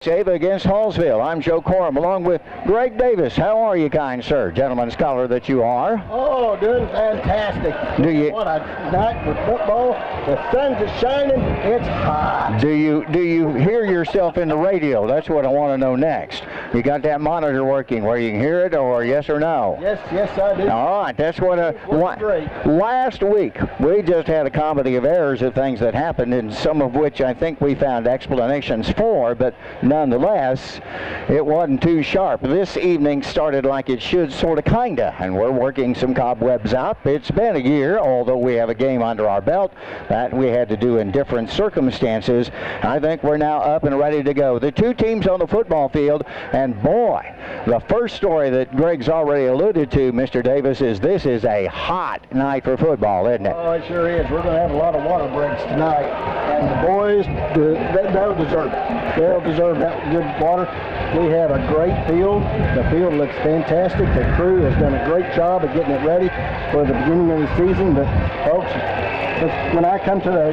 Ava against Hallsville. I'm Joe Corum along with Greg Davis. How are you, kind sir? Gentleman scholar that you are. Oh, doing fantastic. What a night for football. The sun's is shining. It's hot. Do you hear yourself in the radio? That's what I want to know next. You got that monitor working where you can hear it, or yes or no? Yes, I do. All right, that's what last week we just had a comedy of errors of things that happened, and some of which I think we found explanations for, but nonetheless, it wasn't too sharp. This evening started like it should, sort of, kinda, and we're working some cobwebs out. It's been a year, although we have a game under our belt that we had to do in different circumstances. I think we're now up and ready to go. The two teams on the football field, and boy, the first story that Greg's already alluded to, Mr. Davis, is this is a hot night for football, isn't it? Oh, it sure is. We're going to have a lot of water breaks tonight, and the boys, they'll deserve it. They'll deserve that good water. We have a great field. The field looks fantastic. The crew has done a great job of getting it ready for the beginning of the season. But folks, when I come to the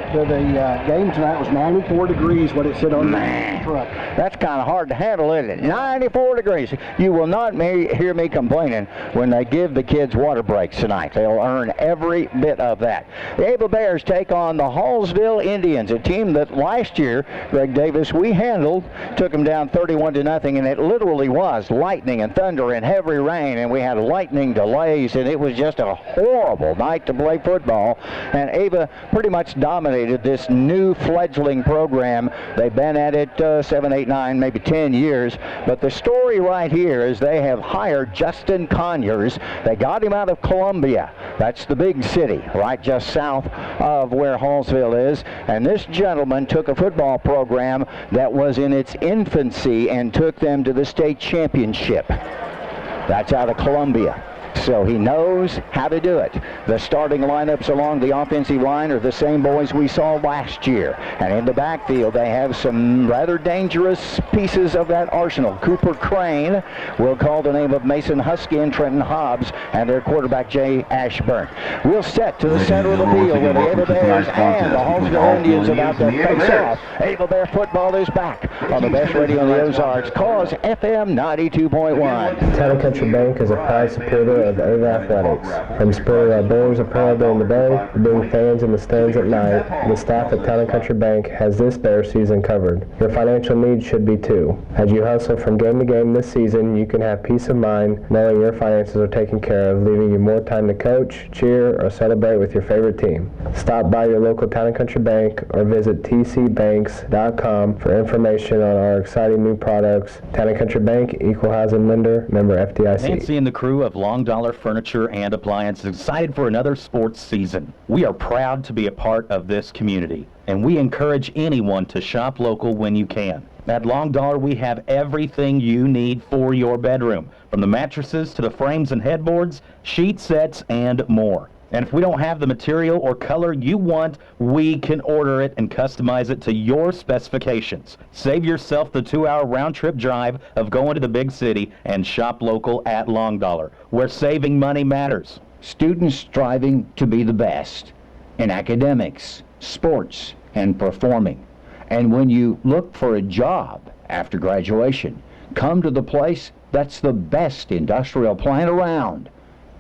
game tonight, it was 94 degrees, what it said on the truck. That's kind of hard to handle, isn't it? 94 degrees. You will not hear me complaining when they give the kids water breaks tonight. They'll earn every bit of that. The Ava Bears take on the Hallsville Indians, a team that last year, Greg Davis, we handled, took them down 31-0, and it literally was lightning and thunder and heavy rain, and we had lightning delays, and it was just a horrible night to play football. And Ava pretty much dominated this new fledgling program. They've been at it 7, 8, 9, maybe 10 years. But the story right here is they have hired Justin Conyers. They got him out of Columbia. That's the big city, right just south of where Hallsville is. And this gentleman took a football program that was in its infancy and took them to the state championship. That's out of Columbia. So he knows how to do it. The starting lineups along the offensive line are the same boys we saw last year. And in the backfield, they have some rather dangerous pieces of that arsenal. Cooper Crane will call the name of Mason Husky and Trenton Hobbs, and their quarterback, Jay Ashburn. We'll set to the center of the field where the Ava Bears and the Hallsville Indians about to face off. Ava Bear football is back on the best radio in the Ozarks, Cause FM 92.1. Town & Country Bank is a proud supporter of Ava Athletics. From sporting our Bears apparel during the day to being fans in the stands at night, the staff at Town & Country Bank has this Bear season covered. Your financial needs should be too. As you hustle from game to game this season, you can have peace of mind knowing your finances are taken care of, leaving you more time to coach, cheer, or celebrate with your favorite team. Stop by your local Town & Country Bank or visit tcbanks.com for information on our exciting new products. Town & Country Bank, equal housing lender, member FDIC. Nancy and the crew of Long Dollar Furniture and Appliances excited for another sports season. We are proud to be a part of this community, and we encourage anyone to shop local when you can. At Long Dollar, we have everything you need for your bedroom, from the mattresses to the frames and headboards, sheet sets, and more. And if we don't have the material or color you want, we can order it and customize it to your specifications. Save yourself the 2-hour round-trip drive of going to the big city and shop local at Long Dollar, where saving money matters. Students striving to be the best in academics, sports, and performing. And when you look for a job after graduation, come to the place that's the best industrial plant around.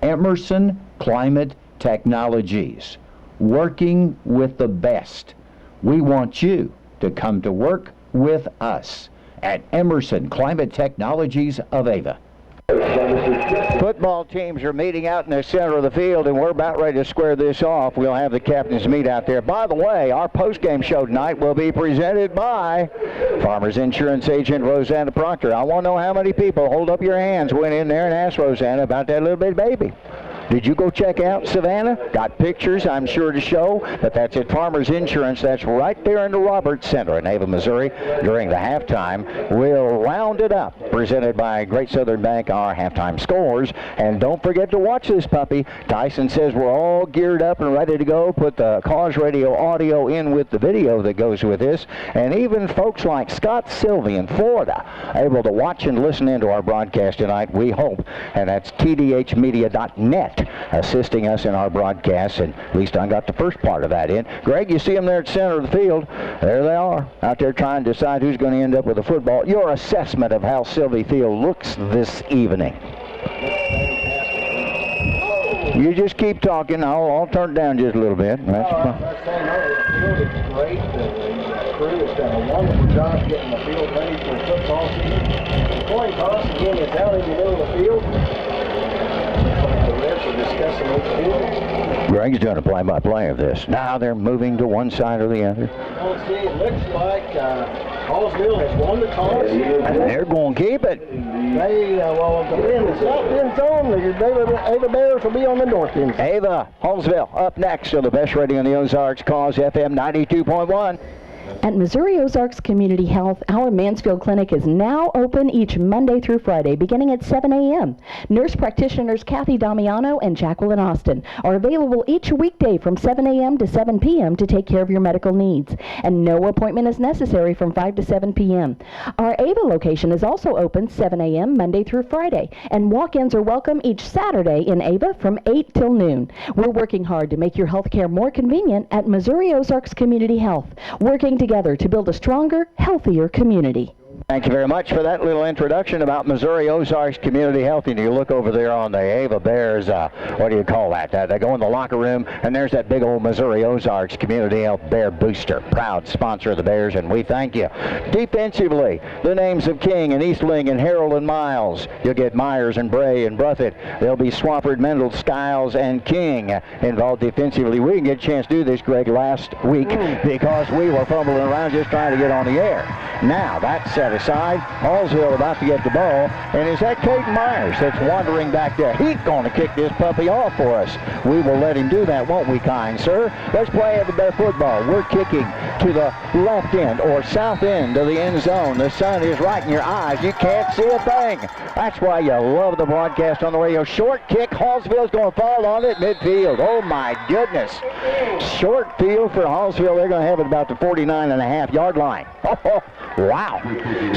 Emerson Climate Technologies, working with the best. We want you to come to work with us at Emerson Climate Technologies of Ava. Football teams are meeting out in the center of the field, and we're about ready to square this off. We'll have the captains meet out there. By the way, our post-game show tonight will be presented by Farmers Insurance Agent Rosanna Proctor. I want to know how many people, hold up your hands, went in there and asked Rosanna about that little bitty baby. Did you go check out Savannah? Got pictures, I'm sure, to show, but that's at Farmers Insurance. That's right there in the Roberts Center in Ava, Missouri. During the halftime, we'll round it up. Presented by Great Southern Bank, our halftime scores. And don't forget to watch this puppy. Tyson says we're all geared up and ready to go. Put the Cause Radio audio in with the video that goes with this. And even folks like Scott Sylvie in Florida able to watch and listen into our broadcast tonight, we hope. And that's tdhmedia.net. Grant assisting us in our broadcast, and at least I got the first part of that in. Greg, you see them there at center of the field. There they are, out there trying to decide who's going to end up with the football. Your assessment of how Sylvie Field looks this evening. You just keep talking. I'll turn it down just a little bit. That's fine. The field is great. The crew has done a wonderful job getting the field ready for football season. The coin toss again is out in the middle of the field. The refs are discussing each field. Greg's doing a play-by-play of this. Now they're moving to one side or the other. Well, see, it looks like Hallsville has won the toss. And they're going to keep it. They, in the south end zone, the Ava Bears will be on the north end. Ava, Hallsville, up next on the best rating on the Ozarks, Cause FM 92.1. At Missouri Ozarks Community Health, our Mansfield Clinic is now open each Monday through Friday, beginning at 7 a.m. Nurse practitioners Kathy Damiano and Jacqueline Austin are available each weekday from 7 a.m. to 7 p.m. to take care of your medical needs, and no appointment is necessary from 5 to 7 p.m. Our Ava location is also open 7 a.m. Monday through Friday, and walk-ins are welcome each Saturday in Ava from 8 till noon. We're working hard to make your health care more convenient at Missouri Ozarks Community Health, working together to build a stronger, healthier community. Thank you very much for that little introduction about Missouri Ozarks Community Health. And you look over there on the Ava Bears, what do you call that? They go in the locker room, and there's that big old Missouri Ozarks Community Health Bear Booster, proud sponsor of the Bears, and we thank you. Defensively, the names of King and Eastling and Harrell and Miles. You'll get Myers and Bray and Bruffett. There'll be Swafford, Mendel, Skiles, and King involved defensively. We didn't get a chance to do this, Greg, last week because we were fumbling around just trying to get on the air. Now, that's set aside. Hallsville about to get the ball, and is that Caden Myers that's wandering back there? He's going to kick this puppy off for us. We will let him do that, won't we, kind sir? Let's play the bear football. We're kicking to the left end or south end of the end zone. The sun is right in your eyes. You can't see a thing. That's why you love the broadcast on the radio. Short kick. Hallsville's going to fall on it midfield. Oh, my goodness. Short field for Hallsville. They're going to have it about the 49.5-yard line. Oh, wow.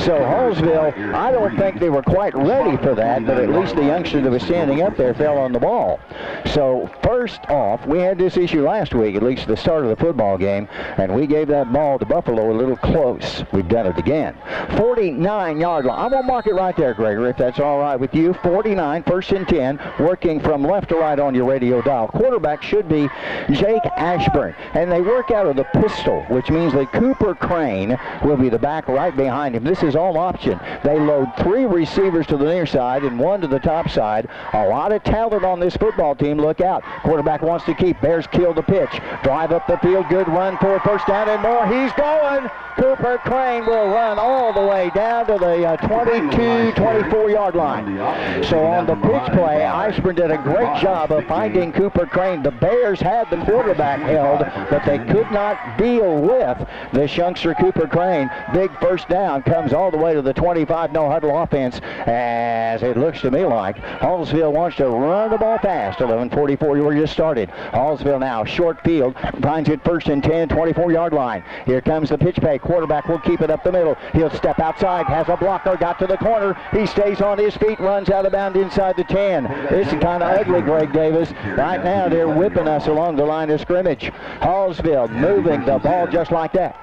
So Hallsville, I don't think they were quite ready for that, but at least the youngster that was standing up there fell on the ball. So first off, we had this issue last week, at least at the start of the football game, and we gave that ball to Buffalo a little close. We've done it again. 49-yard line. I'm going to mark it right there, Gregory, if that's all right with you. 49, first and 10, working from left to right on your radio dial. Quarterback should be Jake Ashburn, and they work out of the pistol, which means that Cooper Crane will be the back right behind him. This is all option. They load 3 receivers to the near side and 1 to the top side. A lot of talent on this football team. Look out. Quarterback wants to keep. Bears kill the pitch. Drive up the field. Good run for first down and more. He's going. Cooper Crane will run all the way down to the 22, 24-yard line. So on the pitch play, Ashburn did a great job of finding Cooper Crane. The Bears had the quarterback held, but they could not deal with the youngster Cooper Crane. Big first down comes all the way to the 25, no huddle offense, as it looks to me like Hallsville wants to run the ball fast. 11:44, we just started. Hallsville now, short field, finds it first and 10, 24-yard line. Here comes the pitch play. Quarterback will keep it up the middle. He'll step outside, has a blocker, got to the corner. He stays on his feet, runs out of bounds inside the 10. This is kind of ugly, Greg Davis. Right now, they're whipping us along the line of scrimmage. Hallsville moving the ball just like that.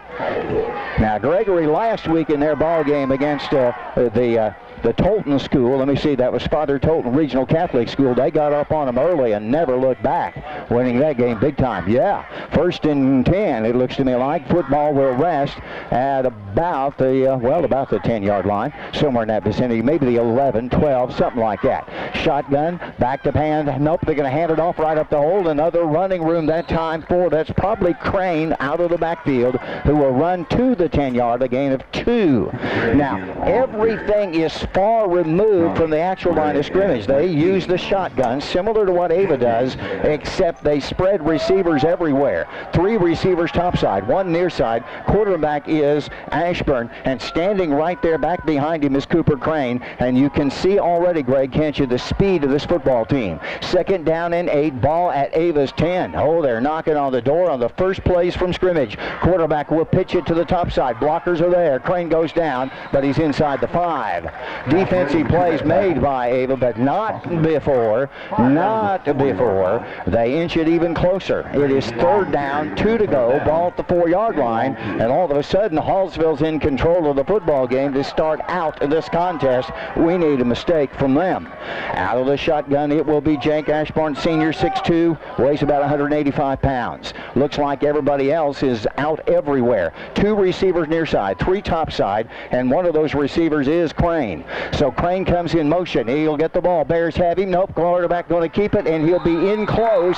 Now, Gregory, last week in their ball game against the Tolton school, let me see, that was Father Tolton Regional Catholic School. They got up on them early and never looked back, winning that game big time. Yeah, first and 10, it looks to me like. Football will rest at about the, about the 10-yard line, somewhere in that vicinity, maybe the 11, 12, something like that. Shotgun, back to hand. Nope, they're going to hand it off right up the hole. Another running room that time for, that's probably Crane out of the backfield, who will run to the 10-yard, a gain of 2. Now, everything is far removed from the actual line of scrimmage. They use the shotgun, similar to what Ava does, except they spread receivers everywhere. 3 receivers topside, 1 near side. Quarterback is Ashburn, and standing right there back behind him is Cooper Crane, and you can see already, Greg, can't you, the speed of this football team. Second down and 8, ball at Ava's 10. Oh, they're knocking on the door on the first plays from scrimmage. Quarterback will pitch it to the top side. Blockers are there. Crane goes down, but he's inside the 5. defensive plays made by Ava, but not before they inch it even closer. It is third down, 2 to go, ball at the 4-yard line, and all of a sudden Hallsville's in control of the football game to start out this contest. We need a mistake from them. Out of the shotgun, it will be Jake Ashburn, senior, 6'2", weighs about 185 pounds. Looks like everybody else is out everywhere. 2 receivers near side, 3 top side, and one of those receivers is Crane. So Crane comes in motion. He'll get the ball. Bears have him. Nope, quarterback going to keep it, and he'll be in close.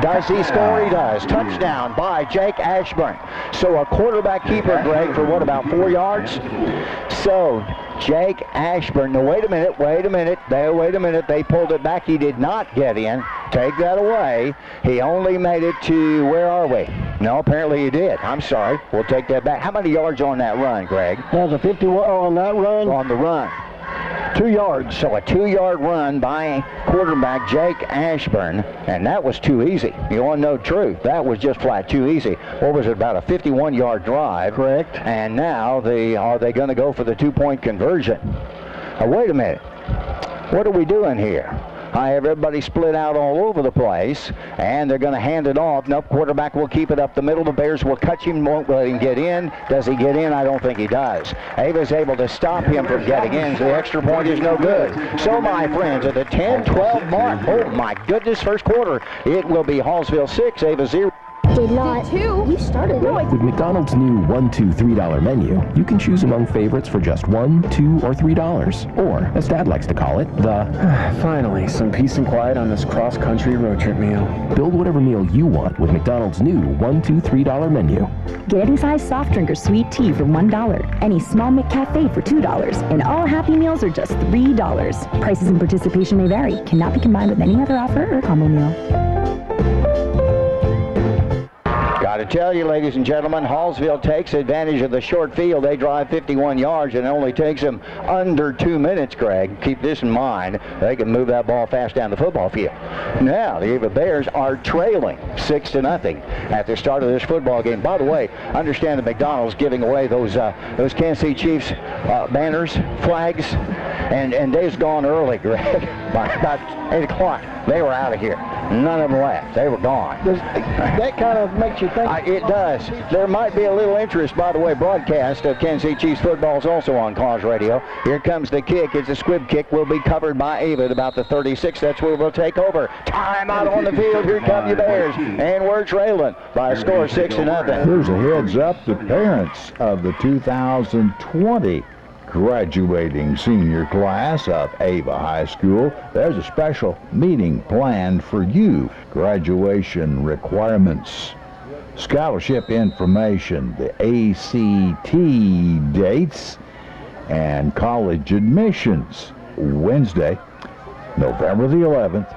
Does he score? He does. Touchdown by Jake Ashburn. So a quarterback keeper, Greg, for what, about 4 yards? So Jake Ashburn. Now, wait a minute. They pulled it back. He did not get in. Take that away. He only made it to, where are we? No, apparently he did. I'm sorry. We'll take that back. How many yards on that run, Greg? That was a 51 on that run. On the run. 2 yards. So a 2-yard run by quarterback Jake Ashburn, and that was too easy. You want to know the truth. That was just flat too easy. What was it, about a 51-yard drive? Correct. And now are they going to go for the 2-point conversion? Wait a minute. What are we doing here? I have everybody split out all over the place, and they're going to hand it off. Nope, quarterback will keep it up the middle. The Bears will catch him, won't let him get in. Does he get in? I don't think he does. Ava's able to stop him from getting in, so the extra point is no good. So, my friends, at the 10-12 mark, oh my goodness, first quarter, it will be Hallsville 6, Ava 0. Did not. You started it. With McDonald's new $1, $2, $3 menu, you can choose among favorites for just $1, $2, or $3. Or, as Dad likes to call it, the finally, some peace and quiet on this cross-country road trip meal. Build whatever meal you want with McDonald's new $1, $2, $3 menu. Get any size soft drink or sweet tea for $1. Any small McCafe for $2. And all Happy Meals are just $3. Prices and participation may vary. Cannot be combined with any other offer or combo meal. Got to tell you, ladies and gentlemen, Hallsville takes advantage of the short field. They drive 51 yards, and it only takes them under 2 minutes, Greg. Keep this in mind. They can move that ball fast down the football field. Now, the Ava Bears are trailing 6-0 at the start of this football game. By the way, understand that McDonald's giving away those Kansas City Chiefs banners, flags, and they've gone early, Greg. By about 8 o'clock, they were out of here. None of them left. They were gone. That kind of makes you think. It does. There might be a little interest, by the way. Broadcast of Kansas City Chiefs football is also on Cause Radio. Here comes the kick. It's a squib kick. Will be covered by Ava at about the 36. That's where we'll take over. Time out on the field. Here come your Bears. And we're trailing by a score of 6-0. Here's a heads up to parents of the 2020 graduating senior class of Ava High School. There's a special meeting planned for you. Graduation requirements, scholarship information, the ACT dates, and college admissions. Wednesday, November the 11th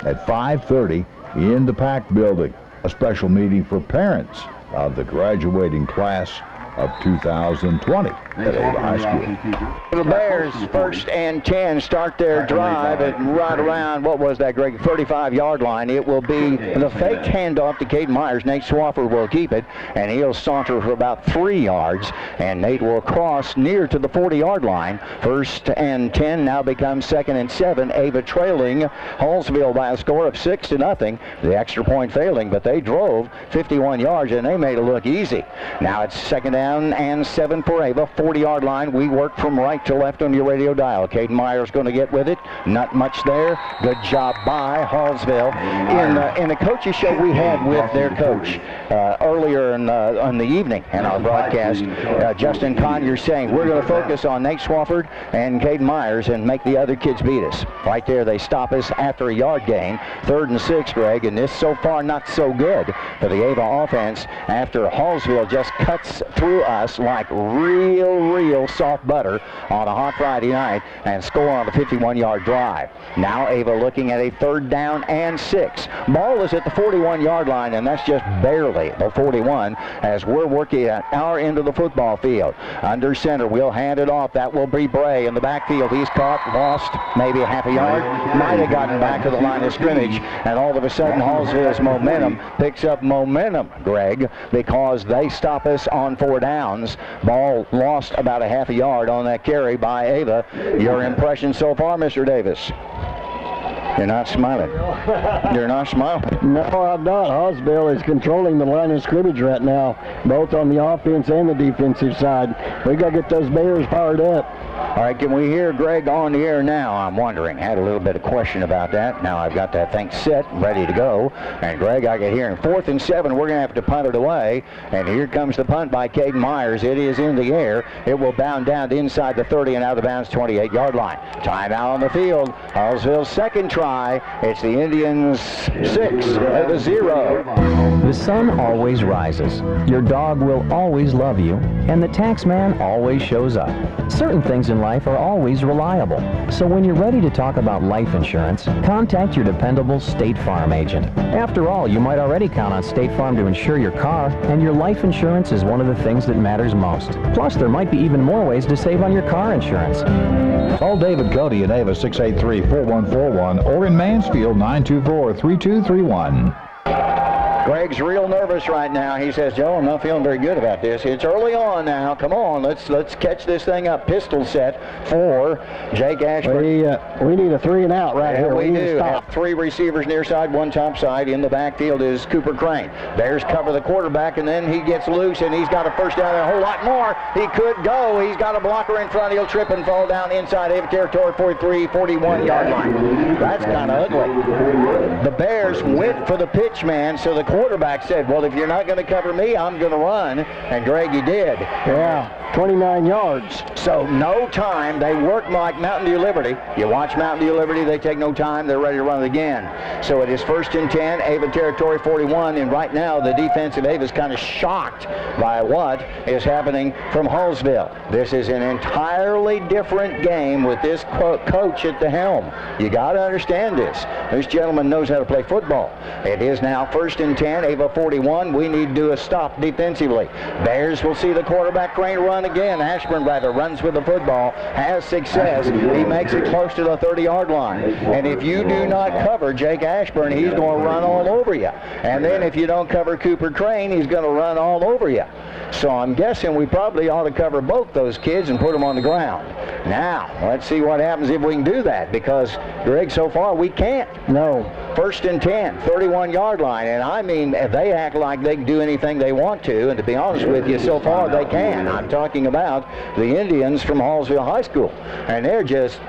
at 5:30 in the PAC building. A special meeting for parents of the graduating class of 2020 at Ava High School. The Bears, 1st and 10, start their drive at right around, what was that, Greg, 35-yard line. It will be the faked handoff to Caden Myers. Nate Swafford will keep it, and he'll saunter for about 3 yards, and Nate will cross near to the 40-yard line. 1st and 10 now becomes 2nd and 7. Ava trailing Hallsville by a score of 6-0. The extra point failing, but they drove 51 yards, and they made it look easy. Now it's 2nd down and 7 for Ava. 40-yard line. We work from right to left on your radio dial. Caden Myers going to get with it. Not much there. Good job by Hallsville. In the coaches show we had with their coach earlier in the evening in our broadcast, Justin Conyers saying we're going to focus on Nate Swafford and Caden Myers and make the other kids beat us. Right there, they stop us after a yard gain. 3rd and 6, Greg, and this so far not so good for the Ava offense after Hallsville just cuts through us like real soft butter on a hot Friday night and score on the 51-yard drive. Now Ava looking at a 3rd down and 6. Ball is at the 41-yard line, and that's just barely the 41 as we're working at our end of the football field. Under center, we'll hand it off. That will be Bray in the backfield. He's caught, lost maybe a half a yard, might have gotten back to the line of scrimmage, and all of a sudden Hallsville's momentum picks up momentum, Greg, because they stop us on 4 downs. Ball lost lost about a half a yard on that carry by Ava. Your impression so far, Mr. Davis? You're not smiling. You're not smiling. No, I'm not. Hallsville is controlling the line of scrimmage right now, both on the offense and the defensive side. We got to get those Bears fired up. All right, can we hear Greg on the air now? I'm wondering. Had a little bit of question about that. Now I've got that thing set, ready to go. And Greg, I can hear him. 4th and 7, we're going to have to punt it away. And here comes the punt by Caden Myers. It is in the air. It will bound down to inside the 30 and out of bounds 28-yard line. Timeout on the field. Hallsville's second try. It's the Indians 6, Ava 0. The sun always rises. Your dog will always love you. And the tax man always shows up. Certain things in life are always reliable. So when you're ready to talk about life insurance, contact your dependable State Farm agent. After all, you might already count on State Farm to insure your car, and your life insurance is one of the things that matters most. Plus, there might be even more ways to save on your car insurance. Call David Cody at Ava 683-4141 or in Mansfield 924-3231. Greg's real nervous right now. He says, Joe, I'm not feeling very good about this. It's early on now. Come on, let's catch this thing up. Pistol set for Jake Ashburn. We need a 3 and out right here. We need do. to stop. Have 3 receivers near side, 1 top side. In the backfield is Cooper Crane. Bears cover the quarterback, and then he gets loose, and he's got a first down and a whole lot more. He could go. He's got a blocker in front. He'll trip and fall down inside Ava territory, 43, 41-yard line. That's kind of ugly. The Bears went for the pitch man, so the quarterback said, well, if you're not going to cover me, I'm going to run. And Greg, he did. Yeah, 29 yards. So no time. They work like Mountain View Liberty. You watch Mountain View Liberty, they take no time. They're ready to run it again. So it is 1st and 10, Ava territory 41. And right now, the defense of Ava is kind of shocked by what is happening from Hallsville. This is an entirely different game with this coach at the helm. You got to understand this. This gentleman knows how to play football. It is now 1st and 10, Ava 41. We need to do a stop defensively. Bears will see the quarterback Crane run again. Ashburn rather runs with the football, has success. He makes it close to the 30-yard line. And if you do not cover Jake Ashburn, he's going to run all over you. And then if you don't cover Cooper Crane, he's going to run all over you. So I'm guessing we probably ought to cover both those kids and put them on the ground. Now, let's see what happens if we can do that, because, Greg, so far we can't. No. 1st and 10, 31-yard line. And I mean, they act like they can do anything they want to, and to be honest with you, so far they can. I'm talking about the Indians from Hallsville High School. And they're just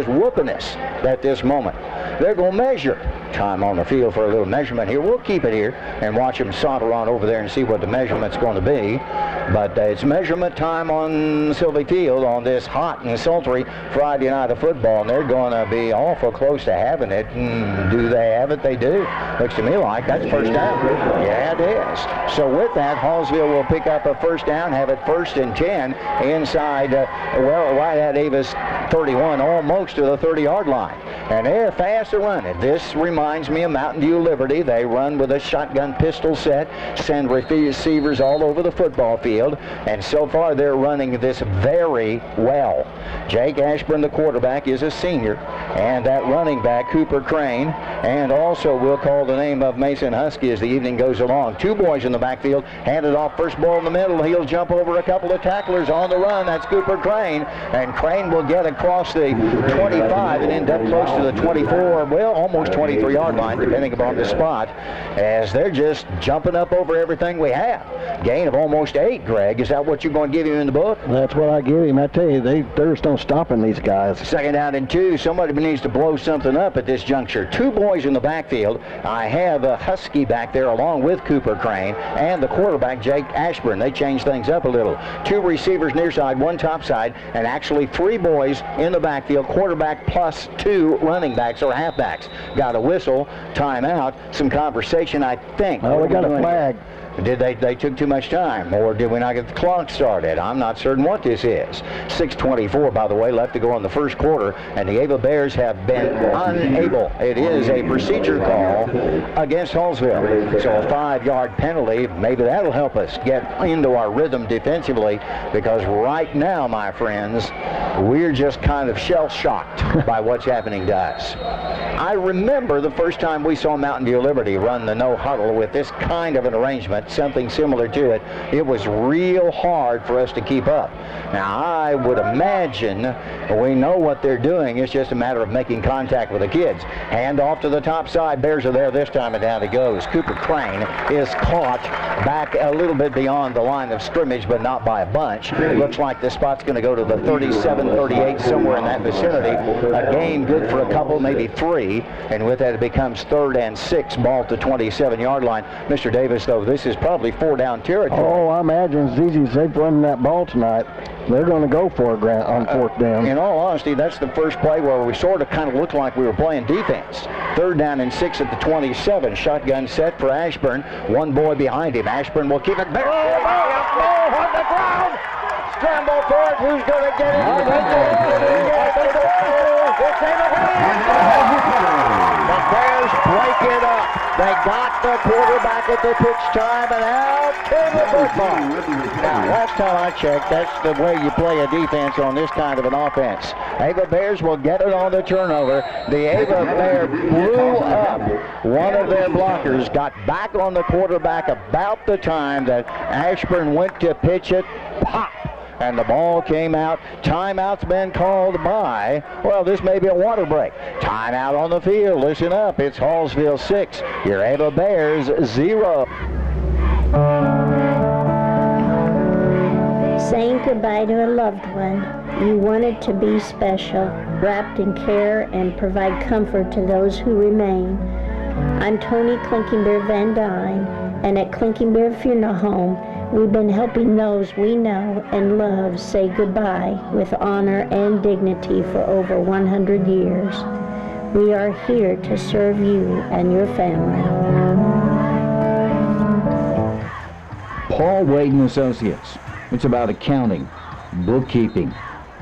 whooping us at this moment. They're going to measure. Time on the field for a little measurement here. We'll keep it here and watch them saunter on over there and see what the measurement's going to be. But it's measurement time on Sylvie Field on this hot and sultry Friday night of football, and they're going to be awful close to having it. Do they have it? They do. Looks to me like that's first down. Yeah, it is. So with that, Hallsville will pick up a first down, have it 1st and 10 inside, right at Ava's 31, almost to the 30-yard line. And they're fast to run it. This reminds me of Mountain View Liberty. They run with a shotgun pistol set, send receivers all over the football field, and so far they're running this very well. Jake Ashburn, the quarterback, is a senior, and that running back, Cooper Crane, and also we'll call the name of Mason Husky as the evening goes along. 2 boys in the backfield, handed off, first ball in the middle. He'll jump over a couple of tacklers on the run. That's Cooper Crane, and Crane will get across the 25 and end up close to the 24, well, almost 23-yard line, depending upon the spot, as they're just jumping up over everything we have. Gain of almost 8, Greg. Is that what you're going to give him in the book? That's what I give him. I tell you, there's no stopping these guys. 2nd down and 2. Somebody needs to blow something up at this juncture. 2 boys in the backfield. I have a Husky back there along with Cooper Crane and the quarterback, Jake Ashburn. They changed things up a little. 2 receivers near side, 1 top side, and actually 3 boys in the backfield, quarterback plus 2 running backs or halfbacks. Got a whistle, timeout, some conversation, I think. Oh, we got a flag. Did they took too much time, or did we not get the clock started? I'm not certain what this is. 6:24, by the way, left to go in the first quarter, and the Ava Bears have been unable. It is a procedure call against Hallsville. So a 5-yard penalty Maybe that'll help us get into our rhythm defensively, because right now, my friends, we're just kind of shell-shocked by what's happening to us. I remember the first time we saw Mountain View Liberty run the no huddle with this kind of an arrangement, something similar to it. It was real hard for us to keep up. Now, I would imagine we know what they're doing. It's just a matter of making contact with the kids. Hand off to the top side. Bears are there this time, and down he goes. Cooper Crane is caught back a little bit beyond the line of scrimmage, but not by a bunch. It looks like the spot's going to go to the 37, 38, somewhere in that vicinity. A gain good for a couple, maybe three, and with that it becomes 3rd and 6, ball to 27-yard line. Mr. Davis, though, this is probably 4-down territory. Oh, I imagine as easy as they've run that ball tonight, they're going to go for a on 4th down. In all honesty, that's the first play where we sort of kind of looked like we were playing defense. 3rd down and 6 at the 27. Shotgun set for Ashburn. One boy behind him. Ashburn will keep it back. Ball on the ground. Scramble for it. Who's going to get it? The Bears break it up. They got the quarterback at the pitch time, and out came the football. Now, last time I checked, that's the way you play a defense on this kind of an offense. Ava Bears will get it on the turnover. The Ava Bear blew up one of their blockers, got back on the quarterback about the time that Ashburn went to pitch it. Pop! And the ball came out. Timeout's been called by, well, this may be a water break. Timeout on the field. Listen up. It's Hallsville 6. Your Ava Bears 0. Saying goodbye to a loved one. You wanted to be special, wrapped in care and provide comfort to those who remain. I'm Tony Clinking Bear Van Dyne, and at Clinking Bear Funeral Home, we've been helping those we know and love say goodbye with honor and dignity for over 100 years. We are here to serve you and your family. Paul Wade & Associates. It's about accounting, bookkeeping,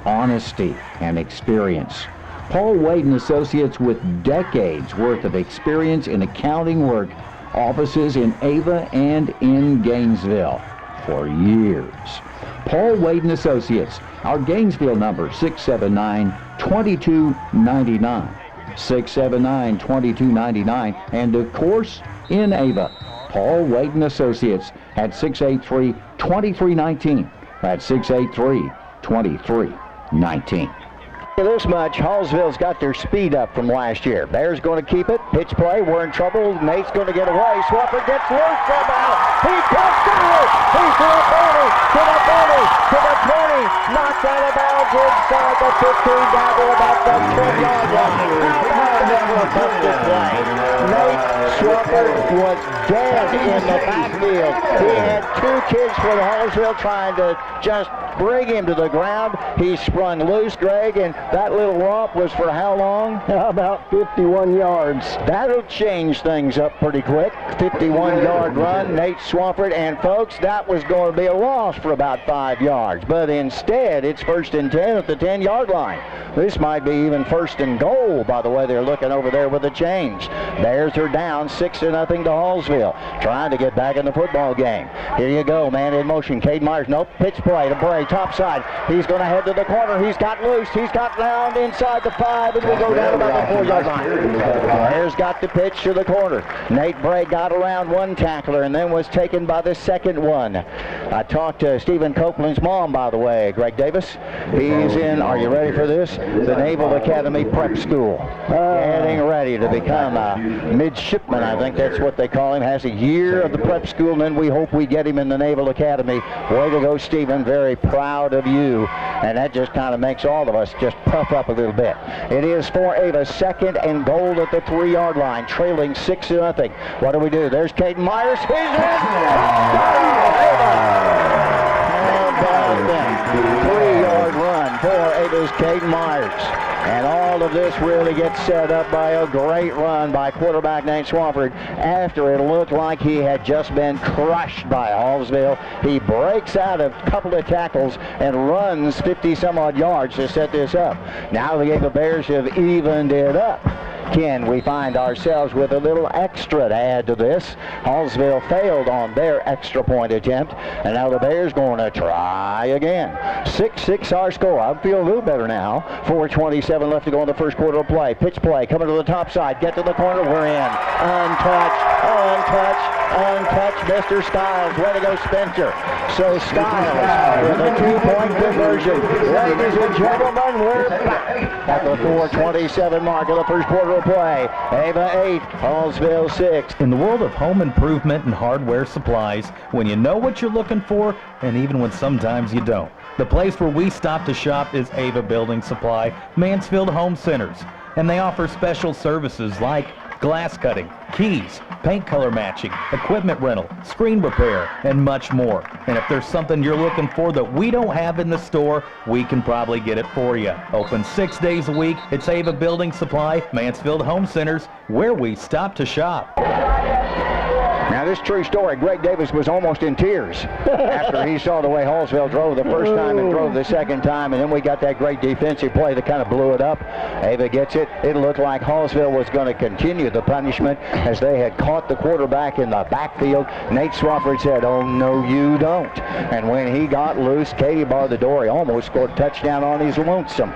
honesty, and experience. Paul Wade & Associates, with decades worth of experience in accounting work, offices in Ava and in Gainesville for years. Paul Wade & Associates, our Gainesville number, 679-2299. 679-2299. And of course, in Ava, Paul Wade & Associates at 683-2319. That's 683-2319. This much, Hallsville's got their speed up from last year. Bears going to keep it. Pitch play. We're in trouble. Nate's going to get away. Swapper gets loose somehow. He's touchdown. He's to the 30, to the 30, to the 20. Knocked out of bounds inside the 15, down to about the 10-yard line. How about that for a busted play? Nate Swapper was dead in the backfield. He had two kids from Hallsville trying to just bring him to the ground. He sprung loose, Greg, and that little romp was for how long? About 51 yards. That'll change things up pretty quick. 51-yard run, Nate Swafford, and folks, that was going to be a loss for about 5 yards, but instead it's 1st and 10 at the 10-yard line. This might be even 1st and goal by the way they're looking over there with the change. Bears are down 6-0 to Hallsville, trying to get back in the football game. Here you go, man in motion. Cade Myers, nope, pitch play to Bray, top side. He's going to head to the corner. He's got loose. He's got round inside the 5, and we go down about the 4-yard line. Bears got the pitch to the corner. Nate Bray got around one tackler and then was taken by the second one. I talked to Stephen Copeland's mom, by the way, Greg Davis. He's in, are you ready for this? The Naval Academy Prep School. Getting ready to become a midshipman, I think that's what they call him. Has a year of the prep school, and then we hope we get him in the Naval Academy. Way to go, Stephen. Very proud of you. And that just kind of makes all of us just puff up a little bit. It is for Ava, 2nd and goal at the 3-yard line, trailing 6-0. What do we do? There's Caden Myers. He's in! How about that? 3-yard run for Ava's Caden Myers. And all of this really gets set up by a great run by quarterback Nate Swafford after it looked like he had just been crushed by Hallsville. He breaks out of a couple of tackles and runs 50-some-odd yards to set this up. Now the Ava Bears have evened it up. Can we find ourselves with a little extra to add to this? Hallsville failed on their extra point attempt, and now the Bears going to try again. 6-6 our score. I feel a little better now. 4:27 left to go in the first quarter of play. Pitch play coming to the top side. Get to the corner. We're in. Untouched. Mr. Stiles. Way to go, Spencer. So Stiles with a 2-point conversion. Ladies and gentlemen, we're back at the 4:27 mark of the first quarter of play. Ava 8, Hallsville 6. In the world of home improvement and hardware supplies, when you know what you're looking for, and even when sometimes you don't, the place where we stop to shop is Ava Building Supply, Mansfield Home Centers. And they offer special services like glass cutting, keys, paint color matching, equipment rental, screen repair, and much more. And if there's something you're looking for that we don't have in the store, we can probably get it for you. Open 6 days a week. It's Ava Building Supply, Mansfield Home Centers, where we stop to shop. Now, this true story, Greg Davis was almost in tears after he saw the way Hallsville drove the first time and drove the second time, and then we got that great defensive play that kind of blew it up. Ava gets it. It looked like Hallsville was going to continue the punishment as they had caught the quarterback in the backfield. Nate Swafford said, "Oh, no, you don't." And when he got loose, Katie barred the door. He almost scored a touchdown on his lonesome.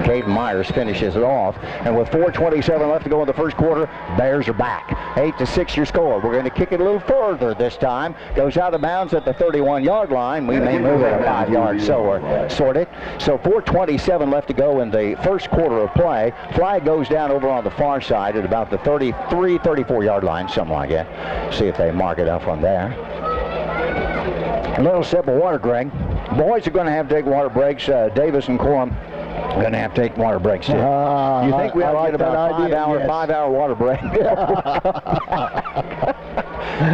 Caden Myers finishes it off. And with 4:27 left to go in the first quarter, Bears are back. 8-6 your score. We're going to kick it a little further this time. Goes out of bounds at the 31-yard line. We may move it a 5 yards sort it. So 4:27 left to go in the first quarter of play. Flag goes down over on the far side at about the 33, 34-yard line, something like that. See if they mark it up on there. A little sip of water, Greg. Boys are going to have to take water breaks. Davis and Corum are going to have to take water breaks too. You think we ought to get about a 5-hour water break?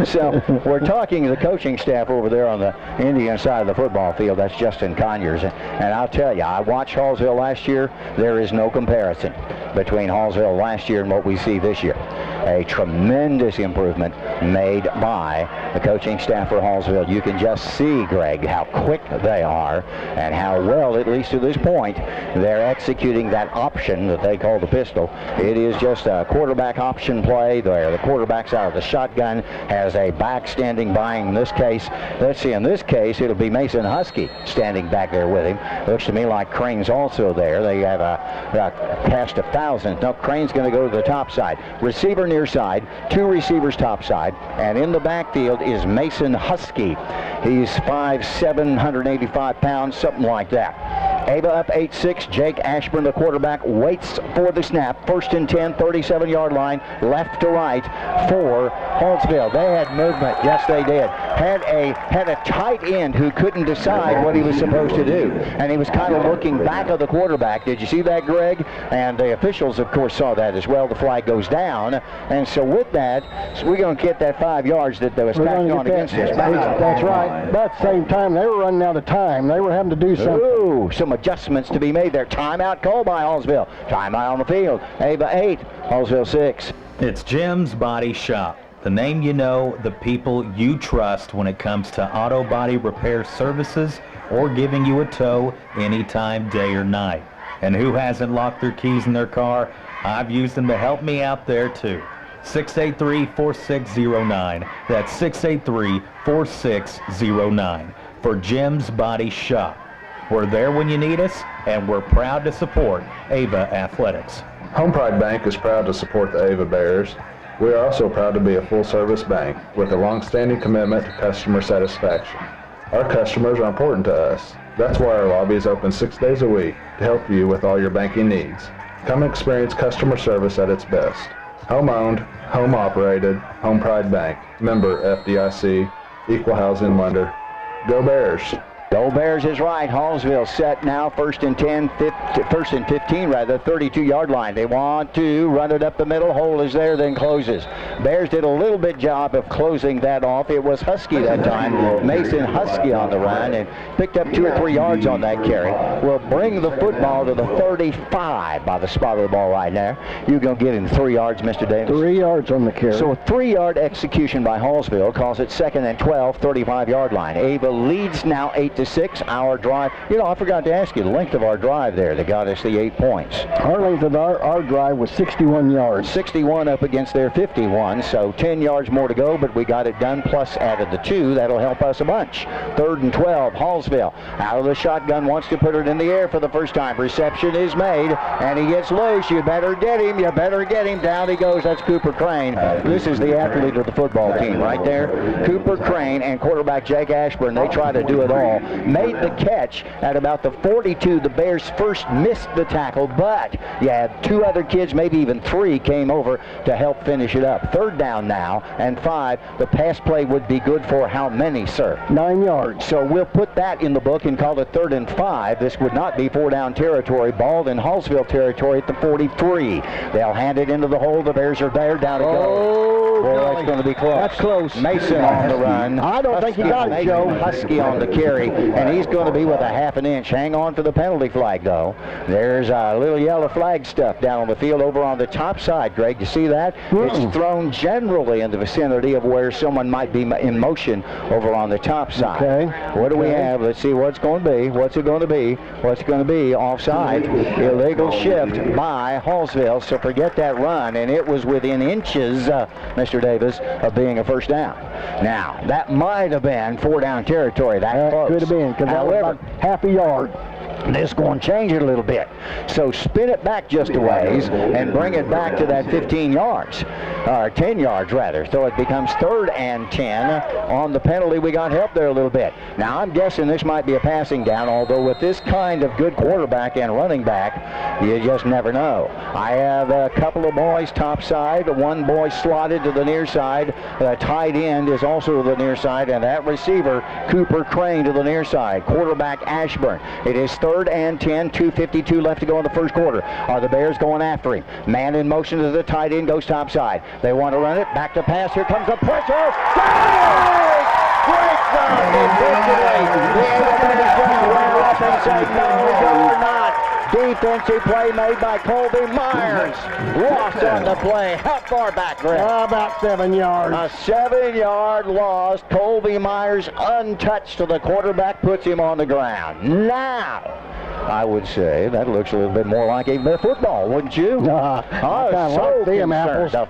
So we're talking to the coaching staff over there on the Indian side of the football field. That's Justin Conyers. And I'll tell you, I watched Hallsville last year. There is no comparison between Hallsville last year and what we see this year. A tremendous improvement made by the coaching staff for Hallsville. You can just see, Greg, how quick they are and how well, at least to this point, they're executing that option that they call the pistol. It is just a quarterback option play there. The quarterback's out of the shotgun, has a back standing by. In this case, let's see, in this case, it'll be Mason Husky standing back there with him. Looks to me like Crane's also there. They have a cast of thousands. No, Crane's going to go to the top side. Receiver near side, 2 receivers top side, and in the backfield is Mason Husky. He's 5'7", 185 pounds, something like that. Ava up 8-6. Jake Ashburn, the quarterback, waits for the snap. 1st and 10, 37-yard line, left to right for Hallsville. They had movement. Yes, they did. Had a tight end who couldn't decide what he was supposed to do, and he was kind of looking back of the quarterback. Did you see that, Greg? And the officials, of course, saw that as well. The flag goes down, and so with that, we're going to get that 5 yards that was tacked on against us. That's right. But at the same time, they were running out of time. They were having to do something. Ooh, some adjustments to be made there. Timeout called by Hallsville. Timeout on the field. Ava 8, Hallsville 6. It's Jim's Body Shop. The name you know, the people you trust when it comes to auto body repair services or giving you a tow anytime, day or night. And who hasn't locked their keys in their car? I've used them to help me out there too. 683-4609. That's 683-4609 for Jim's Body Shop. We're there when you need us, and we're proud to support Ava Athletics. Home Pride Bank is proud to support the Ava Bears. We are also proud to be a full-service bank with a long-standing commitment to customer satisfaction. Our customers are important to us. That's why our lobby is open 6 days a week to help you with all your banking needs. Come experience customer service at its best. Home-owned, home-operated, Home Pride Bank. Member FDIC, Equal Housing Lender. Go Bears! Go Bears is right. Hallsville set now, 1st and 10, 1st and 15 rather, 32-yard line. They want to run it up the middle. Hole is there, then closes. Bears did a little bit job of closing that off. It was Husky that time. Mason Husky on the run and picked up 2 or 3 yards on that carry. Will bring the football to the 35 by the spot of the ball right there. You're going to give him 3 yards, Mr. Davis? 3 yards on the carry. So a 3-yard execution by Hallsville calls it 2nd and 12, 35-yard line. Ava leads now 8-6. 8-6, our drive. You know, I forgot to ask you the length of our drive there that got us the 8 points. Our length of our drive was 61 yards. 61 up against their 51, so 10 yards more to go, but we got it done, plus added the 2. That'll help us a bunch. 3rd and 12, Hallsville. Out of the shotgun, wants to put it in the air for the first time. Reception is made, and he gets loose. You better get him. You better get him. Down he goes. That's Cooper Crane. This is the athlete of the football team right there. Cooper Crane and quarterback Jake Ashburn. They try to do it all. Made the catch at about the 42. The Bears first missed the tackle, but you had 2 other kids, maybe even 3, came over to help finish it up. 3rd down now and 5. The pass play would be good for how many, sir? 9 yards. So we'll put that in the book and call it 3rd and 5. This would not be 4-down territory. Ball in Hallsville territory at the 43. They'll hand it into the hole. The Bears are there. Down it goes. Boy, that's going to be close. That's close. Mason on the run. I don't think he got it, Joe. Husky on the carry, and he's going to be with a half an inch. Hang on for the penalty flag, though. There's a little yellow flag stuff down on the field over on the top side, Greg. You see that? It's thrown generally in the vicinity of where someone might be in motion over on the top side. Okay. What do we have? Let's see what's going to be. What's it going to be? What's it going to be? Offside. Illegal shift by Hallsville, so forget that run, and it was within inches, Mr. Davis, of being a first down. Now, that might have been 4-down territory. That close. Could have been, because that was about half a yard. This is going to change it a little bit. So spin it back just a ways and bring it back to that 15 yards, or 10 yards rather. So it becomes 3rd and 10. On the penalty, we got help there a little bit. Now I'm guessing this might be a passing down, although with this kind of good quarterback and running back, you just never know. I have a couple of boys top side, one boy slotted to the near side. The tight end is also to the near side, and that receiver, Cooper Crane, to the near side. Quarterback Ashburn. It is 3rd and 10, 2:52 left to go in the first quarter. Are the Bears going after him? Man in motion to the tight end, goes top side. They want to run it, back to pass. Here comes the pressure. Great job defensively. The Bears ran up and said, no, you're not. Defensive play made by Colby Myers. Lost on the play. How far back, Greg? About 7 yards. A 7-yard loss. Colby Myers untouched to the quarterback, puts him on the ground. Now, I would say that looks a little bit more like a football, wouldn't you? The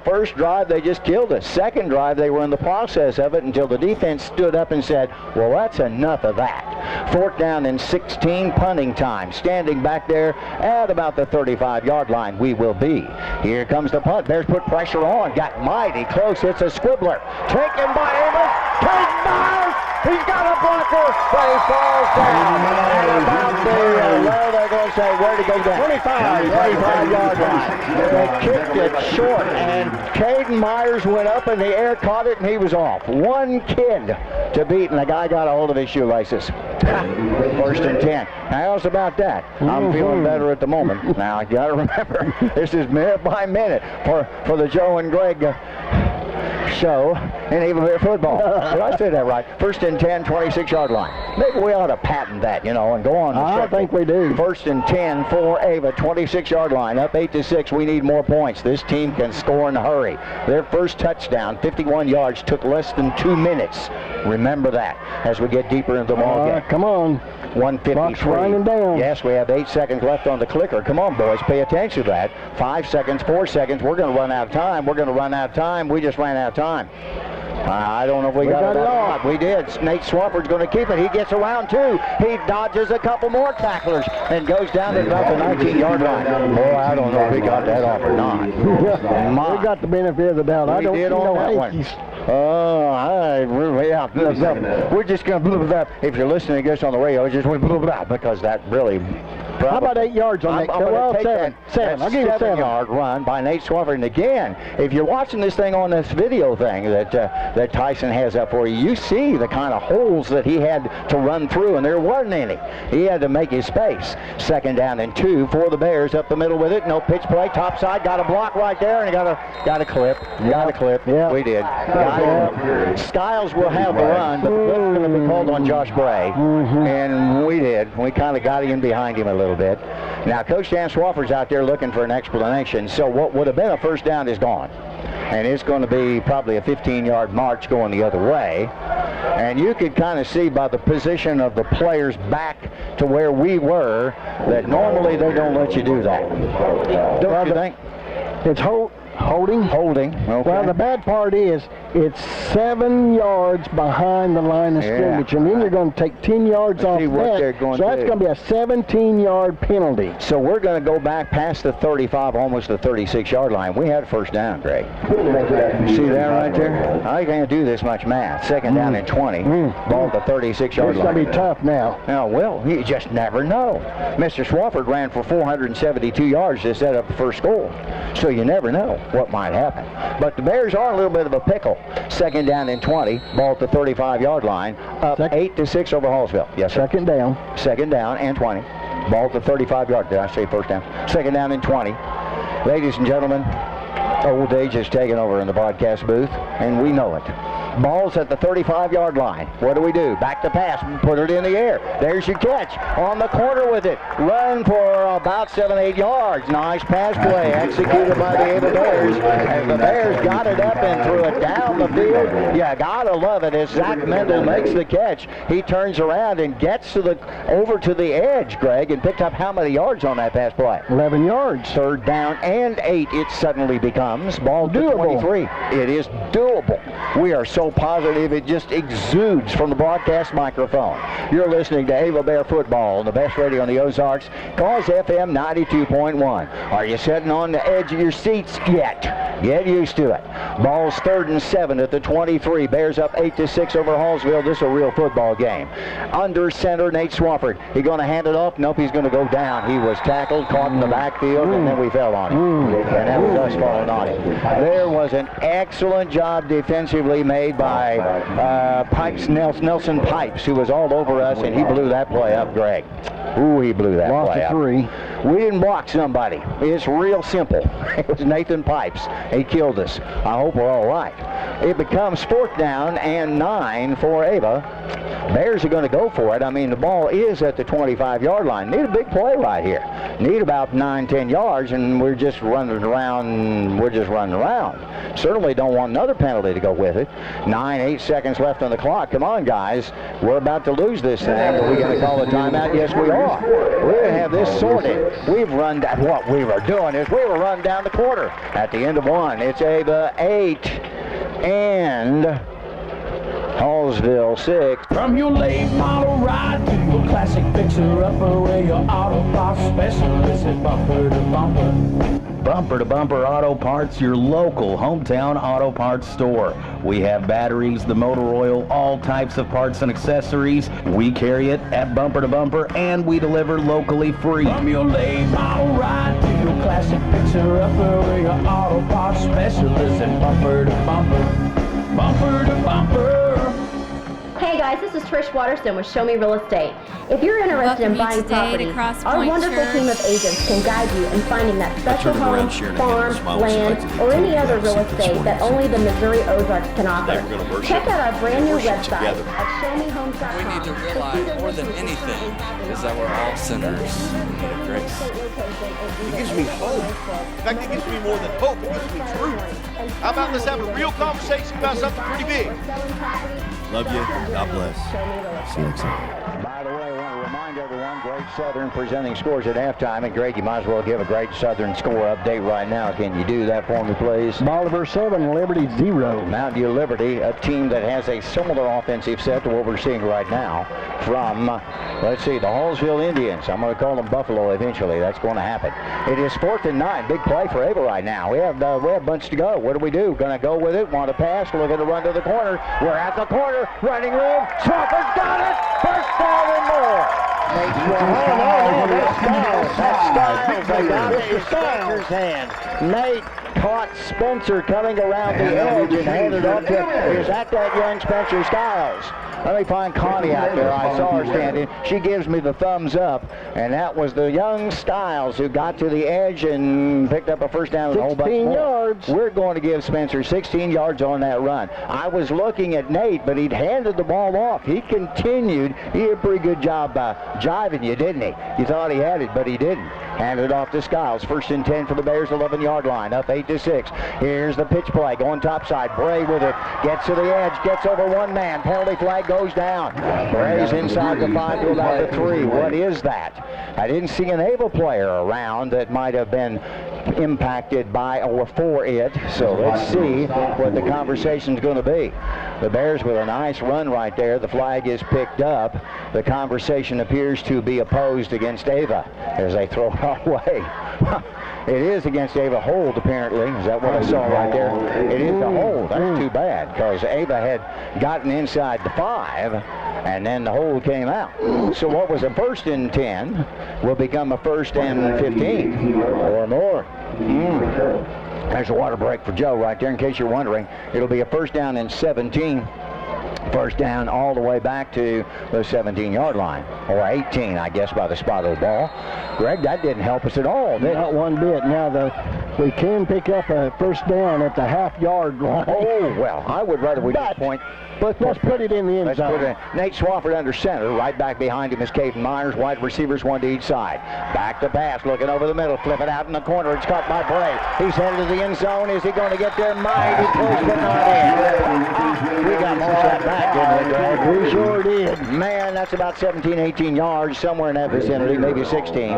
first drive, they just killed us. Second drive, they were in the process of it until the defense stood up and said, well, that's enough of that. 4th down and 16, punting time. Standing back there at about the 35-yard line, we will be. Here comes the punt. Bears put pressure on. Got mighty close. It's a squibbler. Taken by Amos. Taken by He's got a blocker, but he falls down. And about the, they're going to say, where'd he go down? 25-yard line. They kicked it short, and Caden Myers went up in the air, caught it, and he was off. One kid to beat, and the guy got a hold of his shoelaces. 1st and 10. How's about that? I'm feeling better at the moment. Now, you got to remember, this is minute by minute for the Joe and Greg show and even football. Did I say that right? 1st and 10, 26-yard line. Maybe we ought to patent that, and go on. I think we do. 1st and 10 for Ava, 26-yard line. Up 8-6. We need more points. This team can score in a hurry. Their first touchdown, 51 yards, took less than 2 minutes. Remember that as we get deeper into the ball game. Come on. 153. Running down. Yes, we have 8 seconds left on the clicker. Come on, boys, pay attention to that. 5 seconds, 4 seconds. We're going to run out of time. We're going to run out of time. We just ran out of time. I don't know if we got it or not. We did. Nate Swafford's going to keep it. He gets around too. He dodges a couple more tacklers and goes down to about the 19-yard line. Boy, I don't know if we got that off or not. We got the benefit of the doubt. I don't know that one. We're just going to blah, blah, blah. If you're listening to us on the radio, just blah, blah, blah, because that really... How about 8 yards on that? Well, 7. I'll give you 7-yard run by Nate Swafford. And again, if you're watching this thing on this video thing that Tyson has up for you, you see the kind of holes that he had to run through, and there wasn't any. He had to make his space. 2nd down and 2 for the Bears up the middle with it. No pitch play. Top side, got a block right there, and he got a clip. Got a clip. Yeah. We did. Skiles will have the run, but it's going to be called on Josh Bray. And we did. We kind of got in behind him a little bit. Now, Coach Dan Swafford's out there looking for an explanation. So what would have been a first down is gone. And it's going to be probably a 15-yard march going the other way. And you could kind of see by the position of the players back to where we were that normally they don't let you do that. Don't you think? It's holding. Holding. Okay. Well, the bad part is it's 7 yards behind the line of scrimmage, and then you're going to take 10 yards off that. So that's going to be a 17-yard penalty. So we're going to go back past the 35, almost the 36-yard line. We had first down, Greg. See that right there? I can't do this much math. Second down and 20. Ball at the 36-yard line. It's going to be tough now. Oh, well, you just never know. Mr. Swafford ran for 472 yards to set up the first goal. So you never know what might happen. But the Bears are a little bit of a pickle. Second down and 20. Ball at the 35-yard line. Up 8-6 over Hallsville. Yes, sir. Second down. Second down and 20. Ball at the 35-yard. Did I say first down? Second down and 20. Ladies and gentlemen, old age is taking over in the broadcast booth, and we know it. Ball's at the 35-yard line. What do? Back to pass. Put it in the air. There's your catch. On the corner with it. Run for about 7-8 yards. Nice pass play executed by the Ava Bears. As the Bears got it up and threw it down the field. You gotta love it as Zach Mendel makes the catch. He turns around and gets over to the edge, Greg, and picked up how many yards on that pass play? 11 yards. Third down and 8 it suddenly becomes. Ball to 23. It is doable. We are so positive it just exudes from the broadcast microphone. You're listening to Ava Bear Football on the best radio in the Ozarks, Cause FM 92.1. Are you sitting on the edge of your seats yet? Get used to it. Ball's 3rd and 7 at the 23. Bears up 8-6 over Hallsville. This is a real football game. Under center, Nate Swafford. He going to hand it off? Nope, he's going to go down. He was tackled, caught in the backfield, and then we fell on him. And that was us falling on him. There was an excellent job defensively made by Nelson Pipes, who was all over us, and he blew that play up, Greg. Ooh, he blew that play up. Lost 3. We didn't block somebody. It's real simple. It was Nathan Pipes. He killed us. I hope we're all right. It becomes 4th down and 9 for Ava. Bears are going to go for it. I mean, the ball is at the 25-yard line. Need a big play right here. Need about 9-10 yards, and we're just running around. Certainly don't want another penalty to go with it. 9-8 seconds left on the clock. Come on, guys. We're about to lose this thing. Are we going to call a timeout? Yes, we are. We're going to have this sorted. What we were doing is we were running down the quarter. At the end of 1, it's Ava 8 and Hallsville 6. From your late model ride to your classic fixer-upper, where your auto parts specialist is bumper to bumper. Bumper to Bumper Auto Parts, your local hometown auto parts store. We have batteries, the motor oil, all types of parts and accessories. We carry it at Bumper to Bumper, and we deliver locally free. From your late model ride to your classic fixer-upper, where your auto parts specialist is bumper to bumper. Bumper to bumper. Hey guys, this is Trish Waterston with Show Me Real Estate. If you're interested in buying property, our wonderful team of agents can guide you in finding that special home, farm, land, or any other real estate that only the Missouri Ozarks can offer. Check out our brand new website at showmehomes.com. We need to realize more than anything is that we're all sinners in need of grace. It gives me hope. In fact, it gives me more than hope. It gives me truth. How about let's have a real conversation about something pretty big? Love you. God bless. See you next time. By the way, I want to remind everyone, Great Southern presenting scores at halftime. And Greg, you might as well give a Great Southern score update right now. Can you do that for me, please? Bolivar 7, Liberty 0. Mountain View Liberty, a team that has a similar offensive set to what we're seeing right now from, let's see, the Hallsville Indians. I'm going to call them Buffalo eventually. That's going to happen. It is 4th and 9. Big play for Ava right now. We have a bunch to go. What do? Going to go with it. Want to pass. We're going to run to the corner. We're at the corner. Running room. Swafford's got it. First down and more. That's Styles. They got it in Spencer's hand. Nate caught Spencer coming around the edge and handed off to him. Is that young Spencer Styles? Let me find Connie out there. I saw her standing. She gives me the thumbs up. And that was the young Styles who got to the edge and picked up a first down and a whole bunch more. 16 yards. We're going to give Spencer 16 yards on that run. I was looking at Nate, but he'd handed the ball off. He continued. He did a pretty good job jiving you, didn't he? You thought he had it, but he didn't. Handed off to Skiles. 1st and 10 for the Bears, 11-yard line. Up 8-6. Here's the pitch play. Going topside. Bray with it. Gets to the edge. Gets over one man. Penalty flag goes down. Bray's inside the 5 to about the 3. What is that? I didn't see an Ava player around that might have been impacted by or for it. So let's see what the conversation's going to be. The Bears with a nice run right there. The flag is picked up. The conversation appears to be opposed against Ava as they throw it away. It is against Ava hold, apparently. Is that what I saw right there? It is a hold. That's too bad, because Ava had gotten inside the 5, and then the hold came out. So what was a 1st and 10 will become a 1st and 15 or more. There's a water break for Joe right there, in case you're wondering. It'll be a 1st down and 17. 1st down all the way back to the 17-yard line, or 18, I guess, by the spot of the ball. Greg, that didn't help us at all, did it? Not one bit. Now, we can pick up a 1st down at the half-yard line. Oh, well, I would rather we just point. Let's put it in the end zone. Nate Swafford under center. Right back behind him is Caden Myers. Wide receivers, one to each side. Back to pass, looking over the middle. Flip it out in the corner. It's caught by Bray. He's headed to the end zone. Is he going to get there? Mighty close, but not in. We got most of that back, didn't we, Greg? We sure did. Man, that's about 17, 18 yards, somewhere in that vicinity, maybe 16.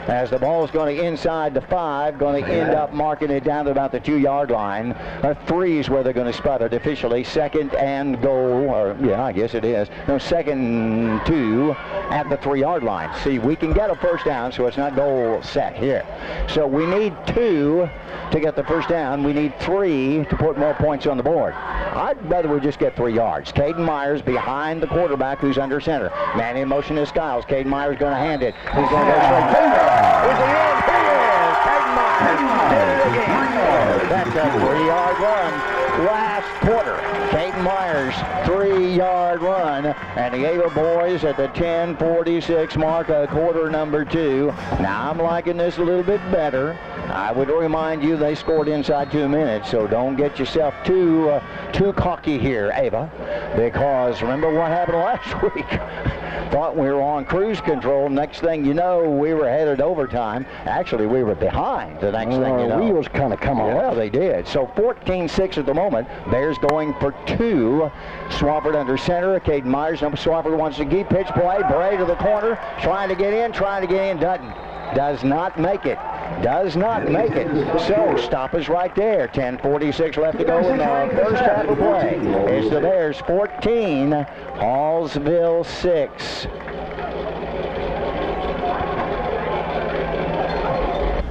As the ball's going to inside the 5, going to end up marking it down to about the 2-yard line. A 3 is where they're going to spot it officially. 2nd and goal. Or yeah, I guess it is. No, 2nd and 2 at the 3-yard line. See, we can get a 1st down, so it's not goal set here. So we need 2 to get the 1st down. We need 3 to put more points on the board. I'd rather we just get 3 yards. Caden Myers behind the quarterback who's under center. Man in motion is Skiles. Caden Myers going to hand it. He's going to go straight. Is he in? He is! Caden Myers did it again. That's a 3-yard run. Last quarter, Caden Myers, 3-yard run, and the Ava boys at the 10:46 mark, quarter number 2. Now I'm liking this a little bit better. I would remind you they scored inside 2 minutes, so don't get yourself too cocky here, Ava, because remember what happened last week. Thought we were on cruise control. Next thing you know, we were headed overtime. Actually, we were behind the next thing you know. Wheels kind of come off. Yeah, they did. So 14-6 at the moment. Bears going for 2. Swafford under center. Caden Myers. Swafford wants to keep pitch play. Bray to the corner. Trying to get in. Does not make it. Does not make it. So stop is right there. 10:46 left to go in the first half of play. It's the Bears 14, Hallsville 6.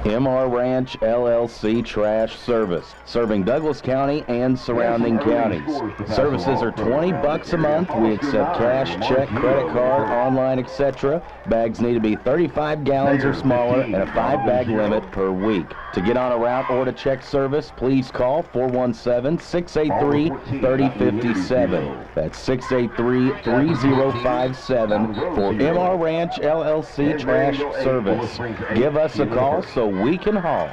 MR Ranch LLC Trash Service, serving Douglas County and surrounding counties. Services are $20 a month. We accept cash, check, credit card, online, etc. Bags need to be 35 gallons or smaller and a 5-bag limit per week. To get on a route or to check service, please call 417-683-3057. That's 683-3057 for MR Ranch LLC Trash Service. Give us a call so we can haul.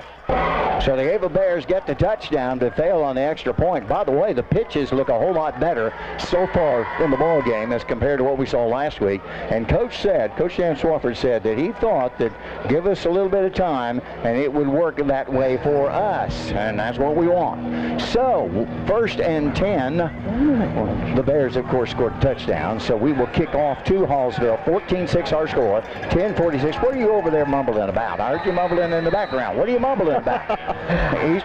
So the Ava Bears get the touchdown to fail on the extra point. By the way, the pitches look a whole lot better so far in the ball game as compared to what we saw last week. And Coach Dan Swafford said that he thought that give us a little bit of time and it would work that way for us. And that's what we want. So 1st and 10. The Bears, of course, scored a touchdown. So we will kick off to Hallsville. 14-6 our score. 10:46. What are you over there mumbling about? I heard you mumbling in the background. What are you mumbling about?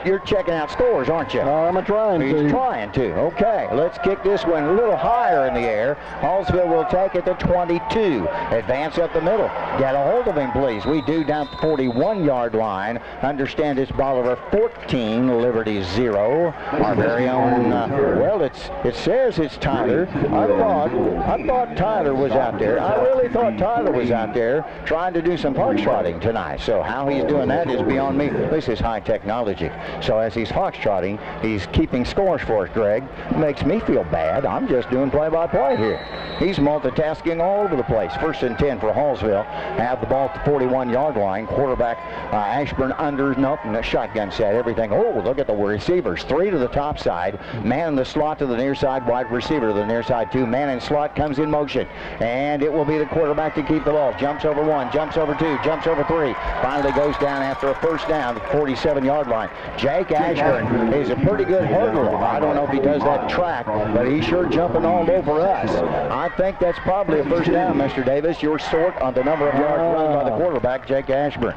You're checking out scores, aren't you? I'm trying to. He's trying to. Okay, let's kick this one a little higher in the air. Hallsville will take it to 22. Advance up the middle. Get a hold of him, please. We do down the 41-yard line. Understand it's Bolivar 14, Liberty 0. Our very own, well, it says it's Tyler. I thought Tyler was out there. I really thought Tyler was out there trying to do some park trotting tonight. So how he's doing that is beyond me. this is high technology. So as he's foxtrotting, he's keeping scores for us, Greg. Makes me feel bad. I'm just doing play-by-play here. He's multitasking all over the place. 1st and 10 for Hallsville. Have the ball at the 41-yard line. Quarterback Ashburn under, nope, shotgun set, everything. Oh, look at the receivers. 3 to the top side. Man in the slot to the near side, wide receiver to the near side, 2. Man in slot comes in motion. And it will be the quarterback to keep the ball. Jumps over 1, jumps over 2, jumps over 3. Finally goes down after a first down at the 47-yard line. Jake Ashburn is a pretty good hurdler. I don't know if he does that track, but he's sure jumping all over us. I think that's probably a first down, Mr. Davis. Your sort on the number of yards run by the quarterback, Jake Ashburn.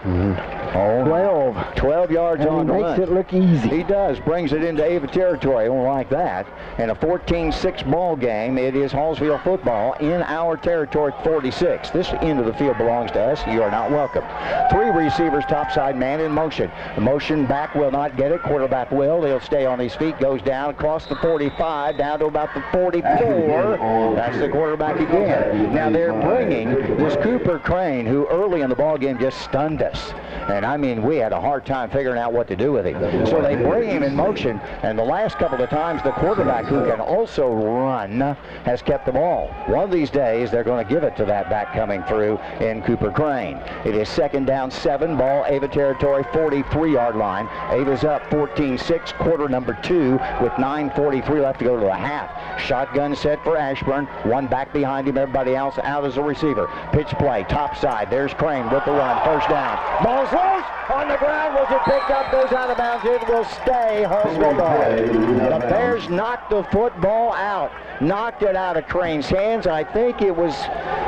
Oh, 12 yards on the run. Makes it look easy. He does. Brings it into Ava territory. Don't like that. In a 14-6 ball game, it is Hallsville football in our territory, 46. This end of the field belongs to us. You are not welcome. 3 receivers topside, man in motion. The motion back will not get it. Quarterback will. He'll stay on his feet. Goes down across the 45, down to about the 44. That's the quarterback again. Now they're bringing this Cooper Crane, who early in the ball game just stunned us. And I mean, we had a hard time figuring out what to do with him. So they bring him in motion, and the last couple of times the quarterback, who can also run, has kept the ball. One of these days, they're going to give it to that back coming through in Cooper Crane. It is 2nd down 7, ball Ava territory, 43-yard line. Ava's up 14-6, quarter number 2, with 9:43 left to go to the half. Shotgun set for Ashburn. 1 back behind him, everybody else out as a receiver. Pitch play, top side. There's Crane with the run. First down. Ball's loose on the ground. Was it picked up? Goes out of bounds. It will stay Hallsville ball. The Bears knocked the football out. Knocked it out of Crane's hands. I think it was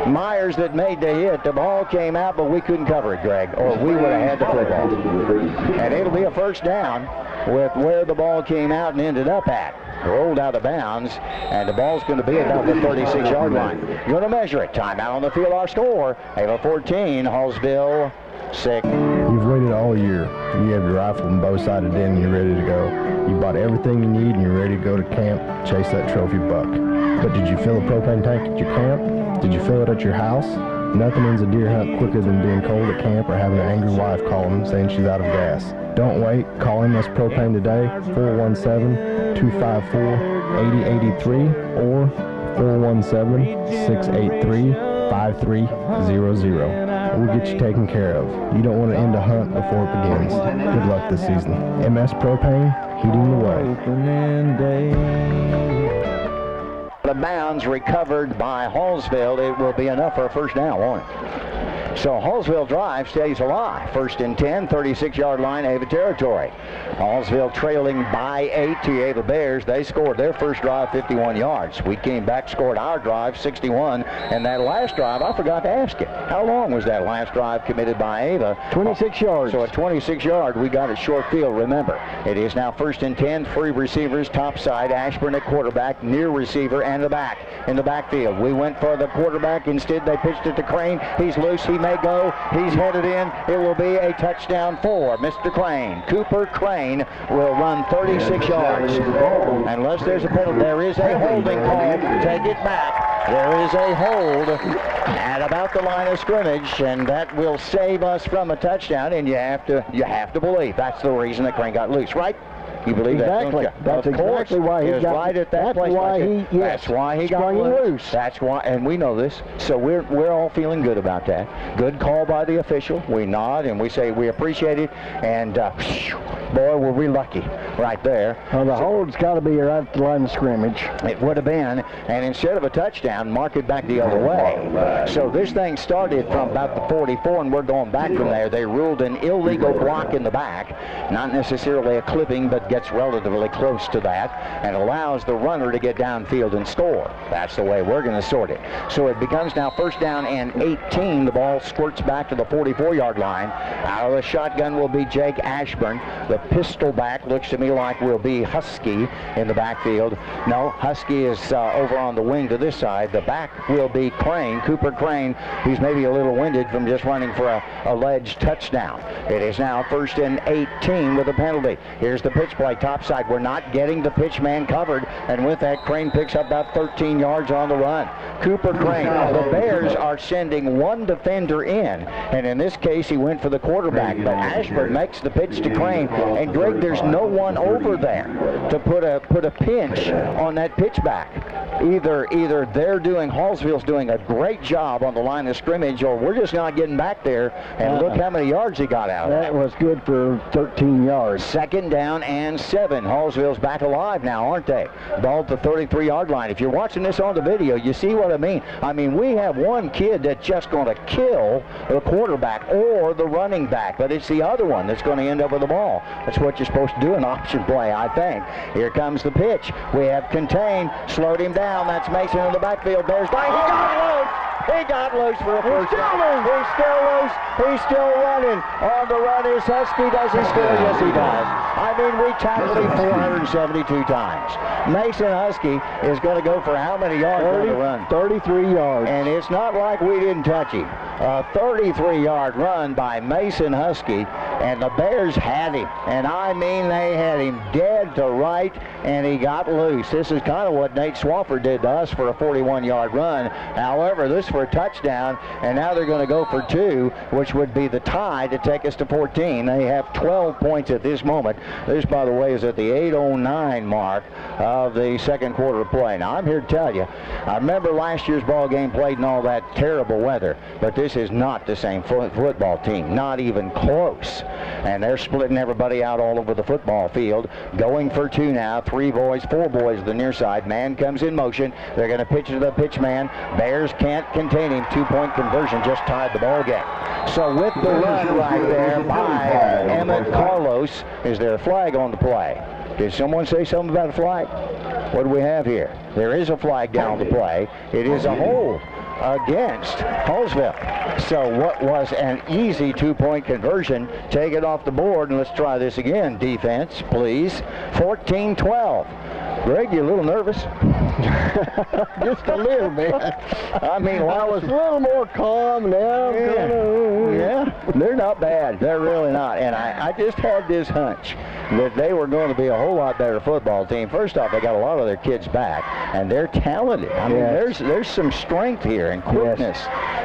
Myers that made the hit. The ball came out, but we couldn't cover it, Greg, or we would have had the football. And it'll be a first down with where the ball came out and ended up at. Rolled out of bounds, and the ball's going to be about the 36-yard line. Going to measure it. Timeout on the field. Our score, Ava 14, Hallsville 6. You've waited all year. You have your rifle and bow sighted in and you're ready to go. You bought everything you need and you're ready to go to camp, chase that trophy buck. But did you fill a propane tank at your camp? Did you fill it at your house? Nothing ends a deer hunt quicker than being cold at camp or having an angry wife calling saying she's out of gas. Don't wait. Call MS Propane today, 417-254-8083 or 417-683-5300. We'll get you taken care of. You don't want to end a hunt before it begins. Good luck this season. MS Propane, heating the way. The bounds recovered by Hallsville. It will be enough for a first down, won't it? So Hallsville drive stays alive. 1st and 10, 36-yard line, Ava territory. Hallsville trailing by 8 to Ava Bears. They scored their first drive 51 yards. We came back, scored our drive 61, and that last drive, I forgot to ask you, how long was that last drive committed by Ava? 26 yards. So at 26 yards, we got a short field. Remember, it is now 1st and 10, 3 receivers, top side, Ashburn at quarterback, near receiver, and the back in the backfield. We went for the quarterback. Instead, they pitched it to Crane. He's loose. He may go. He's headed in. It will be a touchdown for Mr. Crane. Cooper Crane will run 36 yards. Unless there's a penalty, there is a holding call. Take it back. There is a hold at about the line of scrimmage, and that will save us from a touchdown. And you have to believe that's the reason that Crane got loose, right? You believe exactly. that? That's exactly why he got right at that place. That's why he got loose. That's why, and we know this. So we're all feeling good about that. Good call by the official. We nod and we say we appreciate it. And boy, were we lucky right there. Well, the hold's got to be right at the line of scrimmage. It would have been, and instead of a touchdown, mark it back the other way. So this thing started from about the 44, and we're going back from there. They ruled an illegal block in the back, not necessarily a clipping, but gets relatively close to that and allows the runner to get downfield and score. That's the way we're going to sort it. So it becomes now 1st down and 18. The ball squirts back to the 44-yard line. Out of the shotgun will be Jake Ashburn. The pistol back looks to me like will be Husky in the backfield. No, Husky is over on the wing to this side. The back will be Crane, Cooper Crane, who's maybe a little winded from just running for a alleged touchdown. It is now 1st and 18 with a penalty. Here's the pitch play. play topside. We're not getting the pitch man covered, and with that, Crane picks up about 13 yards on the run. Cooper Crane. The Bears are sending one defender in, and in this case, he went for the quarterback, but Ashburn makes the pitch to Crane, and Greg, there's no one over there to put a pinch on that pitch back. Either Hallsville's doing a great job on the line of scrimmage, or we're just not getting back there, and look how many yards he got out of it. That was good for 13 yards. 2nd down and 7. Hallsville's back alive now, aren't they? Ball at the 33-yard line. If you're watching this on the video, you see what I mean. I mean, we have one kid that's just going to kill the quarterback or the running back, but it's the other one that's going to end up with the ball. That's what you're supposed to do in option play, I think. Here comes the pitch. We have contained, slowed him down. That's Mason in the backfield. Bears by. He got loose. He got loose for a first down. He's still loose. He's still running. On the run is Husky. Does he score? Yes, he does. I mean, we tackled him 472 times. Mason Husky is going to go for how many yards on the run? 33 yards. And it's not like we didn't touch him. A 33-yard run by Mason Husky, and the Bears had him. And I mean, they had him dead to right, and he got loose. This is kind of what Nate Swafford did to us for a 41-yard run. However, this for a touchdown, and now they're going to go for 2, which would be the tie to take us to 14. They have 12 points at this moment. This, by the way, is at the 8:09 mark of the second quarter of play. Now, I'm here to tell you, I remember last year's ball game played in all that terrible weather, but this is not the same football team, not even close. And they're splitting everybody out all over the football field. Going for 2 now, 4 boys to the near side. Man comes in motion. They're going to pitch to the pitch man. Bears can't contain him. 2-point conversion just tied the ball game. So with the run right there by Emmett Carlos, is there a flag on the play? Did someone say something about a flag? What do we have here? There is a flag down the play. It is a hold against Hallsville. So what was an easy 2-point conversion, take it off the board, and let's try this again. Defense, please. 14-12. Greg, you a little nervous? Just a little bit. I mean, I was a little more calm now. Yeah, they're not bad. They're really not. And I just had this hunch that they were going to be a whole lot better football team. First off, they got a lot of their kids back, and they're talented. I mean, there's some strength here and quickness.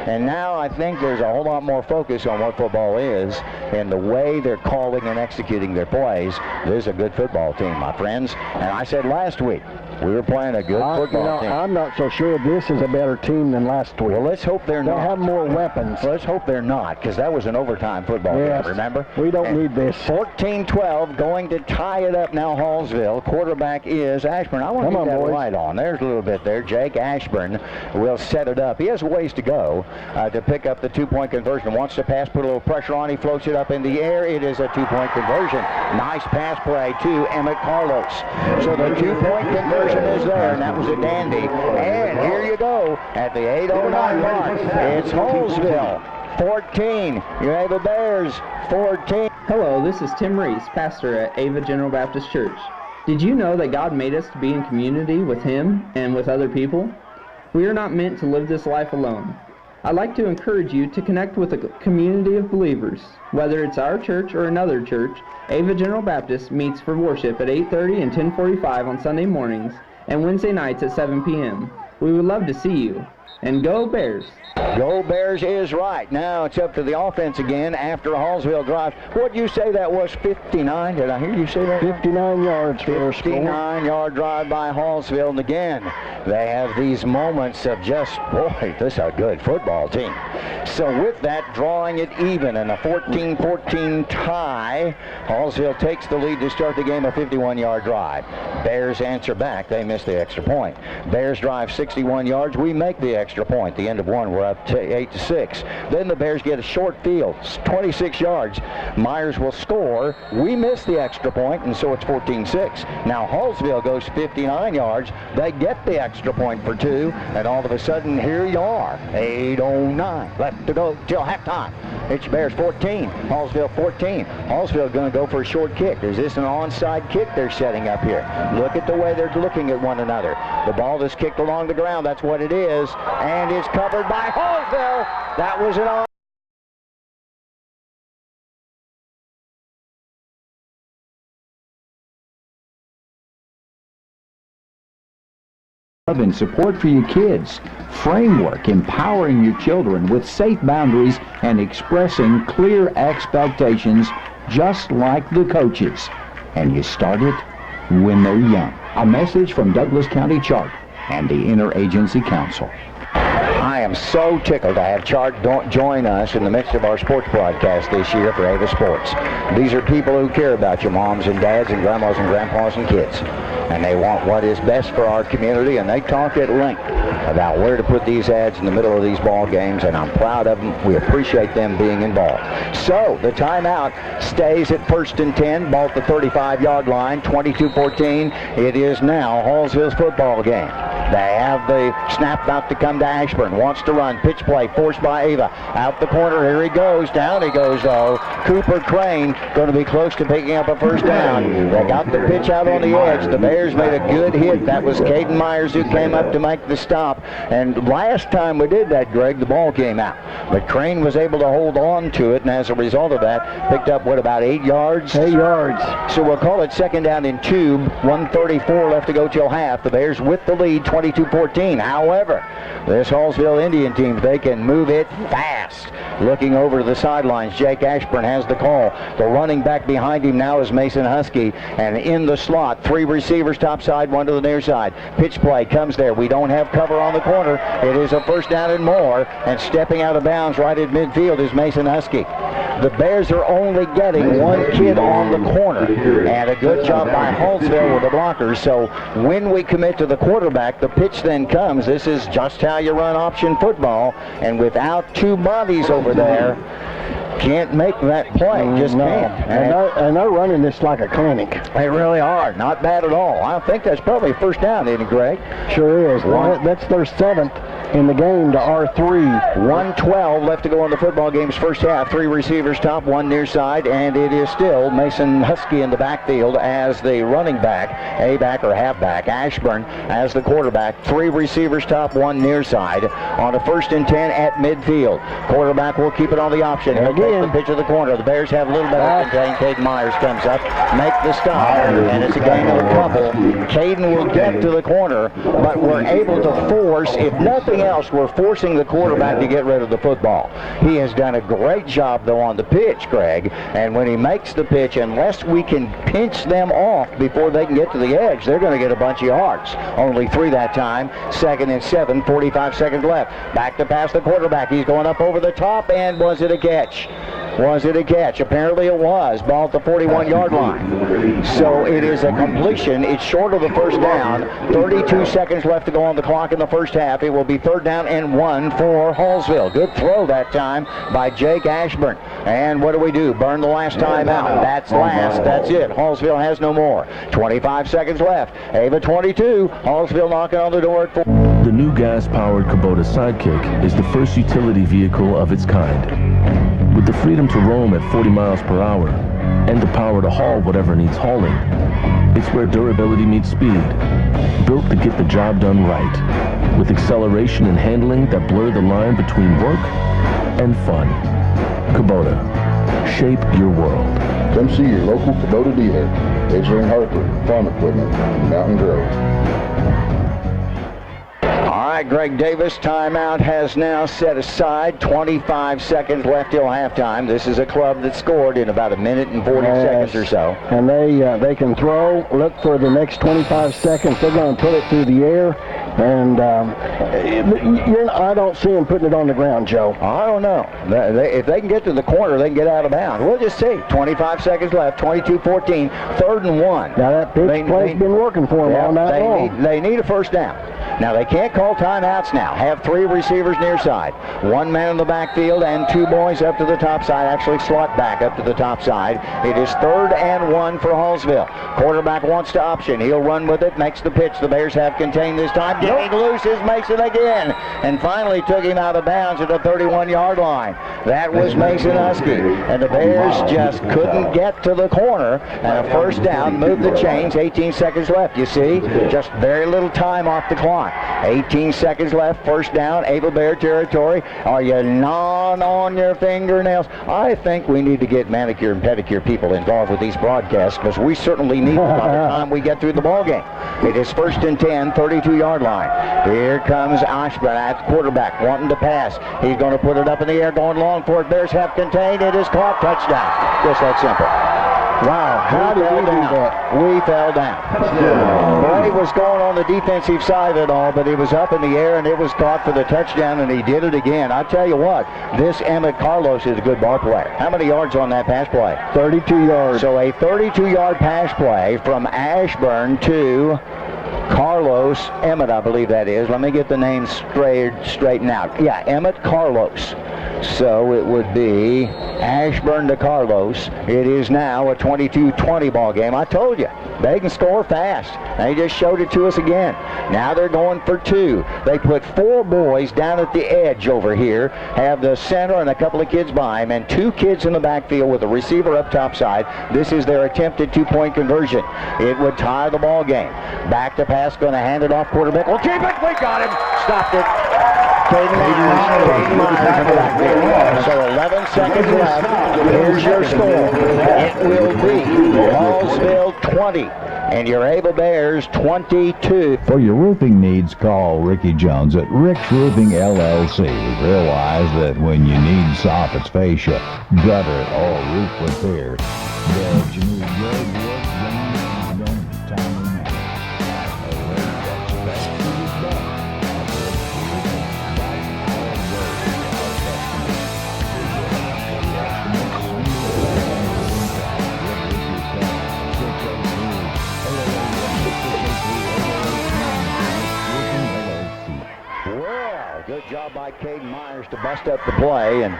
And now I think there's a whole lot more focus on what football is and the way they're calling and executing their plays. This is a good football team, my friends. And I said last week, we were playing a good football team. I'm not so sure this is a better team than last week. Well, let's hope they're not. They have more weapons. Let's hope they're not, because that was an overtime football game, remember? We don't need this. 14-12, going to tie it up now, Hallsville. Quarterback is Ashburn. I want to get that right on. There's a little bit there. Jake Ashburn will set it up. He has a ways to go to pick up the 2-point conversion. Wants to pass, put a little pressure on. He floats it up in the air. It is a 2-point conversion. Nice pass play to Emmett Carlos. So the 2-point conversion is there, and that was a dandy. And here you go at the 8:09 mark. It's Hallsville 14. You have the Bears 14. Hello, this is Tim Reese, pastor at Ava General Baptist Church. Did you know that God made us to be in community with Him and with other people? We are not meant to live this life alone. I'd like to encourage you to connect with a community of believers. Whether it's our church or another church, Ava General Baptist meets for worship at 8:30 and 10:45 on Sunday mornings and Wednesday nights at 7 p.m. We would love to see you. And go Bears! Go Bears is right. Now it's up to the offense again after a Hallsville drive. What did you say that was, 59? Did I hear you say that? 59 yards for a score. 59-yard drive by Hallsville. And again, they have these moments of just, boy, this is a good football team. So with that, drawing it even in a 14-14 tie, Hallsville takes the lead to start the game, a 51-yard drive. Bears answer back. They miss the extra point. Bears drive 61 yards. We make the extra point. The end of one, we're up to 8-6. Then the Bears get a short field, 26 yards. Myers will score. We miss the extra point, and so it's 14-6. Now Hallsville goes 59 yards. They get the extra point for 2, and all of a sudden, here you are. 8:09 left to go till halftime. It's Bears 14, Hallsville 14. Hallsville going to go for a short kick. Is this an onside kick they're setting up here? Look at the way they're looking at one another. The ball is kicked along the ground. That's what it is. And it's covered by Hallsville. That was an and support for your kids. Framework, empowering your children with safe boundaries and expressing clear expectations just like the coaches. And you start it when they're young. A message from Douglas County Chart and the Interagency Council. I am so tickled to have Chart join us in the midst of our sports broadcast this year for Ava Sports. These are people who care about your moms and dads and grandmas and grandpas and kids. And they want what is best for our community, and they talk at length about where to put these ads in the middle of these ball games, and I'm proud of them. We appreciate them being involved. So the timeout stays at 1st and 10, ball at the 35-yard line, 22-14. It is now Hallsville's football game. They have the snap about to come to Ashburn. Wants to run. Pitch play forced by Ava. Out the corner. Here he goes. Down he goes, though. Cooper Crane going to be close to picking up a first down. They got the pitch out on the edge. The Bears made a good hit. That was Caden Myers who came up to make the stop. And last time we did that, Greg, the ball came out. But Crane was able to hold on to it, and as a result of that, picked up, what, about 8 yards? 8 yards. So we'll call it 2nd down and 2. 1:34 left to go till half. The Bears with the lead, 22-14. However, this Hallsville Indian team, they can move it fast. Looking over to the sidelines, Jake Ashburn has the call. The running back behind him now is Mason Husky. And in the slot, 3 receivers top side, 1 to the near side. Pitch play comes there. We don't have cover on the corner. It is a first down and more. And stepping out of bounds right at midfield is Mason Husky. The Bears are only getting 1 kid on the corner. And a good job by Hallsville with the blockers. So when we commit to the quarterback, the pitch then comes. This is just how you run option football. And without 2 bodies over there, can't make that play. Just can't. And they're running this like a clinic. They really are. Not bad at all. I think that's probably a first down, isn't it, Greg? Sure is. That's their 7th in the game to R3. 1:12 left to go in the football game's first half. 3 receivers top, 1 near side, and it is still Mason Husky in the backfield as the running back, A-back or halfback. Ashburn as the quarterback. 3 receivers top, 1 near side on a 1st and 10 at midfield. Quarterback will keep it on the option. He'll take the pitch of the corner. The Bears have a little bit of contain. Caden Myers comes up, make the stop, and it's a gain of a couple. Caden will get to the corner, but we're able to force, if nothing else, we're forcing the quarterback to get rid of the football. He has done a great job, though, on the pitch, Greg, and when he makes the pitch, unless we can pinch them off before they can get to the edge, they're going to get a bunch of yards. Only 3 that time. 2nd and 7, 45 seconds left. Back to pass the quarterback. He's going up over the top, and was it a catch? Was it a catch? Apparently it was. Ball at the 41-yard line. So it is a completion. It's short of the first down. 32 seconds left to go on the clock in the first half. It will be 3rd down and 1 for Hallsville. Good throw that time by Jake Ashburn. And what do? Burn the last time out. That's last. That's it. Hallsville has no more. 25 seconds left. Ava 22. Hallsville knocking on the door at 4. The new gas-powered Kubota Sidekick is the first utility vehicle of its kind. With the freedom to roam at 40 miles per hour and the power to haul whatever needs hauling, it's where durability meets speed. Built to get the job done right, with acceleration and handling that blur the line between work and fun. Kubota. Shape your world. Come see your local Kubota dealer. Edger and Harper, Farm Equipment, Mountain Grove. All right, Greg Davis, timeout has now set aside. 25 seconds left till halftime. This is a club that scored in about 1 minute and 40 seconds or so. And they can throw. Look for the next 25 seconds. They're going to put it through the air. And I don't see them putting it on the ground, Joe. I don't know. If they can get to the corner, they can get out of bounds. We'll just see. 25 seconds left, 22-14, 3rd and 1. Now that pitch play's been working for them all night long. They need a first down. Now they can't call timeouts now. Have 3 receivers near side. 1 man in the backfield and 2 boys up to the top side. Actually slot back up to the top side. It is 3rd and 1 for Hallsville. Quarterback wants to option. He'll run with it, makes the pitch. The Bears have contained this time. Getting loose is Mason again. And finally took him out of bounds at the 31-yard line. That was Mason Husky. And the Bears just couldn't get to the corner. And a first down, moved the chains, 18 seconds left. You see, just very little time off the clock. 18 seconds left, first down, Ava Bear territory. Are you gnawing on your fingernails? I think we need to get manicure and pedicure people involved with these broadcasts, because we certainly need them by the time we get through the ball game. It is first and 10, 32-yard line. Here comes Ashburn at the quarterback, wanting to pass. He's going to put it up in the air, going long for it. Bears have contained. It is caught. Touchdown. Just that simple. Wow, how did we do that? We fell down. Bray was going on the defensive side of it all, but he was up in the air, and it was caught for the touchdown, and he did it again. I tell you what, this Emmett Carlos is a good ball player. How many yards on that pass play? 32 yards. So a 32-yard pass play from Ashburn to Carlos Emmett, I believe that is. Let me get the name straightened out. Yeah, Emmett Carlos. So it would be Ashburn to Carlos. It is now a 22-20 ball game. I told you, they can score fast. They just showed it to us again. Now they're going for two. They put four boys down at the edge over here, have the center and a couple of kids by him, and two kids in the backfield with a receiver up top side. This is their attempted two-point conversion. It would tie the ball game. Back to pass, going to hand it off quarterback. We'll keep it. We got him. Stopped it. Caden Myers. So 11 seconds left. Here's your score. It will be Hallsville 20 and your Ava Bears 22. For your roofing needs, call Ricky Jones at Rick's Roofing LLC. Realize that when you need soffits, fascia, gutter, or roof repair, that you need good work done timely manner. Good job by Caden Myers to bust up the play, and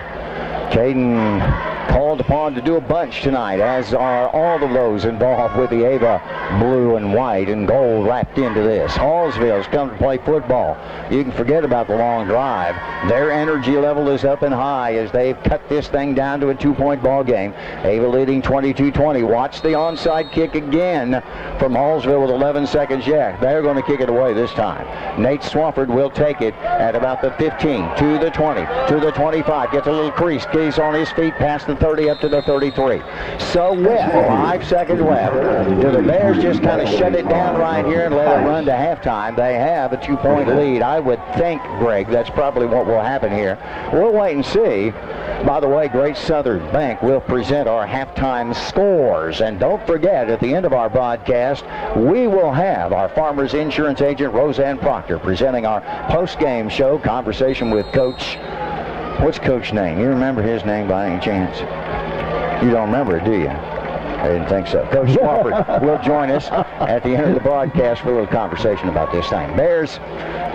Caden called upon to do a bunch tonight, as are all of those involved with the Ava blue and white and gold wrapped into this. Hallsville's come to play football. You can forget about the long drive. Their energy level is up and high as they've cut this thing down to a two-point ball game. Ava leading 22-20. Watch the onside kick again from Hallsville with 11 seconds yet. They're going to kick it away this time. Nate Swafford will take it at about the 15, to the 20, to the 25. Gets a little crease. He's on his feet past the 30 up to the 33. So with 5 seconds left, do the Bears just kind of shut it down right here and let it run to halftime? They have a two-point lead. I would think, Greg, that's probably what will happen here. We'll wait and see. By the way, Great Southern Bank will present our halftime scores. And don't forget, at the end of our broadcast, we will have our Farmers Insurance agent, Roseanne Proctor, presenting our post-game show, conversation with Coach. What's Coach's name? You remember his name by any chance? You don't remember it, do you? I didn't think so. Coach Swafford will join us at the end of the broadcast for a little conversation about this thing. Bears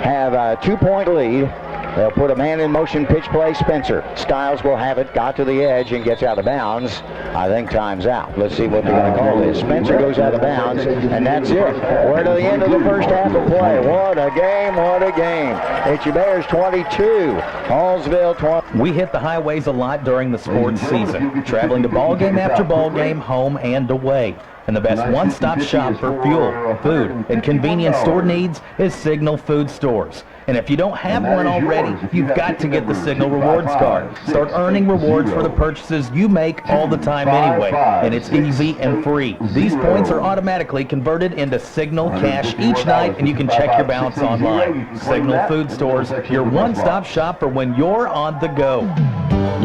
have a two-point lead. They'll put a man in motion pitch play. Spencer Styles will have it. Got to the edge and gets out of bounds. I think time's out. Let's see what they're going to call this. Spencer goes out of bounds, and that's it. We're to the end of the first half of play. What a game, what a game. It's your Bears 22, Hallsville 20. We hit the highways a lot during the sports season, traveling to ball game after ball game, home and away. And the best one-stop shop for fuel, food, and convenience store needs is Signal Food Stores. And if you don't have one already, you've got to get the Signal Rewards card. Start earning rewards for the purchases you make all the time anyway. And it's easy and free. These points are automatically converted into Signal cash each night, and you can check your balance online. Signal Food Stores, your one-stop shop for when you're on the go.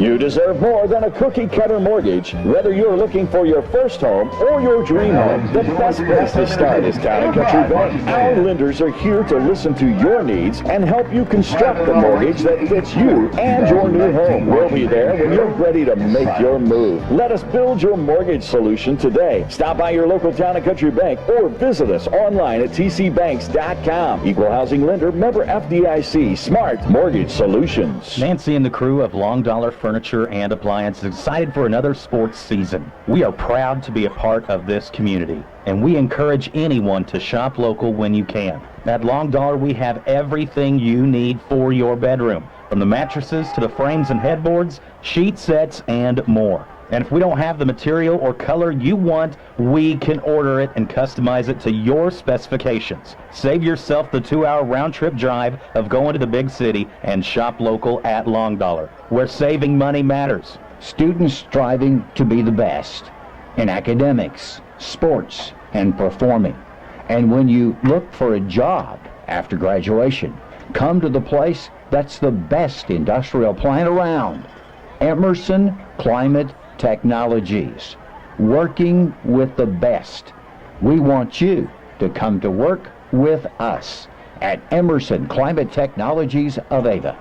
You deserve more than a cookie-cutter mortgage. Whether you're looking for your first home or your dream home, the best place to start is Town & Country Bank. Our lenders are here to listen to your needs and help you construct the mortgage that fits you and your new home. We'll be there when you're ready to make your move. Let us build your mortgage solution today. Stop by your local Town & Country Bank or visit us online at tcbanks.com. Equal housing lender, member FDIC, Smart Mortgage Solutions. Nancy and the crew of Long Dollar Furniture and Appliances excited for another sports season. We are proud to be a part of this community, and we encourage anyone to shop local when you can. At Long Dollar, we have everything you need for your bedroom. from the mattresses to the frames and headboards, sheet sets, and more. And if we don't have the material or color you want, we can order it and customize it to your specifications. Save yourself the 2-hour round-trip drive of going to the big city and shop local at Long Dollar, where saving money matters. Students striving to be the best in academics, sports, and performing. And when you look for a job after graduation, come to the place that's the best industrial plant around. Emerson Climate Technologies, working with the best. We want you to come to work with us at Emerson Climate Technologies of Ava.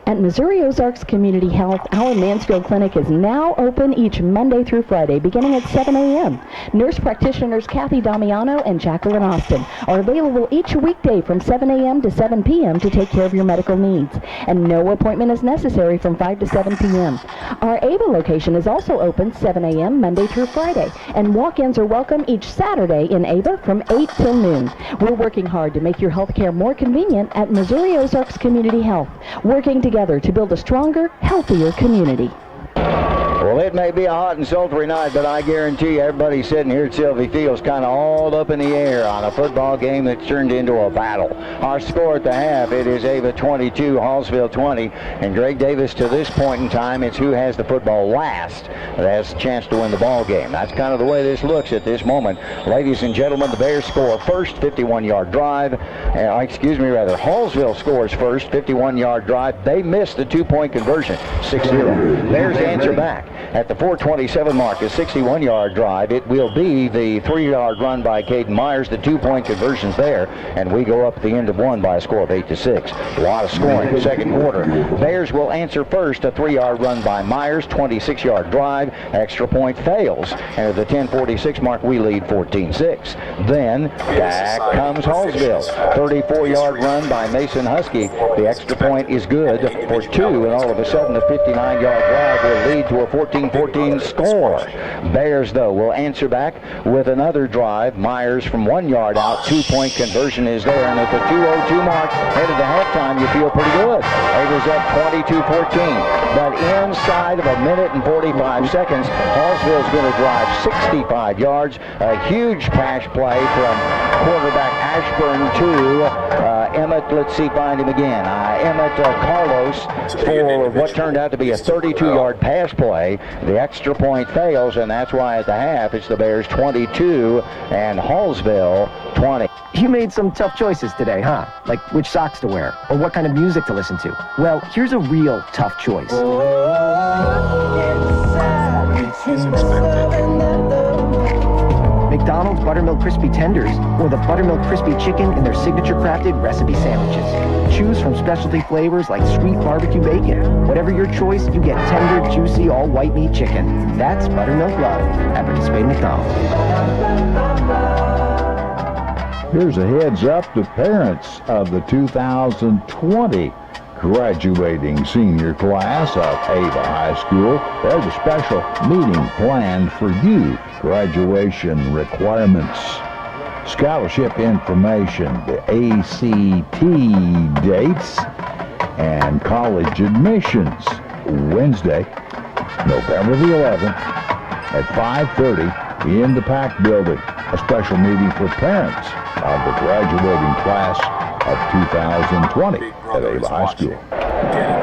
At Missouri Ozarks Community Health, our Mansfield Clinic is now open each Monday through Friday, beginning at 7 a.m. Nurse practitioners Kathy Damiano and Jacqueline Austin are available each weekday from 7 a.m. to 7 p.m. to take care of your medical needs, and no appointment is necessary from 5 to 7 p.m. Our Ava location is also open 7 a.m. Monday through Friday, and walk-ins are welcome each Saturday in Ava from 8 till noon. We're working hard to make your health care more convenient at Missouri Ozarks Community Health, working together to build a stronger, healthier community. Well, it may be a hot and sultry night, but I guarantee you everybody sitting here at Sylvie Field's kind of all up in the air on a football game that's turned into a battle. Our score at the half, it is Ava 22, Hallsville 20, and Greg Davis, to this point in time, it's who has the football last that has a chance to win the ball game. That's kind of the way this looks at this moment. Ladies and gentlemen, the Bears score first, 51-yard drive. Hallsville scores first, 51-yard drive. They missed the two-point conversion, 6-0. Bears answer back. At the 4:27 mark, a 61-yard drive. It will be the 3-yard run by Caden Myers. The two-point conversion's there, and we go up at the end of one by a score of 8-6. A lot of scoring. Second quarter. Bears will answer first. A 3-yard run by Myers. 26-yard drive. Extra point fails. And at the 10:46 mark, we lead 14-6. Then back comes Hallsville. 34-yard run by Mason Husky. The extra point is good for 2, and all of a sudden the 59-yard drive will lead to a 14-14 score. Bears, though, will answer back with another drive. Myers from 1 yard out. Two-point conversion is there. And at the 2:02 mark, headed to halftime, you feel pretty good. Ava's up 22-14. But inside of a minute and 45 seconds, Hallsville's going to drive 65 yards. A huge pass play from quarterback Ashburn to Emmett. Let's see, find him again. Emmett Carlos for what turned out to be a 32-yard pass play. The extra point fails, and that's why at the half it's the Bears 22 and Hallsville 20. You made some tough choices today, huh? Like which socks to wear or what kind of music to listen to. Well, here's a real tough choice. McDonald's Buttermilk Crispy Tenders or the Buttermilk Crispy Chicken in their signature crafted recipe sandwiches. Choose from specialty flavors like sweet barbecue bacon. Whatever your choice, you get tender, juicy, all white meat chicken. That's Buttermilk Love at participating McDonald's. Here's a heads up to parents of the 2020 graduating senior class of Ava High School. There's a special meeting planned for you. Graduation requirements, scholarship information, the ACT dates, and college admissions. Wednesday, November the 11th at 5:30 in the PAC building. A special meeting for parents of the graduating class of 2020 at Ava High School.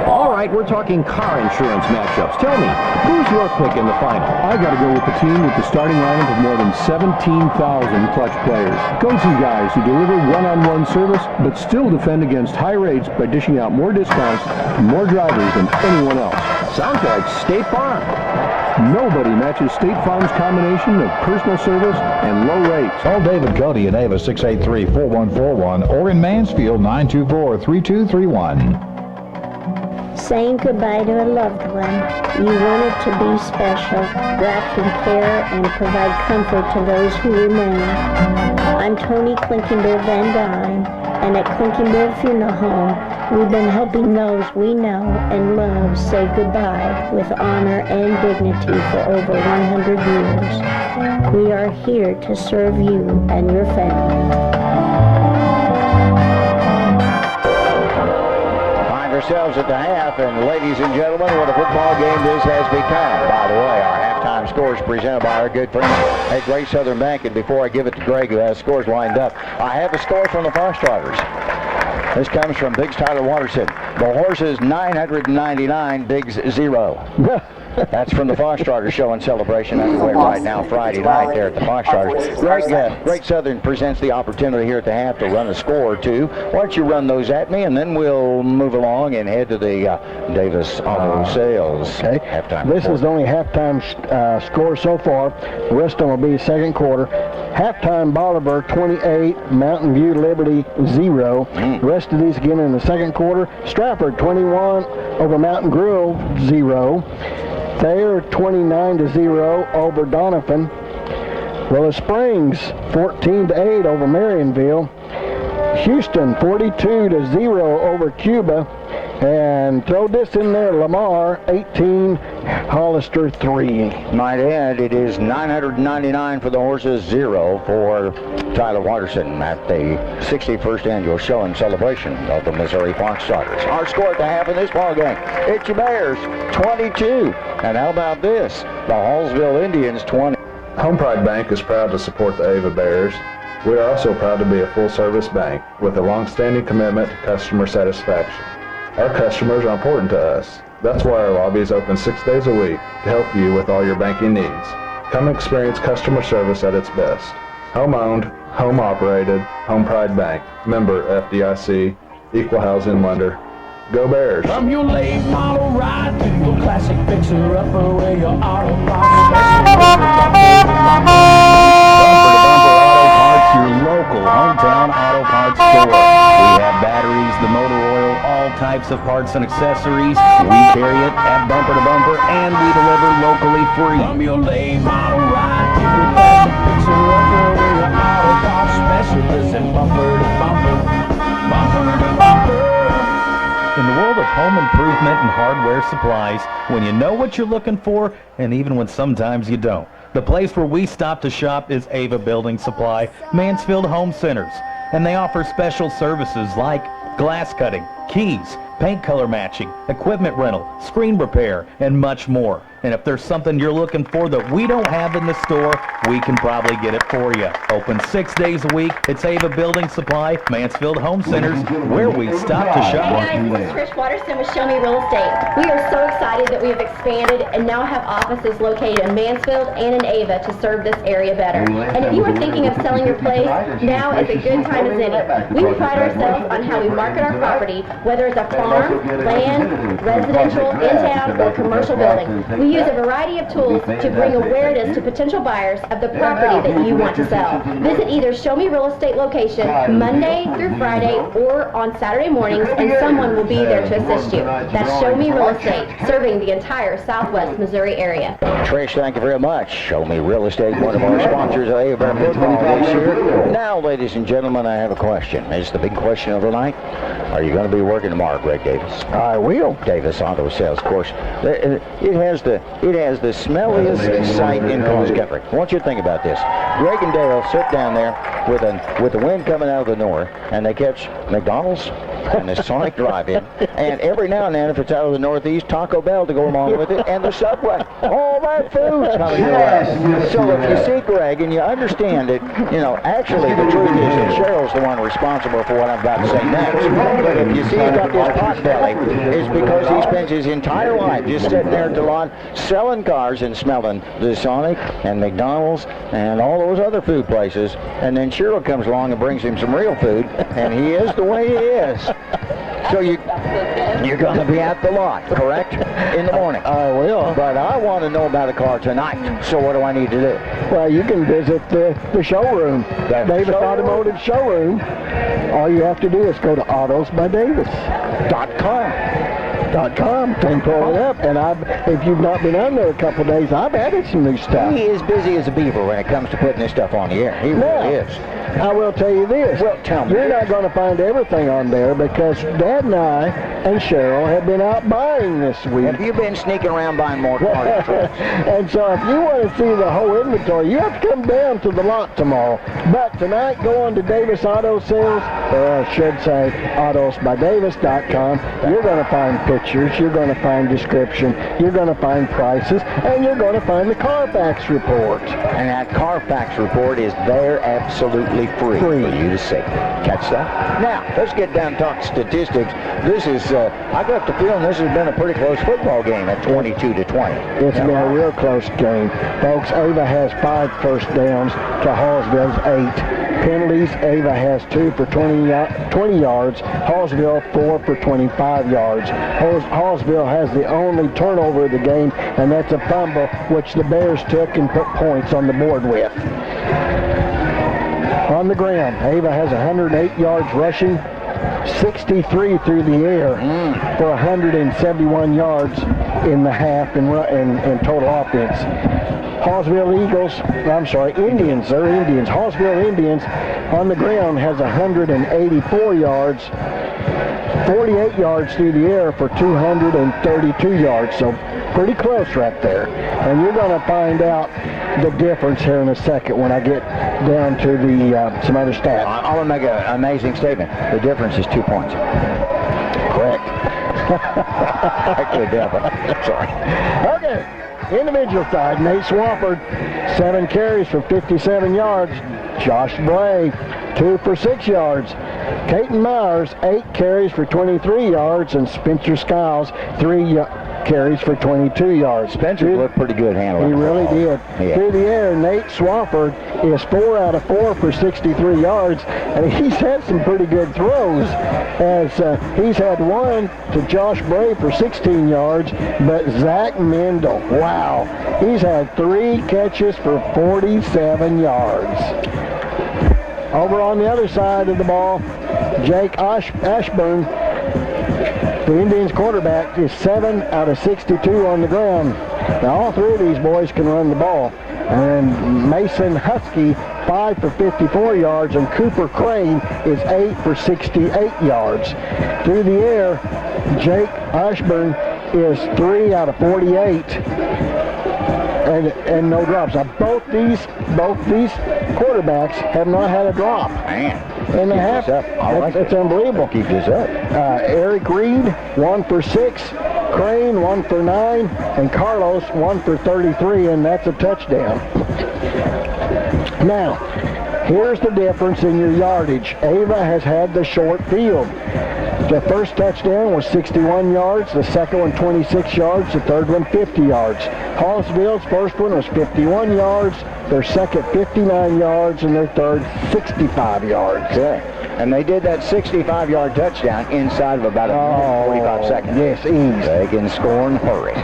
All right, we're talking car insurance matchups. Tell me, who's your pick in the final? I got to go with the team with the starting lineup of more than 17,000 clutch players. Go-to guys who deliver one-on-one service, but still defend against high rates by dishing out more discounts to more drivers than anyone else. Sounds like State Farm. Nobody matches State Farm's combination of personal service and low rates. Call David Cody at Ava 683-4141 or in Mansfield 924-3231. Saying goodbye to a loved one. You wanted to be special, wrapped in care, and provide comfort to those who remain. I'm Tony Klinkenberg Van Dyne, and at Klinkenberg Funeral Home, we've been helping those we know and love say goodbye with honor and dignity for over 100 years. We are here to serve you and your family. ourselves at the half, and ladies and gentlemen, what a football game this has become. By the way, our halftime scores presented by our good friends at Great Southern Bank, and before I give it to Greg, who has scores lined up, I have a score from the Foxtrotters. This comes from Biggs Tyler Watterson. The Horses 999, Biggs 0. That's from the Foxtrotters show and celebration underway right now, Friday night there at the Foxtrotters. Great Southern presents the opportunity here at the half to run a score or two. Why don't you run those at me, and then we'll move along and head to the Davis Auto Sales halftime. This is the only halftime score so far. The rest of them will be second quarter. Halftime, Bolivar 28, Mountain View Liberty 0. The rest of these again in the second quarter. Stratford 21 over Mountain Grove 0. Thayer 29-0 over Donovan. Willow Springs 14-8 over Marionville. Houston 42-0 over Cuba. And throw this in there, Lamar 18, Hollister 3. Might add, it is 999 for the Horses, 0 for Tyler Watterson at the 61st annual show and celebration of the Missouri Foxtrotters. Our score at the half in this ball game, it's your Bears 22. And how about this? The Hallsville Indians 20. Home Pride Bank is proud to support the Ava Bears. We are also proud to be a full-service bank with a long-standing commitment to customer satisfaction. Our customers are important to us. That's why our lobby is open 6 days a week to help you with all your banking needs. Come experience customer service at its best. Home-owned, home-operated, Home Pride Bank. Member FDIC, Equal Housing Lender. Go Bears! From your late model ride to your classic fixer-upper where your auto parts Your local hometown auto parts store. We have batteries, the motor oil, all types of parts and accessories. We carry it at bumper to bumper, and we deliver locally free. From your late model ride to your classic fixer-upper where your auto parts specialist and bumper to bumper, bumper to bumper. In the world of home improvement and hardware supplies, when you know what you're looking for, and even when sometimes you don't, the place where we stop to shop is Ava Building Supply, Mansfield Home Centers. And they offer special services like glass cutting, keys, paint color matching, equipment rental, screen repair, and much more. And if there's something you're looking for that we don't have in the store, we can probably get it for you. Open 6 days a week. It's Ava Building Supply, Mansfield Home Centers, where we stop to shop. Hey guys, this is Trish Watterson with Show Me Real Estate. We are so excited that we have expanded and now have offices located in Mansfield and in Ava to serve this area better. And if you are thinking of selling your place, now is a good time as any. We pride ourselves on how we market our property, whether it's a farm, land, residential, in-town, or commercial building. We use a variety of tools to bring awareness to potential buyers of the property that you want to sell. Visit either Show Me Real Estate location Monday through Friday or on Saturday mornings, and someone will be there to assist you. That's Show Me Real Estate, serving the entire Southwest Missouri area. Trish, thank you very much. Show Me Real Estate, one of our sponsors of Ava Football this year. Now, ladies and gentlemen, I have a question. It's the big question of the night. Are you going to be working tomorrow, Greg Davis? I will. Davis Auto Sales, of course. It has the smelliest sight in cross country. I want you to think about this. Greg and Dale sit down there with the wind coming out of the north, and they catch McDonald's and the Sonic Drive-In, and every now and then, if it's out of the northeast, Taco Bell to go along with it, and the Subway. All that food's coming your way. So if you see Greg and you understand it, actually the truth is that Cheryl's the one responsible for what I'm about to say next. But if you see he's got this pot belly, it's because he spends his entire life just sitting there at the lawn selling cars and smelling the Sonic and McDonald's and all those other food places, and then Cheryl comes along and brings him some real food, and he is the way he is. So you're going to be at the lot, correct? In the morning. I will. But I want to know about a car tonight. So what do I need to do? Well, you can visit the showroom, Davis Automotive Showroom. All you have to do is go to autosbydavis.com. AvaDavis.com can pull it up. And if you've not been on there a couple days, I've added some new stuff. He is busy as a beaver when it comes to putting this stuff on the air. He really is. I will tell you this. Well, tell me. You're not going to find everything on there because Dad and I and Cheryl have been out buying this week. Have you been sneaking around buying more cars? And so if you want to see the whole inventory, you have to come down to the lot tomorrow. But tonight, go on to Davis Auto Sales, or I should say AutosByDavis.com. You're going to find pictures, you're going to find description, you're going to find prices, and you're going to find the Carfax report. And that Carfax report is there absolutely free for you to see. Catch that? Now, let's get down and talk statistics. This is, I got the feeling this has been a pretty close football game at 22-20. It's been a real close game. Folks, Ava has 5 first downs to Hallsville's 8. Penalties, Ava has 2 for 20 yards. Hallsville 4 for 25 yards. Hallsville has the only turnover of the game, and that's a fumble, which the Bears took and put points on the board with. On the ground, Ava has 108 yards rushing, 63 through the air for 171 yards in the half in total offense. Indians. Hallsville Indians on the ground has 184 yards, 48 yards through the air for 232 yards. So pretty close right there. And you're going to find out the difference here in a second when I get down to the some other stats. I'm going to make an amazing statement. The difference is 2 points. Correct. Actually, definitely. Sorry. Okay. Individual side, Nate Swafford, 7 carries for 57 yards. Josh Bray, 2 for 6 yards. Caton Myers, 8 carries for 23 yards. And Spencer Skiles, 3 carries for 22 yards. Spencer looked pretty good handling. He really did. Yeah. Through the air, Nate Swafford is 4 out of 4 for 63 yards, and he's had some pretty good throws. As he's had one to Josh Bray for 16 yards, but Zach Mendel, wow, he's had 3 catches for 47 yards. Over on the other side of the ball, Jake Ashburn, the Indians quarterback, is 7 out of 62 on the ground. Now, all 3 of these boys can run the ball. And Mason Husky, 5 for 54 yards, and Cooper Crane is 8 for 68 yards. Through the air, Jake Ashburn is 3 out of 48. And no drops. Now, both these quarterbacks have not had a drop. Man. And they have. It's unbelievable. Keep this up. Eric Reed, 1 for 6. Crane, 1 for 9. And Carlos, 1 for 33, and that's a touchdown. Now, here's the difference in your yardage. Ava has had the short field. The first touchdown was 61 yards, the second one 26 yards, the third one 50 yards. Hallsville's first one was 51 yards, their second 59 yards, and their third 65 yards. Okay. And they did that 65-yard touchdown inside of about a minute 45 seconds. Yes, easy. They can score and hurry.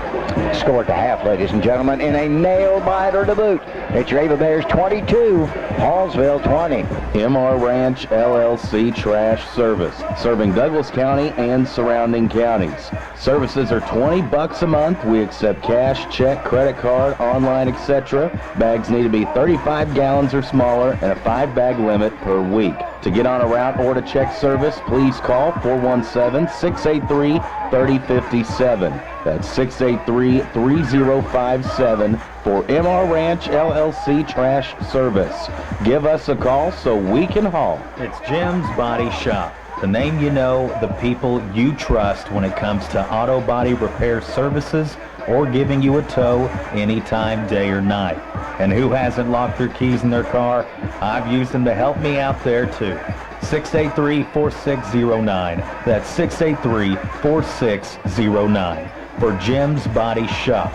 Score at the half, ladies and gentlemen, in a nail-biter to boot. It's your Ava Bears 22, Hallsville 20. MR Ranch LLC Trash Service, serving Douglas County and surrounding counties. Services are $20 a month. We accept cash, check, credit card, online, etc. Bags need to be 35 gallons or smaller and a 5-bag limit per week. To get on a route or to check service, please call 417-683-3057. That's 683-3057 for MR Ranch LLC Trash Service. Give us a call so we can haul. It's Jim's Body Shop. The name you know, the people you trust when it comes to auto body repair services or giving you a tow anytime, day or night. And who hasn't locked their keys in their car? I've used them to help me out there too. 683-4609. That's 683-4609 for Jim's Body Shop.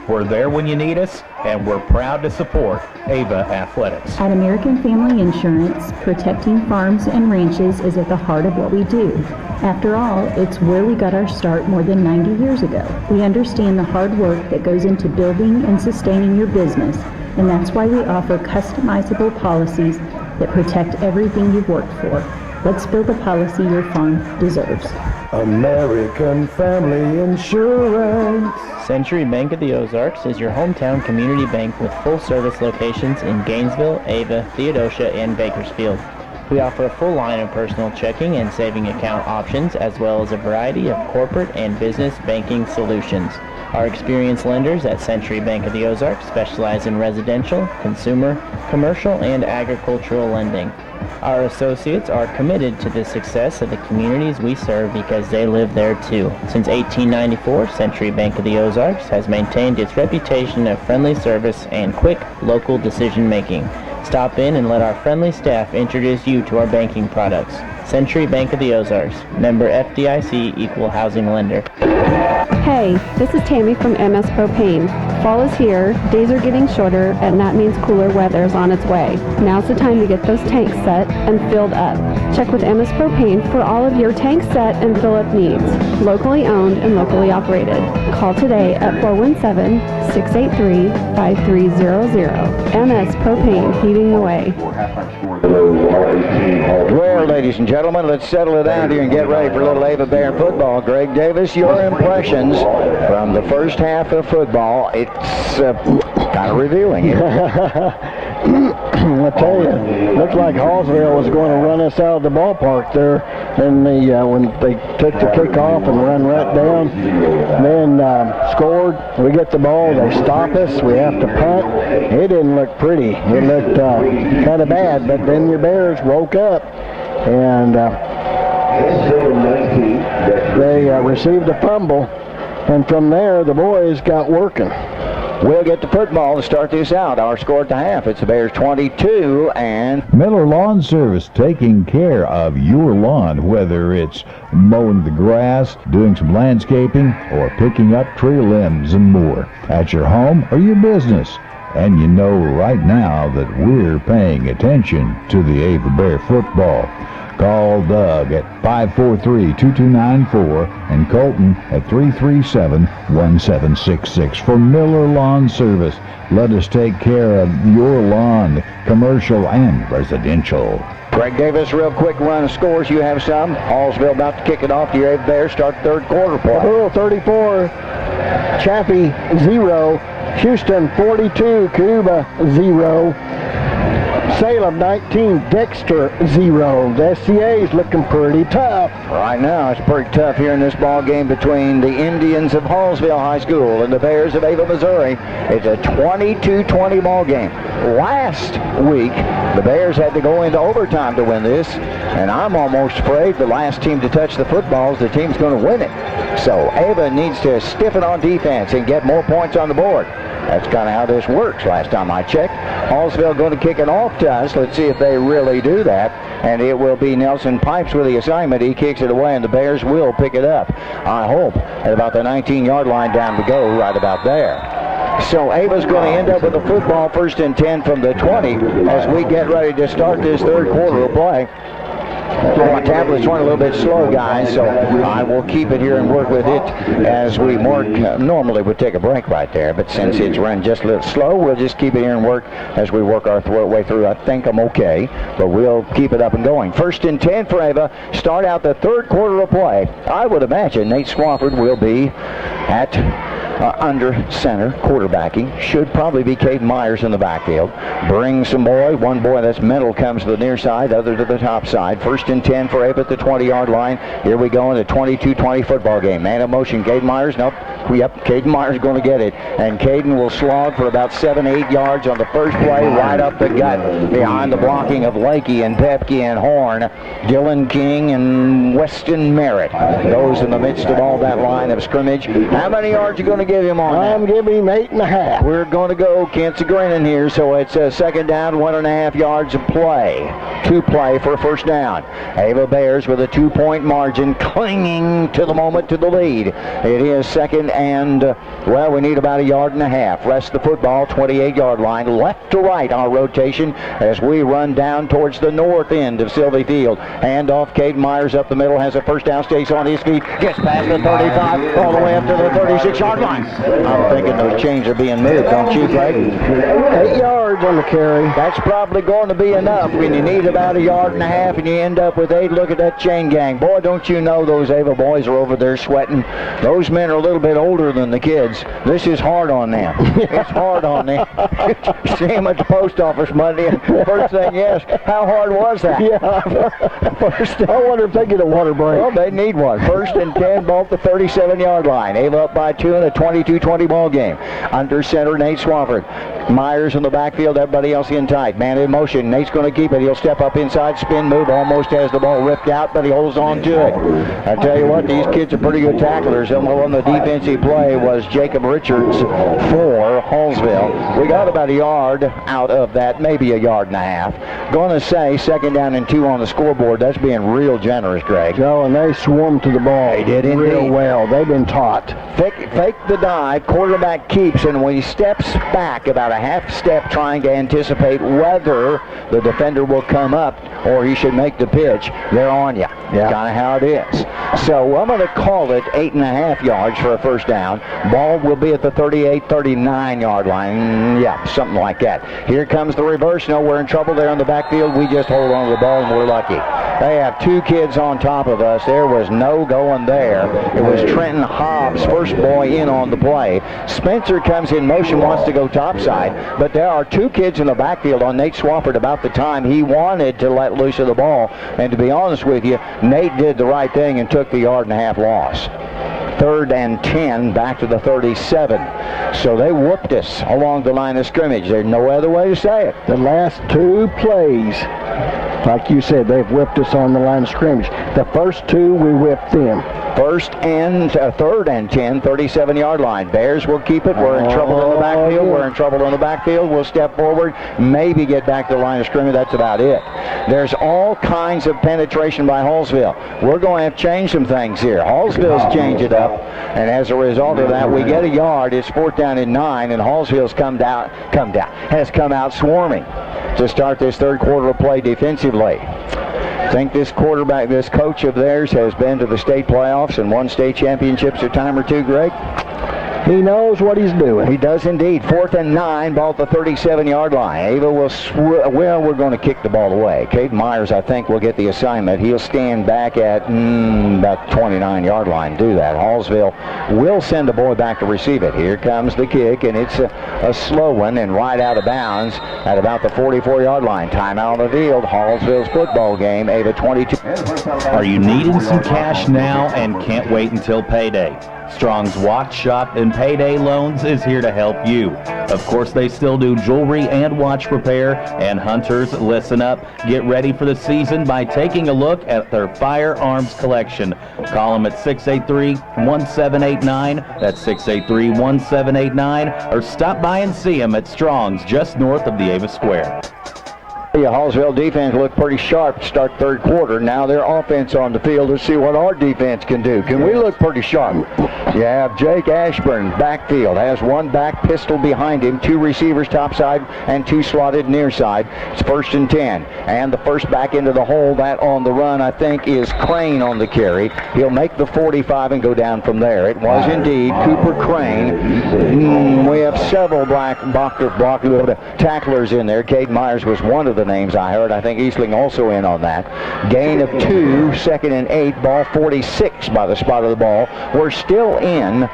We're there when you need us, and we're proud to support Ava Athletics. At American Family Insurance, protecting farms and ranches is at the heart of what we do. After all, it's where we got our start more than 90 years ago. We understand the hard work that goes into building and sustaining your business, and that's why we offer customizable policies that protect everything you've worked for. Let's build a policy your farm deserves. American Family Insurance. Century Bank of the Ozarks is your hometown community bank with full-service locations in Gainesville, Ava, Theodosia, and Bakersfield. We offer a full line of personal checking and saving account options, as well as a variety of corporate and business banking solutions. Our experienced lenders at Century Bank of the Ozarks specialize in residential, consumer, commercial, and agricultural lending. Our associates are committed to the success of the communities we serve because they live there too. Since 1894, Century Bank of the Ozarks has maintained its reputation of friendly service and quick local decision making. Stop in and let our friendly staff introduce you to our banking products. Century Bank of the Ozarks, member FDIC, equal housing lender. Hey, this is Tammy from MS Propane. Fall is here, days are getting shorter, and that means cooler weather is on its way. Now's the time to get those tanks set and filled up. Check with MS Propane for all of your tank set and fill-up needs. Locally owned and locally operated. Call today at 417-683-5300. MS Propane, heating the way. Well, ladies and gentlemen, let's settle it down here and get ready for a little Ava Bear football. Greg Davis, your impressions from the first half of football. It's kind of revealing. I tell you, looked like Hallsville was going to run us out of the ballpark there. And when they took the kickoff and run right down, then scored. We get the ball, they stop us, we have to punt. It didn't look pretty. It looked kind of bad, but then your Bears woke up and they received a fumble, and from there the boys got working. We'll get to football to start this out. Our score at the half, it's the Bears 22 and... Miller Lawn Service, taking care of your lawn, whether it's mowing the grass, doing some landscaping, or picking up tree limbs and more. At your home or your business. And you know right now that we're paying attention to the Ava Bear football. Call Doug at 543-2294 and Colton at 337-1766 for Miller Lawn Service. Let us take care of your lawn, commercial and residential. Greg Davis, real quick run of scores. You have some. Hallsville about to kick it off to your Ava Bears. Start third quarter play. 34, Chaffee 0, Houston 42, Cuba 0. Salem 19, Dexter 0. The SCA is looking pretty tough. Right now, it's pretty tough here in this ball game between the Indians of Hallsville High School and the Bears of Ava, Missouri. It's a 22-20 ball game. Last week, the Bears had to go into overtime to win this, and I'm almost afraid the last team to touch the football is the team's going to win it. So Ava needs to stiffen on defense and get more points on the board. That's kind of how this works last time I checked. Hallsville going to kick it off to us. Let's see if they really do that. And it will be Nelson Pipes with the assignment. He kicks it away, and the Bears will pick it up, I hope, at about the 19-yard line down to go, right about there. So Ava's going to end up with a football 1st and 10 from the 20 as we get ready to start this third quarter of play. My tablet's running a little bit slow, guys, so I will keep it here and work with it as we work. Normally we'd take a break right there, but since it's running just a little slow, we'll just keep it here and work as we work our way through. I think I'm okay, but we'll keep it up and going. 1st and 10 for Ava. Start out the third quarter of play. I would imagine Nate Swafford will be at under center, quarterbacking. Should probably be Caden Myers in the backfield. Bring some boy. One boy that's mental comes to the near side, other to the top side. 1st and 10 for Ava at the 20-yard line. Here we go in the 22-20 football game. Man of motion, Caden Myers. Nope. Yep, Caden Myers going to get it. And Caden will slog for about 7-8 yards on the first play, right up the gut, behind the blocking of Lakey and Pepke and Horn, Dylan King and Weston Merritt. Those in the midst of all that line of scrimmage. How many yards are you going to give him on that? I'm giving him 8.5. We're going to go Kansas grinning here, so it's a second down, 1.5 yards of play. To play for a first down. Ava Bears with a 2-point margin, clinging to the moment to the lead. It is 2nd and, well, we need about 1.5 yards. Rest of the football, 28-yard line, left to right, our rotation as we run down towards the north end of Sylvie Field. Hand off, Caden Myers up the middle, has a first down, stays on his feet, gets past the 35, all the way up to the 36-yard line. I'm thinking those chains are being moved, don't you, Craig? 8 yards on the carry. That's probably going to be enough when you need about 1.5 yards and you end up with 8. Look at that chain gang. Boy, don't you know those Ava boys are over there sweating. Those men are a little bit older than the kids. This is hard on them. It's hard on them. See them at the post office Monday, and first thing you ask, how hard was that? Yeah. I wonder if they get a water break. Well, they need one. 1st and 10, ball at the 37-yard line. Ava up by 2 in a 22-20 ball game. Under center, Nate Swafford. Myers in the backfield, everybody else in tight. Man in motion. Nate's going to keep it. He'll step up inside, spin move, almost has the ball ripped out, but he holds on to it. I tell you what, these kids are pretty good tacklers. And on the defensive play was Jacob Richards for Hallsville. We got about 1 yard out of that, maybe 1.5 yards. Going to say 2nd down and 2 on the scoreboard. That's being real generous, Greg. Joe, and they swarmed to the ball. They did indeed. Real well. They've been taught. Fake the dive, quarterback keeps, and when he steps back about a half step trying to anticipate whether the defender will come up or he should make the pitch, they're on you. Yeah. Kind of how it is. So I'm going to call it 8.5 yards for a first down. Ball will be at the 38, 39-yard line. Yeah, something like that. Here comes the reverse. No, we're in trouble there in the backfield. We just hold on to the ball and we're lucky. They have 2 kids on top of us. There was no going there. It was Trenton Hobbs, first boy in on the play. Spencer comes in motion, wants to go topside, but there are 2 kids in the backfield on Nate Swafford about the time he wanted to let loose of the ball. And to be honest with you, Nate did the right thing and took the 1.5 yard loss. 3rd and 10, back to the 37. So they whooped us along the line of scrimmage. There's no other way to say it. The last 2 plays, like you said, they've whipped us on the line of scrimmage. The first 2, we whipped them. 3rd and 10, 37-yard line. Bears will keep it. We're in trouble in the backfield. We're in trouble in the backfield. We'll step forward, maybe get back to the line of scrimmage. That's about it. There's all kinds of penetration by Hallsville. We're going to have to change some things here. Hallsville's changed it up, and as a result of that, we get 1 yard. It's 4th down and 9, and Hallsville's has come out swarming to start this 3rd quarter of play defensively. I think this quarterback, this coach of theirs, has been to the state playoffs and won state championships a time or 2, Greg. He knows what he's doing. He does indeed. 4th and 9, ball at the 37-yard line. Ava will, we're going to kick the ball away. Caden Myers, I think, will get the assignment. He'll stand back at about the 29-yard line. Do that. Hallsville will send a boy back to receive it. Here comes the kick, and it's a slow one and right out of bounds at about the 44-yard line. Timeout on the field. Hallsville's football game. Ava 22. Are you needing some cash now and can't wait until payday? Strong's Watch Shop and Payday Loans is here to help you. Of course, they still do jewelry and watch repair. And hunters, listen up. Get ready for the season by taking a look at their firearms collection. Call them at 683-1789. That's 683-1789. Or stop by and see them at Strong's just north of the Ava Square. The Hallsville defense looked pretty sharp to start 3rd quarter. Now their offense on the field. Let's see what our defense can do. Can we look pretty sharp? You have Jake Ashburn, backfield, has 1 back pistol behind him, 2 receivers topside and 2 slotted near side. It's 1st and 10. And the first back into the hole, that on the run, I think, is Crane on the carry. He'll make the 45 and go down from there. It was indeed Cooper Crane. We have several tacklers in there. Caden Myers was one of the names I heard. I think Eastling also in on that. Gain of 2, 2nd and 8, ball 46 by the spot of the ball. We're still in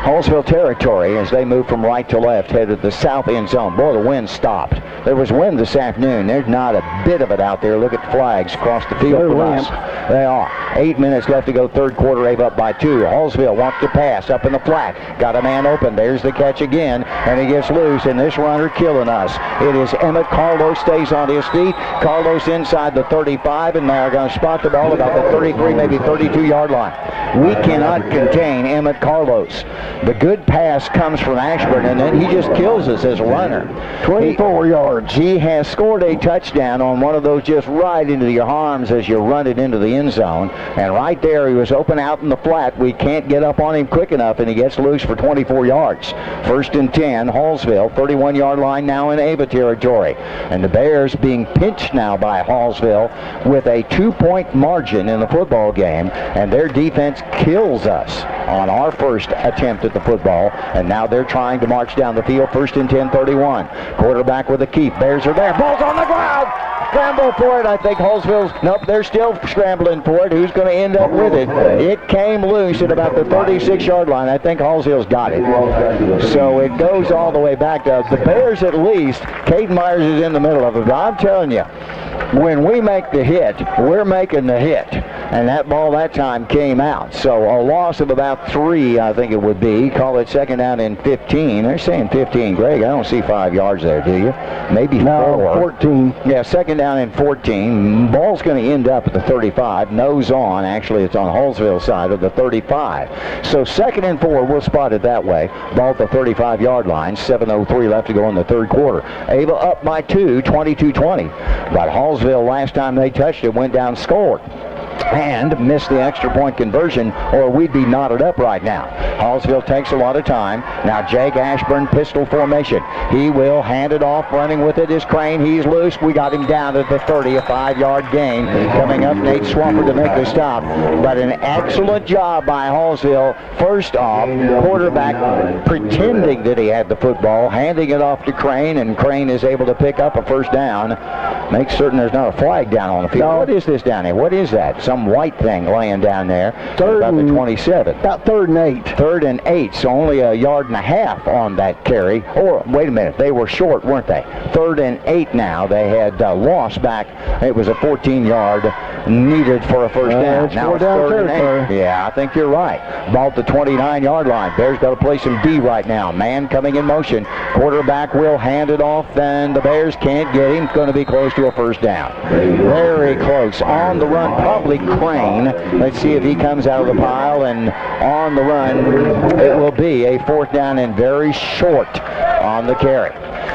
Hallsville territory as they move from right to left, headed to the south end zone. Boy, the wind stopped. There was wind this afternoon. There's not a bit of it out there. Look at the flags across the field from us. They are. 8 minutes left to go, 3rd quarter. Ava up by 2. Hallsville wants to pass up in the flat. Got a man open. There's the catch again, and he gets loose, and this runner killing us. It is Emmett Carlos, stays on his feet. Carlos inside the 35, and they're going to spot the ball about the 33, maybe 32-yard line. We cannot contain Emmett Carlos. The good pass comes from Ashburn, and then he just kills us as a runner. 24 yards. He has scored a touchdown on one of those just right into your arms as you run it into the end zone. And right there, he was open out in the flat. We can't get up on him quick enough, and he gets loose for 24 yards. 1st and 10, Hallsville, 31-yard line now in Ava territory. And the Bears being pinched now by Hallsville with a 2-point margin in the football game, and their defense kills us on our first attempt at the football, and now they're trying to march down the field. 1st and 10, 31. Quarterback with a keep. Bears are there. Ball's on the ground. Scramble for it. I think Hallsville's, nope, they're still scrambling for it. Who's going to end up with it? It came loose at about the 36-yard line. I think Hallsville's got it. So it goes all the way back to the Bears at least. Caden Myers is in the middle of it. But I'm telling you, when we make the hit, we're making the hit. And that ball that time came out. So a loss of about 3, I think it would be. Call it 2nd down and 15. They're saying 15. Greg, I don't see 5 yards there, do you? Maybe 4. No, 14. Yeah, 2nd down and 14. Ball's going to end up at the 35. Nose on. Actually, it's on Hallsville's side of the 35. So 2nd and 4, we'll spot it that way. Ball at the 35-yard line. 7:03 left to go in the third quarter. Ava up by 2, 22-20. But Hallsville, last time they touched it, went down, scored, and missed the extra point conversion, or we'd be knotted up right now. Hallsville takes a lot of time. Now Jake Ashburn, pistol formation. He will hand it off. Running with it is Crane. He's loose. We got him down to the 30, a 5-yard gain. Coming up, Nate Swamper to make the stop. But an excellent job by Hallsville. First off, quarterback pretending that he had the football, handing it off to Crane, and Crane is able to pick up a first down. Make certain there's not a flag down on the field. What is this down here? What is that? Some white thing laying down there. About the 27. About 3rd and 8. 3rd and 8, so only a yard and a half on that carry. Or, wait a minute, they were short, weren't they? 3rd and 8 now. They had lost back. It was a 14-yard needed for a first down. Now it's 3rd and 8. Yeah, I think you're right. Ball at the 29-yard line. Bears got to play some D right now. Man coming in motion. Quarterback will hand it off, and the Bears can't get him. It's going to be close to a first down. Very close. On the run, probably Crane. Let's see if he comes out of the pile, and on the run, it will be a 4th down and very short on the carry.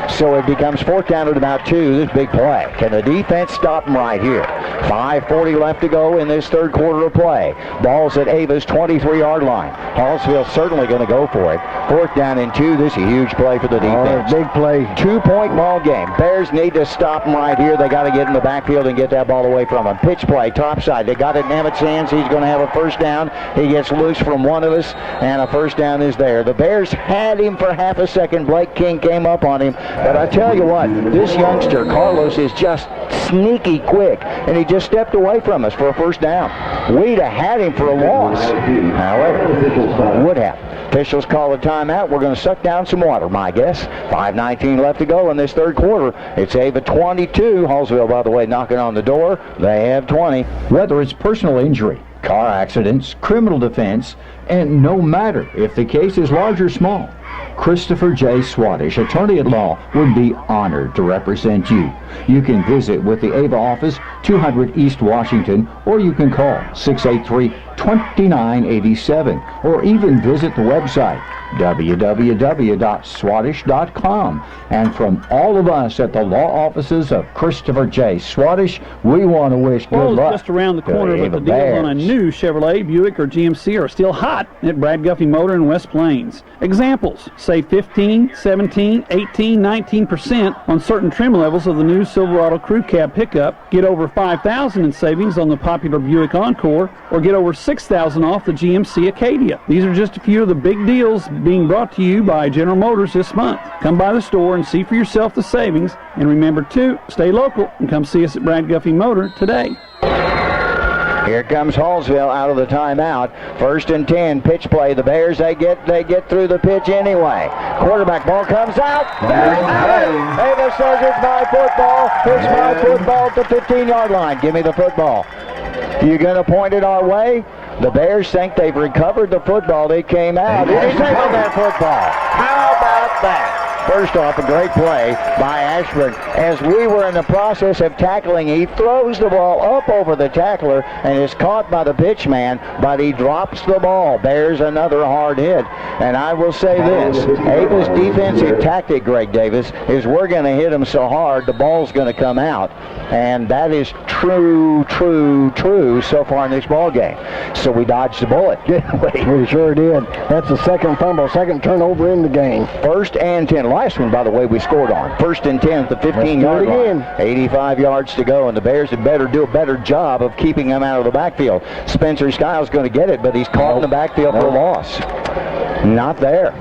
So it becomes 4th down at about 2. This big play. Can the defense stop him right here? 5:40 left to go in this third quarter of play. Ball's at Ava's 23-yard line. Hallsville certainly going to go for it. 4th down and 2. This is a huge play for the defense. Big play. 2-point ball game. Bears need to stop him right here. They got to get in the backfield and get that ball away from him. Pitch play, top side. They got it in Emmett's hands. He's going to have a first down. He gets loose from one of us, and a first down is there. The Bears had him for half a second. Blake King came up on him. But I tell you what, this youngster, Carlos, is just sneaky quick, and he just stepped away from us for a first down. We'd have had him for a loss. However, would have. Officials call a timeout. We're going to suck down some water, my guess. 5:19 left to go in this third quarter. It's Ava 22. Hallsville, by the way, knocking on the door. They have 20. Whether it's personal injury, car accidents, criminal defense, and no matter if the case is large or small, Christopher J. Swadesh, attorney at law, would be honored to represent you. You can visit with the Ava office, 200 East Washington, or you can call 683-2987, or even visit the website, www.swadesh.com. And from all of us at the law offices of Christopher J. Swadesh, we want to wish good luck. Just around the corner, but the deals Bears. on a new Chevrolet, Buick, or GMC are still hot at Brad Guffey Motor in West Plains. Examples: save 15, 17, 18, 19% on certain trim levels of the new Silverado Crew Cab pickup. Get over $5,000 in savings on the popular Buick Encore, or get over $6,000 off the GMC Acadia. These are just a few of the big deals being brought to you by General Motors this month. Come by the store and see for yourself the savings, and remember to stay local and come see us at Brad Guffey Motor today. Here comes Hallsville out of the timeout. 1st and 10, pitch play. The Bears, they get through the pitch anyway. Quarterback ball comes out. Ava says it's my football. It's my football at the 15-yard line. Give me the football. You going to point it our way? The Bears think they've recovered the football. They came out. Did he take on that football? How about that? First off, a great play by Ashburn. As we were in the process of tackling, he throws the ball up over the tackler and is caught by the pitchman, but he drops the ball. Bears another hard hit. And I will say this, Ava's defensive tactic, Greg Davis, is we're going to hit them so hard the ball's going to come out. And that is true so far in this ball game. So we dodged the bullet, didn't we? We sure did. That's the second fumble, second turnover in the game. First and 10. Last one, by the way, we scored on. First and 10 at the 15-yard line. 85 yards to go, and the Bears had better do a better job of keeping them out of the backfield. Spencer Skiles going to get it, but he's caught in the backfield for a loss. Not there.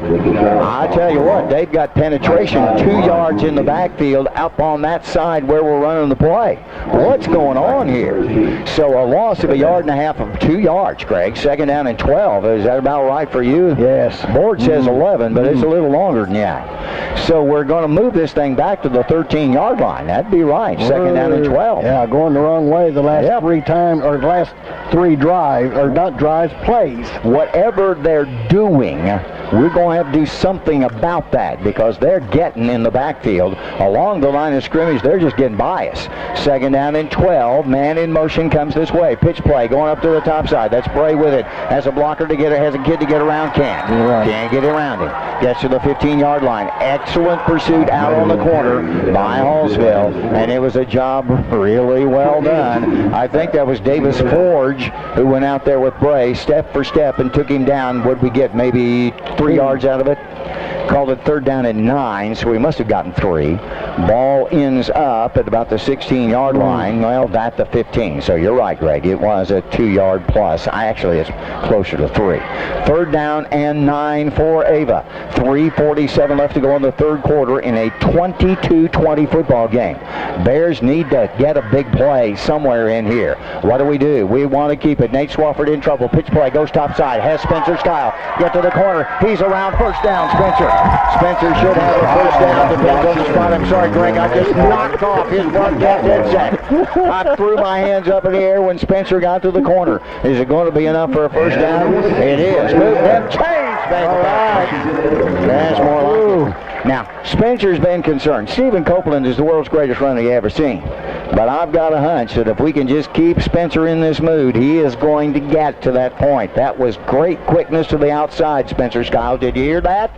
I tell you what, they've got penetration 2 yards in the backfield up on that side where we're running the play. What's going on here? So a loss of 1.5 yards of 2 yards, Greg. Second down and 12. Is that about right for you? Yes. Board says 11, but it's a little longer than that. So we're going to move this thing back to the 13-yard line. That'd be right. Second down and 12. Yeah, going the wrong way the last 3 times, or the last 3 drives, or not drives, plays. Whatever they're doing, we're going to have to do something about that because they're getting in the backfield. Along the line of scrimmage, they're just getting by us. Second down and 12. Man in motion comes this way. Pitch play going up to the top side. That's Bray with it. Has a blocker to get it, has a kid to get around. Can't get around him. Gets to the 15-yard line. Excellent pursuit out on the corner by Hallsville, and it was a job really well done. I think that was Davis Forge who went out there with Bray step for step and took him down. What'd we get? Maybe 3 yards out of it? Called it third down and 9, so we must have gotten 3. Ball ends up at about the 16-yard line. Well, at the 15. So you're right, Greg. It was a 2-yard plus. Actually, it's closer to 3. Third down and 9 for Ava. 3:47 left to go in the third quarter in a 22-20 football game. Bears need to get a big play somewhere in here. What do? We want to keep it. Nate Swafford in trouble. Pitch play goes top side. Has Spencer Skyle. Get to the corner. He's around. First down, Spencer. Spencer should have a first down. Depends on the spot. I'm sorry, Greg. I just knocked off his broadcast headset. I threw my hands up in the air when Spencer got to the corner. Is it going to be enough for a first down? It is. Move and change. All right. That's more like it. Now, Spencer's been concerned. Stephen Copeland is the world's greatest runner you ever seen. But I've got a hunch that if we can just keep Spencer in this mood, he is going to get to that point. That was great quickness to the outside, Spencer Skiles. Did you hear that?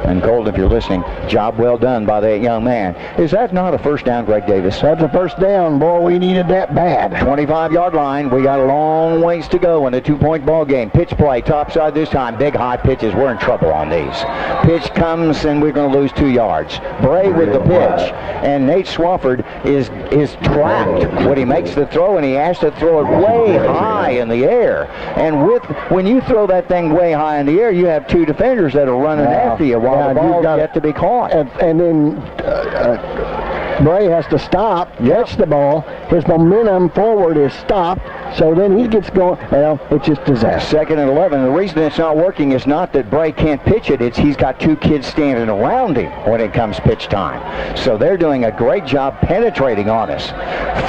And Colt, if you're listening, job well done by that young man. Is that not a first down, Greg Davis? That's a first down. Boy, we needed that bad. 25-yard line. We got a long ways to go in a 2-point ball game. Pitch play, top side this time. Big high pitches. We're in trouble on these. Pitch comes, and we're going to lose 2 yards. Bray with the pitch. And Nate Swafford is trapped when he makes the throw, and he has to throw it way high in the air. And when you throw that thing way high in the air, you have 2 defenders that are running after you while the ball's yet to be caught. And then Bray has to stop, catch the ball. His momentum forward is stopped, so then he gets going. Well, it's just disaster. Second and 11. The reason it's not working is not that Bray can't pitch it. It's he's got 2 kids standing around him when it comes pitch time. So they're doing a great job penetrating on us.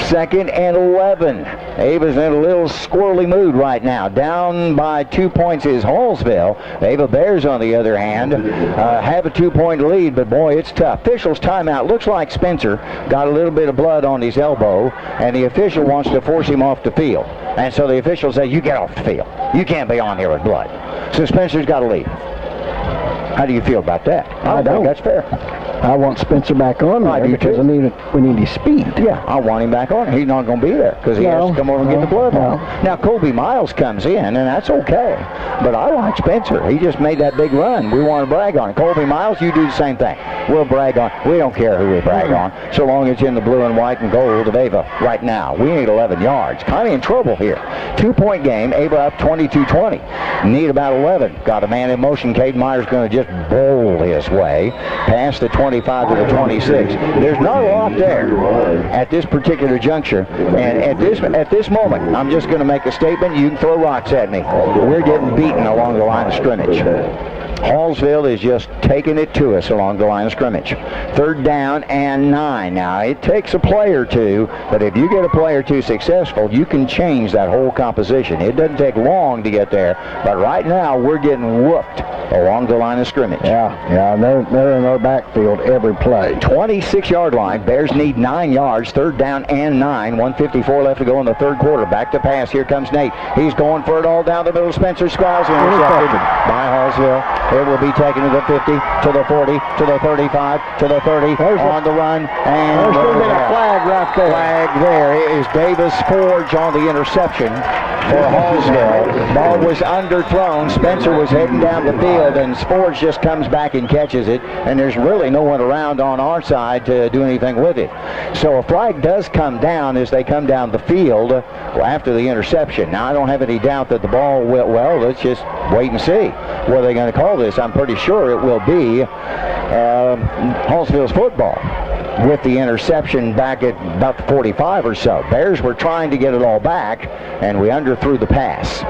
Second and 11. Ava's in a little squirrely mood right now. Down by 2 points is Hallsville. Ava Bears, on the other hand, have a 2-point lead, but boy, it's tough. Officials timeout. Looks like Spencer got a little bit of blood on his elbow, and the official wants to force him off the field. And so the official says, you get off the field. You can't be on here with blood. So Spencer's got to leave. How do you feel about that? I don't think that's fair. I want Spencer back on there because we need his speed. Yeah, I want him back on. He's not going to be there because he has to come over and get the blood on. Now, Kobe Miles comes in, and that's okay. But I like Spencer. He just made that big run. We want to brag on it. Kobe Miles, you do the same thing. We'll brag on. We don't care who we brag on, so long as it's in the blue and white and gold of Ava right now. We need 11 yards. Kind of in trouble here. 2-point game. Ava up 22-20. Need about 11. Got a man in motion. Cade Meyer's going to just bowl his way past the 25 to the 26. There's not a lot there at this particular juncture, and at this moment, I'm just going to make a statement. You can throw rocks at me. We're getting beaten along the line of scrimmage. Hallsville is just taking it to us along the line of scrimmage. 3rd down and 9. Now, it takes a play or two, but if you get a play or two successful, you can change that whole composition. It doesn't take long to get there, but right now we're getting whooped along the line of scrimmage. Yeah, they're in our backfield every play. 26-yard line. Bears need 9 yards. 3rd down and 9. 1:54 left to go in the 3rd quarter. Back to pass. Here comes Nate. He's going for it all down the middle. Spencer Skiles intercepted by Hallsville. It will be taken to the 50, to the 40, to the 35, to the 30, on the run, and there's going to be a flag right there. Flag there. It is Davis Forge on the interception for Hallsville. Ball was underthrown. Spencer was heading down the field, and Forge just comes back and catches it, and there's really no one around on our side to do anything with it. So a flag does come down as they come down the field after the interception. Now, I don't have any doubt that the ball will, well, let's just wait and see. What are they going to call this? I'm pretty sure it will be Hallsville's football with the interception back at about the 45 or so. Bears were trying to get it all back, and we underthrew the pass.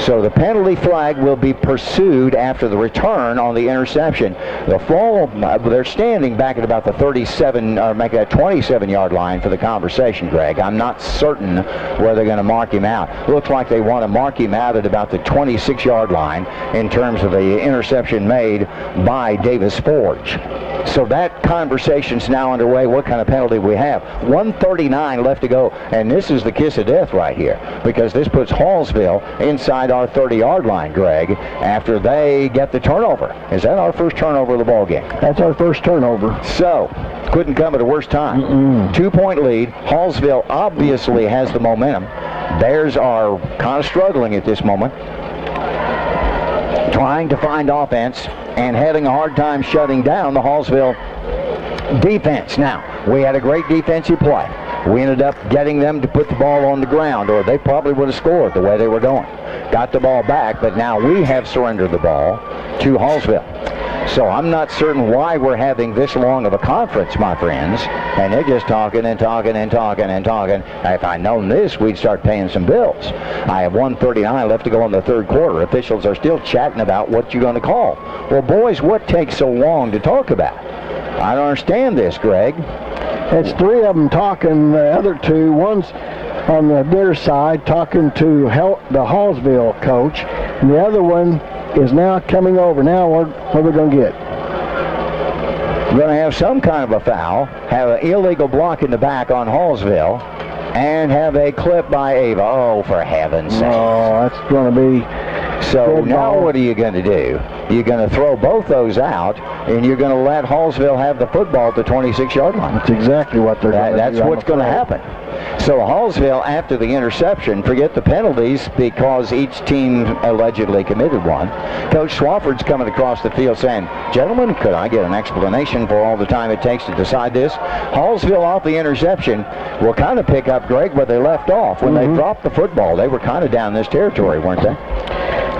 So the penalty flag will be pursued after the return on the interception. The fall, they're standing back at about the 37, or make that 27-yard line for the conversation, Greg. I'm not certain where they're going to mark him out. Looks like they want to mark him out at about the 26-yard line in terms of the interception made by Davis Forge. So that conversation's now underway. What kind of penalty we have? 1:39 left to go, and this is the kiss of death right here, because this puts Hallsville inside our 30-yard line, Greg, after they get the turnover. Is that our first turnover of the ball game? That's our first turnover. So, couldn't come at a worse time. 2-point lead. Hallsville obviously has the momentum. Bears are kind of struggling at this moment, trying to find offense and having a hard time shutting down the Hallsville defense. Now, we had a great defensive play. We ended up getting them to put the ball on the ground, or they probably would have scored the way they were going. Got the ball back, but now we have surrendered the ball to Hallsville. So I'm not certain why we're having this long of a conference, my friends, and they're just talking and talking and talking and talking. If I'd known this, we'd start paying some bills. I have 1:39 left to go in the 3rd quarter. Officials are still chatting about what you're going to call. Well, boys, what takes so long to talk about? I don't understand this, Greg. It's 3 of them talking. The other 2, one's on their side talking to the Hallsville coach, and the other one is now coming over. Now what are we going to get? We're going to have some kind of a foul, have an illegal block in the back on Hallsville, and have a clip by Ava. Oh, for heaven's sake. Oh, that's going to be... So now what are you going to do? You're going to throw both those out, and you're going to let Hallsville have the football at the 26-yard line. That's exactly what they're going to do. That's what's going to happen. So Hallsville, after the interception, forget the penalties because each team allegedly committed one. Coach Swafford's coming across the field saying, gentlemen, could I get an explanation for all the time it takes to decide this? Hallsville off the interception will kind of pick up, Greg, where they left off. When they dropped the football, they were kind of down this territory, weren't they?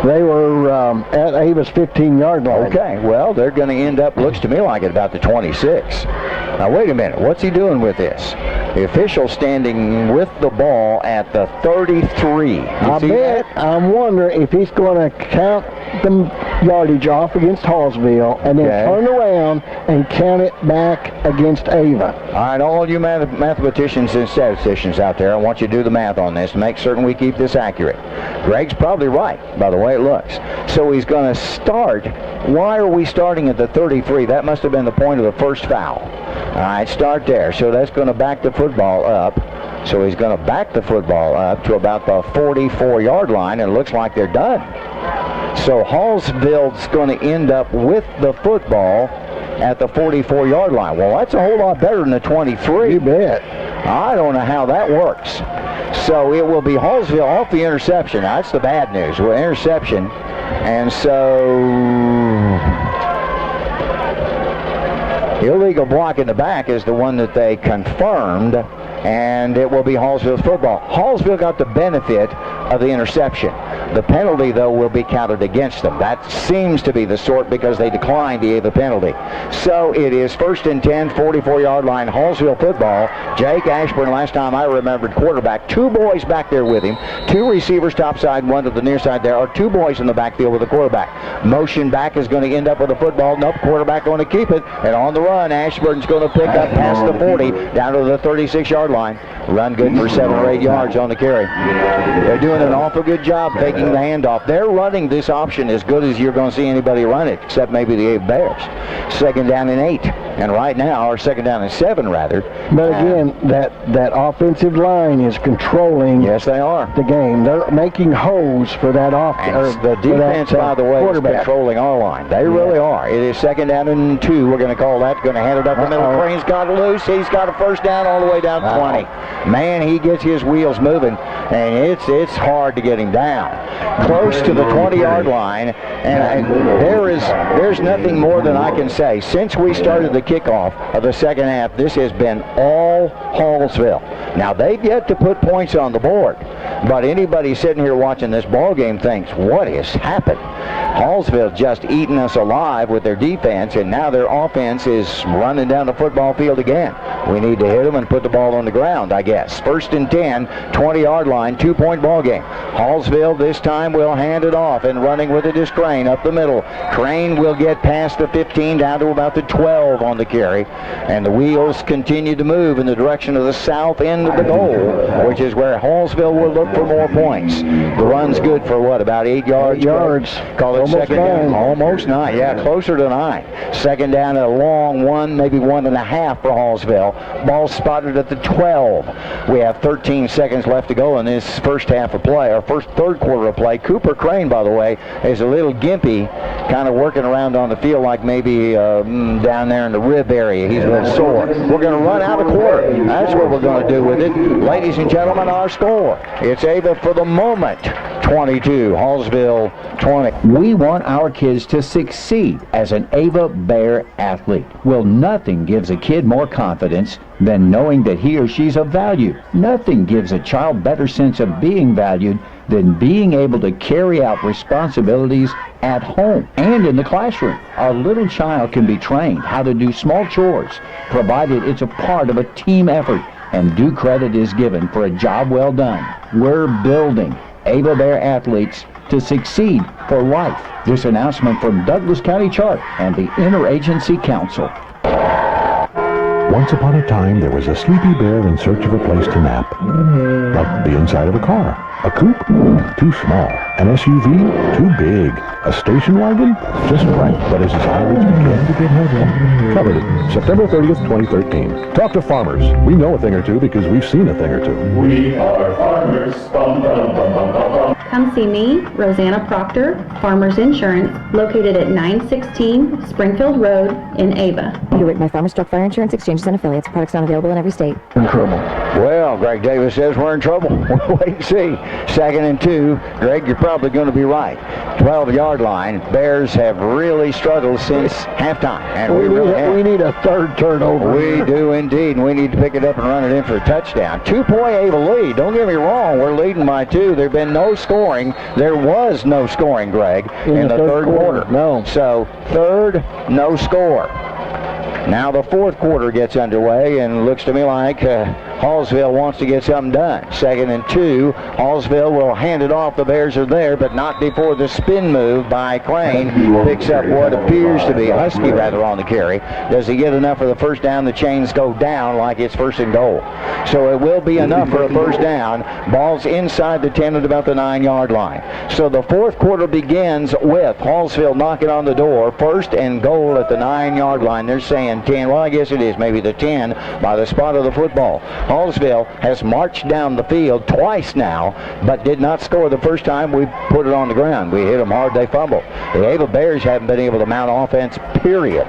They were at Ava's 15-yard line. Okay, well, they're going to end up, looks to me like at about the 26. Now, wait a minute. What's he doing with this? The official standing with the ball at the 33. I'm wondering if he's going to count the yardage off against Hallsville and then turn around and count it back against Ava. All right, all you mathematicians and statisticians out there, I want you to do the math on this to make certain we keep this accurate. Greg's probably right, by the way it looks. So he's going to start. Why are we starting at the 33? That must have been the point of the first foul. All right, start there. So that's going to back the football up. So he's going to back the football up to about the 44-yard line, and it looks like they're done. So Hallsville's going to end up with the football at the 44-yard line. Well, that's a whole lot better than the 23. You bet. I don't know how that works. So it will be Hallsville off the interception. Now, that's the bad news. Well, interception. And so illegal block in the back is the one that they confirmed, and it will be Hallsville's football. Hallsville got the benefit of the interception. The penalty, though, will be counted against them. That seems to be the sort because they declined the Ava penalty. So it is 1st and 10, 44-yard line, Hallsville football. Jake Ashburn, last time I remembered, quarterback. 2 boys back there with him. 2 receivers topside, 1 to the near side. There are 2 boys in the backfield with the quarterback. Motion back is going to end up with the football. Nope, quarterback going to keep it. And on the run, Ashburn's going to pick up past the 40 down to the 36-yard line. Run good for 7 or 8 yards on the carry. They're doing an awful good job taking the handoff. They're running this option as good as you're going to see anybody run it, except maybe the Ava Bears. 2nd down and 8. And right now, or 2nd down and 7, rather. But again, that offensive line is controlling. Yes, they are. The game. They're making holes for that offense. The defense, by the way, is controlling our line. They really are. It is 2nd down and 2. We're going to call that. Going to hand it up the middle. Crane's got it loose. He's got a 1st down all the way down to 20. Man, he gets his wheels moving, and it's hard to get him down. Close to the 20-yard line, and there's nothing more than I can say. Since we started the kickoff of the second half, this has been all Hallsville. Now, they've yet to put points on the board, but anybody sitting here watching this ball game thinks, what has happened? Hallsville just eating us alive with their defense, and now their offense is running down the football field again. We need to hit them and put the ball on the ground, I guess. 1st and 10, 20-yard line, 2-point ball game. Hallsville this time will hand it off, and running with it is Crane up the middle. Crane will get past the 15 down to about the 12 on the carry, and the wheels continue to move in the direction of the south end of the goal, which is where Hallsville will look for more points. The run's good for what, about 8 yards? 8 yards. Call it Almost 2nd down. 9. Almost 9, yeah, closer to 9. 2nd down, a long 1, maybe 1.5 for Hallsville. Ball spotted at the 12. We have 13 seconds left to go in this first half of play, or third quarter of play. Cooper Crane, by the way, is a little gimpy, kind of working around on the field like maybe down there in the rib area. He's a little sore. We're going to run out of quarter. That's what we're going to do with it. Ladies and gentlemen, our score. It's Ava for the moment, 22, Hallsville 20. We want our kids to succeed as an Ava Bear athlete. Well, nothing gives a kid more confidence than knowing that he or she's of value. Nothing gives a child better sense of being valued than being able to carry out responsibilities at home and in the classroom. A little child can be trained how to do small chores, provided it's a part of a team effort and due credit is given for a job well done. We're building Ava Bear athletes to succeed for life. This announcement from Douglas County Chart and the Interagency Council. Once upon a time, there was a sleepy bear in search of a place to nap. Like the inside of a car. A coupe? Too small. An SUV? Too big. A station wagon? Just right. But as his eyelids began to get heavy. Covered it. September 30th, 2013. Talk to farmers. We know a thing or two because we've seen a thing or two. We are farmers. Bum, bum, bum, bum, bum, bum. Come see me, Rosanna Proctor, Farmers Insurance, located at 916 Springfield Road in Ava. You're with my Farmers Truck Fire Insurance Exchanges and Affiliates. Products not available in every state. In trouble. Well, Greg Davis says we're in trouble. We'll wait and see. 2nd and 2. Greg, you're probably going to be right. 12-yard line. Bears have really struggled since halftime. And we need a third turnover. We do indeed, and we need to pick it up and run it in for a touchdown. 2-point Ava lead. Don't get me wrong, we're leading by 2. There have been no scoring. There was no scoring, Greg, in the third quarter. No. So, third, no score. Now the fourth quarter gets underway, and looks to me like Hallsville wants to get something done. 2nd and 2. Hallsville will hand it off. The Bears are there, but not before the spin move by Crane picks up what appears to be Husky rather on the carry. Does he get enough for the first down? The chains go down like it's 1st and goal. So it will be enough for a first down. Ball's inside the 10 at about the 9-yard line. So the fourth quarter begins with Hallsville knocking on the door. 1st and goal at the 9-yard line. They're saying 10. Well, I guess it is maybe the 10 by the spot of the football. Hallsville has marched down the field twice now, but did not score the first time we put it on the ground. We hit them hard, they fumbled. The Ava Bears haven't been able to mount offense, period.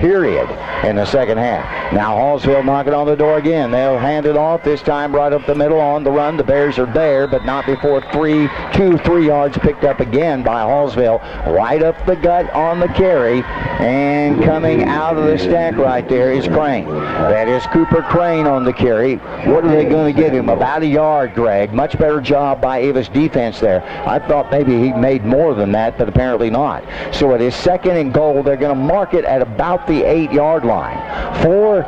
period in the second half. Now Hallsville knocking on the door again. They'll hand it off, this time right up the middle on the run. The Bears are there, but not before 3 yards picked up again by Hallsville. Right up the gut on the carry, and coming out of the stack right there is Crane. That is Cooper Crane on the carry. What are they going to give him? About a yard, Greg. Much better job by Ava's defense there. I thought maybe he made more than that, but apparently not. So it is 2nd and goal. They're going to mark it at about the 8-yard line. For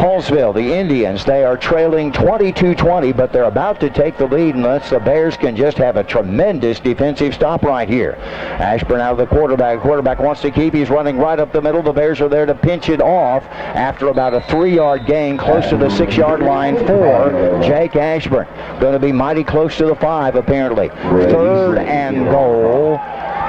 Hallsville, the Indians, they are trailing 22-20, but they're about to take the lead unless the Bears can just have a tremendous defensive stop right here. Ashburn out of the quarterback. Quarterback wants to keep. He's running right up the middle. The Bears are there to pinch it off after about a 3-yard gain close to the 6-yard line for Jake Ashburn. Going to be mighty close to the 5, apparently. 3rd and goal.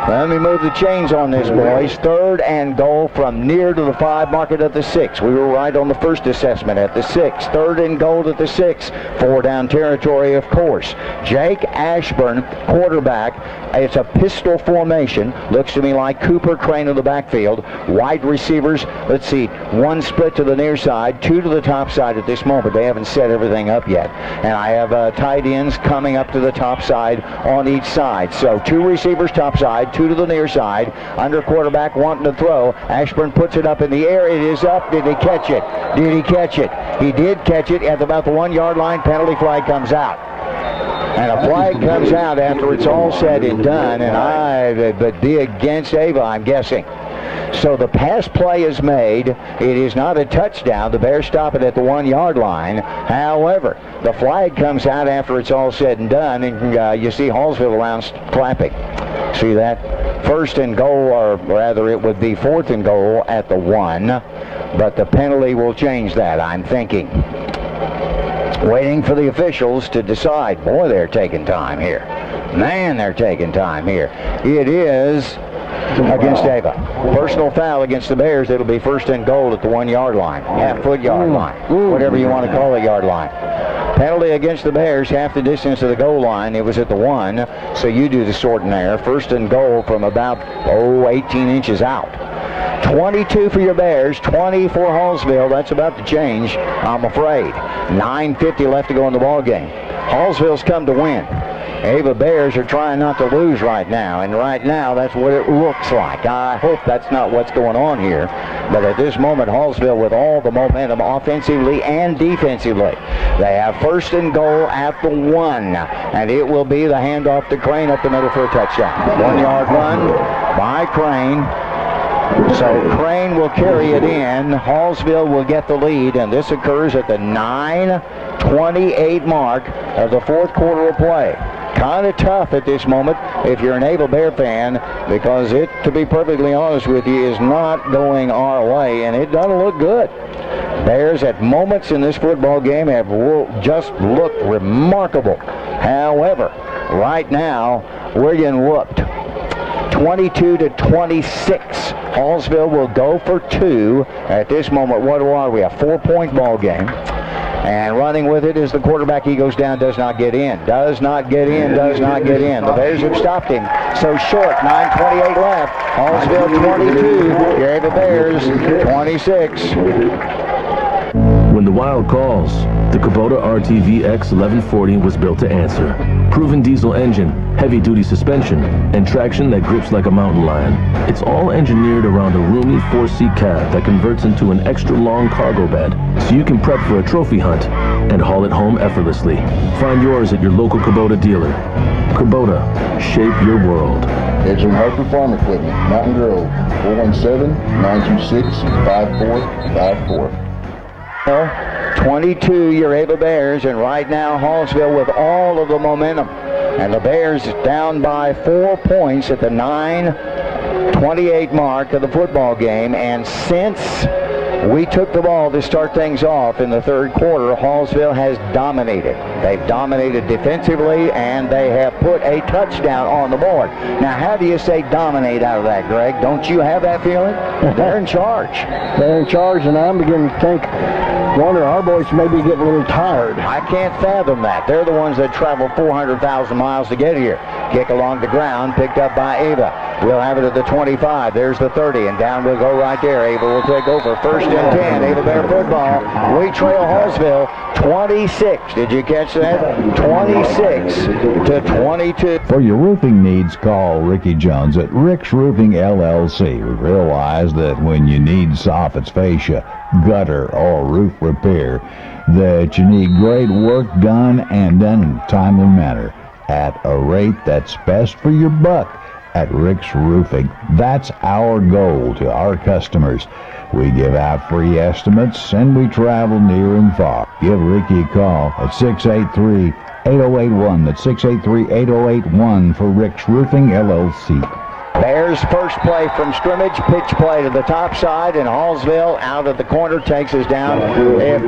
Let me move the chains on this, boys. 3rd and goal from near to the 5, mark it at the 6. We were right on the first assessment at the 6. 3rd and goal at the 6. 4 down territory, of course. Jake Ashburn, quarterback. It's a pistol formation. Looks to me like Cooper Crane in the backfield. Wide receivers, let's see, 1 split to the near side, 2 to the top side at this moment. They haven't set everything up yet. And I have tight ends coming up to the top side on each side. So 2 receivers top side, 2 to the near side. Under quarterback wanting to throw. Ashburn puts it up in the air. It is up. Did he catch it? Did he catch it? He did catch it at about the 1-yard line. Penalty flag comes out. And a flag comes out after it's all said and done, and it would be against Ava, I'm guessing. So the pass play is made. It is not a touchdown. The Bears stop it at the 1-yard line. However, the flag comes out after it's all said and done, and you see Hallsville around clapping. See that? 1st and goal, or rather it would be 4th and goal at the 1, but the penalty will change that, I'm thinking. Waiting for the officials to decide. Boy, they're taking time here. Man, they're taking time here. It is against Ava. Personal foul against the Bears. It'll be 1st and goal at the 1-yard line. Half-foot yard line. Whatever you want to call the yard line. Penalty against the Bears, half the distance to the goal line. It was at the 1, so you do the sorting there. 1st and goal from about, 18 inches out. 22 for your Bears, 20 for Hallsville. That's about to change, I'm afraid. 9:50 left to go in the ball game. Hallsville's come to win. Ava Bears are trying not to lose right now, and right now that's what it looks like. I hope that's not what's going on here, but at this moment Hallsville with all the momentum offensively and defensively. They have 1st and goal at the 1, and it will be the handoff to Crane up the middle for a touchdown. 1-yard run by Crane. So Crane will carry it in. Hallsville will get the lead, and this occurs at the 9:28 mark of the 4th quarter of play. Kind of tough at this moment if you're an Ava Bear fan, because it, to be perfectly honest with you, is not going our way, and it doesn't look good. Bears at moments in this football game have just looked remarkable. However, right now, we're getting whooped. 22-26. Hallsville will go for 2. At this moment, what are we? A 4-point ball game. And running with it is the quarterback. He goes down, does not get in. Does not get in, does not get in. The Bears have stopped him. So short, 9:28 left. Hallsville 22. Your Ava Bears 26. When the Wild calls, the Kubota RTV X 1140 was built to answer. Proven diesel engine, heavy-duty suspension, and traction that grips like a mountain lion. It's all engineered around a roomy 4-seat cab that converts into an extra-long cargo bed, so you can prep for a trophy hunt and haul it home effortlessly. Find yours at your local Kubota dealer. Kubota, shape your world. Edgeland Harper Farm Equipment, Mountain Grove, 417-926-5454. 22, your Ava Bears, and right now Hallsville with all of the momentum. And the Bears down by 4 points at the 9:28 mark of the football game. And since We took the ball to start things off in the third quarter. Hallsville has dominated. They've dominated defensively, and they have put a touchdown on the board. Now, how do you say dominate out of that, Greg? Don't you have that feeling? They're in charge. They're in charge, and I'm beginning to wonder our boys may be getting a little tired. I can't fathom that. They're the ones that travel 400,000 miles to get here. Kick along the ground, picked up by Ava. We'll have it at the 25. There's the 30, and down we'll go right there. Ava will take over. First and 10, Ava Bear football. We trail Hallsville 26. Did you catch that? 26 to 22. For your roofing needs, call Ricky Jones at Rick's Roofing LLC. We realize that when you need soffits, fascia, gutter, or roof repair, that you need great work done and done in a timely manner at a rate that's best for your buck. At Rick's Roofing, that's our goal to our customers. We give out free estimates, and we travel near and far. Give Ricky a call at 683-8081. That's 683-8081 for Rick's Roofing LLC. Bears first play from scrimmage, pitch play to the top side, and Hallsville out at the corner takes us down. If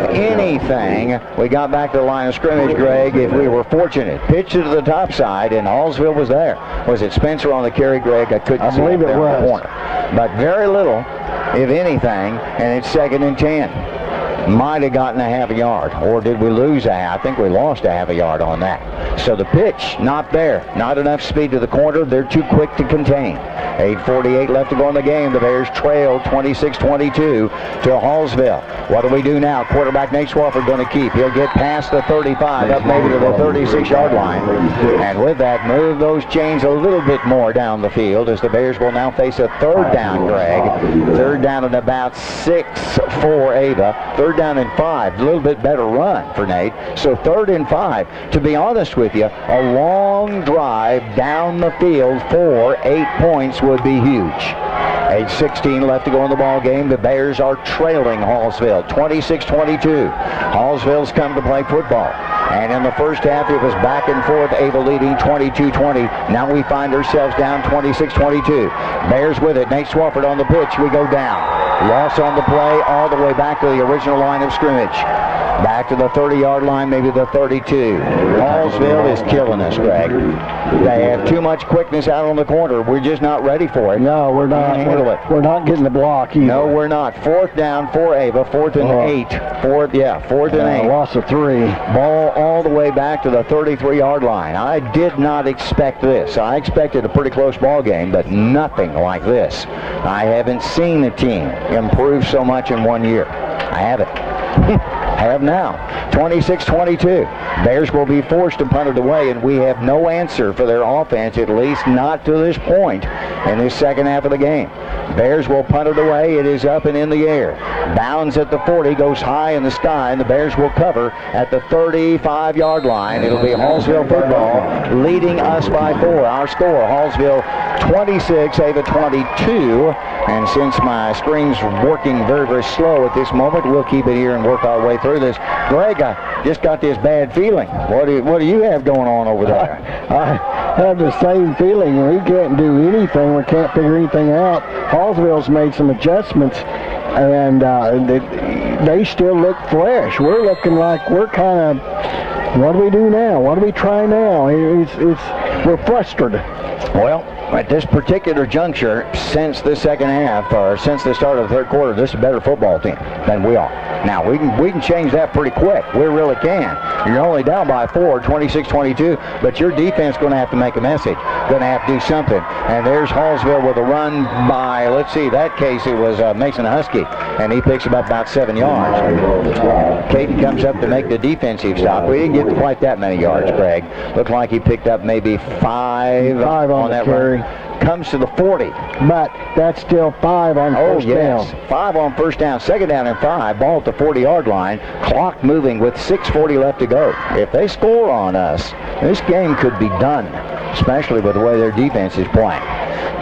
anything, we got back to the line of scrimmage, Greg, if we were fortunate. Pitch to the top side, and Hallsville was there. Was it Spencer on the carry, Greg? I couldn't see it there in the corner. But very little, if anything, and it's 2nd and 10. Might have gotten a half a yard, or did we lose a half? I think we lost a half a yard on that. So the pitch, not there. Not enough speed to the corner. They're too quick to contain. 8:48 left to go in the game. The Bears trail 26-22 to Hallsville. What do we do now? Quarterback Nate Swafford going to keep. He'll get past the 35, up maybe to the 36-yard line. And with that, move those chains a little bit more down the field as the Bears will now face a third down, Greg. Third down at about 6 for Ava. Third down and 5. A little bit better run for Nate. So 3rd and 5. To be honest with you, a long drive down the field for 8 points would be huge. 8:16 left to go in the ball game. The Bears are trailing Hallsville 26-22. Hallsville's come to play football. And in the first half, it was back and forth. Ava leading 22-20. Now we find ourselves down 26-22. Bears with it. Nate Swafford on the pitch. We go down. Loss on the play all the way back to the original line of scrimmage. Back to the 30-yard line, maybe the 32. Hallsville is killing us, Greg. They have too much quickness out on the corner. We're just not ready for it. No, we're not. We're not getting the block either. No, we're not. 4th down for Ava. 4th and 8. 4th and 8. Loss of 3. Ball all the way back to the 33-yard line. I did not expect this. I expected a pretty close ball game, but nothing like this. I haven't seen a team improve so much in 1 year. I haven't. Have now. 26-22. Bears will be forced to punt it away, and we have no answer for their offense, at least not to this point in this second half of the game. Bears will punt it away. It is up and in the air. Bounds at the 40, goes high in the sky, and the Bears will cover at the 35-yard line. It'll be Hallsville football leading us by 4. Our score, Hallsville 26, Ava 22. And since my screen's working very, very slow at this moment, we'll keep it here and work our way through this. Greg, I just got this bad feeling. What do you have going on over there? I have the same feeling. We can't do anything. We can't figure anything out. Hallsville's made some adjustments, and they still look fresh. We're looking like we're kind of, what do we do now? What do we try now? We're frustrated. Well, at this particular juncture, since the second half, or since the start of the third quarter, this is a better football team than we are. Now, we can change that pretty quick. We really can. You're only down by 4, 26-22, but your defense is going to have to make a message. Going to have to do something. And there's Hallsville with a run by, let's see, that case it was Mason Husky, and he picks up about 7 yards. Caden comes up to make the defensive stop. We didn't get quite that many yards, Greg. Looked like he picked up maybe 5 on that carry. Comes to the 40. But that's still 5 on first down. 5 on first down. Second down and 5. Ball at the 40-yard line. Clock moving with 6:40 left to go. If they score on us, this game could be done, especially with the way their defense is playing.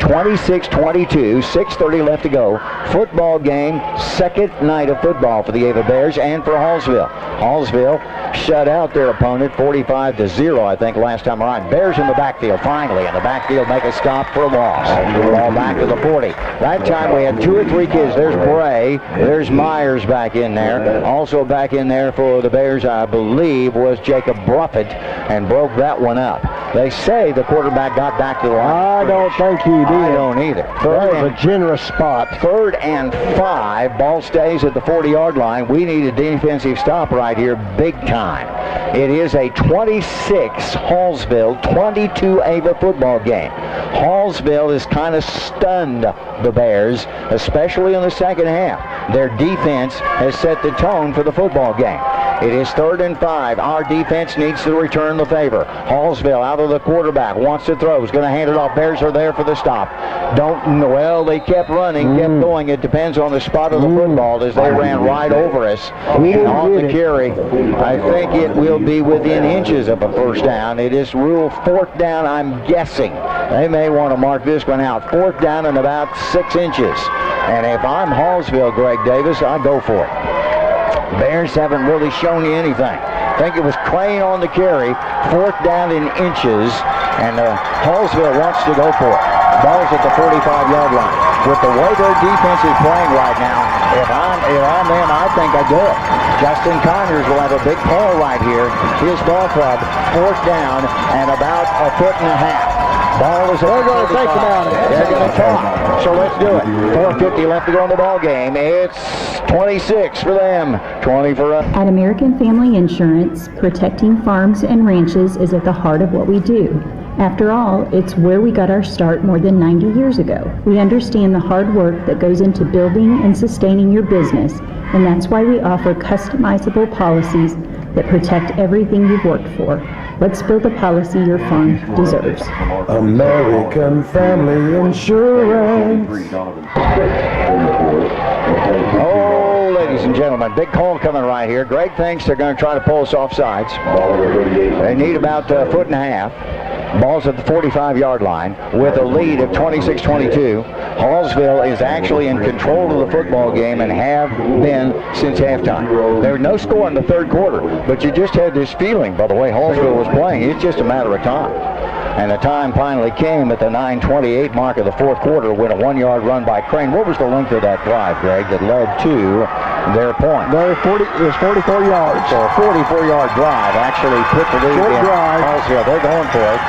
26-22, 6:30 left to go. Football game, second night of football for the Ava Bears and for Hallsville. Hallsville shut out their opponent 45-0, I think, last time around. Bears in the backfield, finally. In the backfield, make a stop for a loss. Ball back to the 40. That time we had 2 or 3 kids. There's Bray. There's Myers back in there. Also back in there for the Bears, I believe, was Jacob Bruffett, and broke that one up. They say the quarterback got back to the line. I don't think he did. I don't either. That was a generous spot. 3rd and 5. Ball stays at the 40-yard line. We need a defensive stop right here, big time. It is a 26 Hallsville, 22 Ava football game. Hallsville has kind of stunned the Bears, especially in the second half. Their defense has set the tone for the football game. It is 3rd and 5. Our defense needs to return the favor. Hallsville out of the quarterback, wants to throw, is going to hand it off. Bears are there for the stop. Well, they kept running, kept going. It depends on the spot of the football as they ran right over us. And on the carry, I think it will be within inches of a first down. It is ruled 4th down, I'm guessing. They may want to mark this one out. 4th down and about 6 inches. And if I'm Hallsville, Greg Davis, I'd go for it. Bears haven't really shown you anything. I think it was Crane on the carry, 4th down in inches, and Hallsville wants to go for it. Ball's at the 45-yard line. With the way their defense is playing right now, if I'm them, I think I do it. Justin Connors will have a big call right here. His ball club, 4th down and about 1.5 feet. Ball is They're going to think about it. They're going to talk. So let's do it. 4:50 left to go in the ball game. It's 26 for them, 20 for us. At American Family Insurance, protecting farms and ranches is at the heart of what we do. After all, it's where we got our start more than 90 years ago. We understand the hard work that goes into building and sustaining your business, and that's why we offer customizable policies that protect everything you've worked for. Let's build a policy your farm deserves. American Family Insurance. Oh, ladies and gentlemen, big call coming right here. Greg thinks they're going to try to pull us off sides. They need about 1.5 feet. Ball's at the 45-yard line with a lead of 26-22. Hallsville is actually in control of the football game and have been since halftime. There was no score in the 3rd quarter, but you just had this feeling by the way Hallsville was playing. It's just a matter of time. And the time finally came at the 9:28 mark of the 4th quarter when a 1-yard run by Crane. What was the length of that drive, Greg, that led to their point? It was 44 yards. So a 44-yard drive actually put the lead in Hallsville. They're going for it.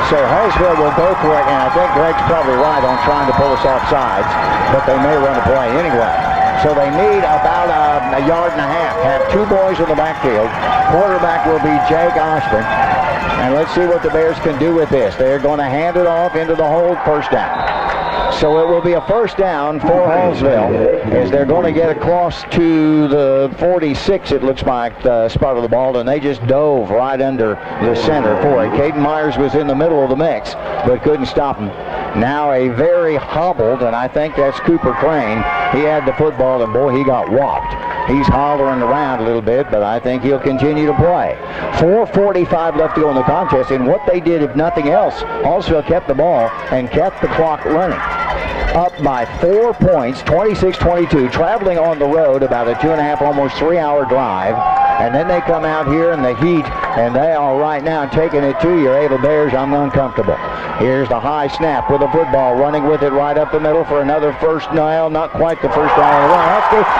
So Hallsville will go for it, and I think Greg's probably right on trying to pull us off sides, but they may run a play anyway. So they need about a yard and a half. Have 2 boys in the backfield. Quarterback will be Jake Osborne. And let's see what the Bears can do with this. They're going to hand it off into the hold, 1st down. So it will be a 1st down for Hallsville as they're going to get across to the 46, it looks like, the spot of the ball, and they just dove right under the center for it. Caden Myers was in the middle of the mix, but couldn't stop him. Now a very hobbled, and I think that's Cooper Crane. He had the football, and boy, he got whopped. He's hollering around a little bit, but I think he'll continue to play. 4:45 left to go in the contest, and what they did, if nothing else, Hallsville kept the ball and kept the clock running. Up by 4 points, 26-22, traveling on the road about a 2.5, almost 3-hour drive. And then they come out here in the heat, and they are right now taking it to your Ava Bears. I'm uncomfortable. Here's the high snap with the football, running with it right up the middle for another first down. Not quite the first down.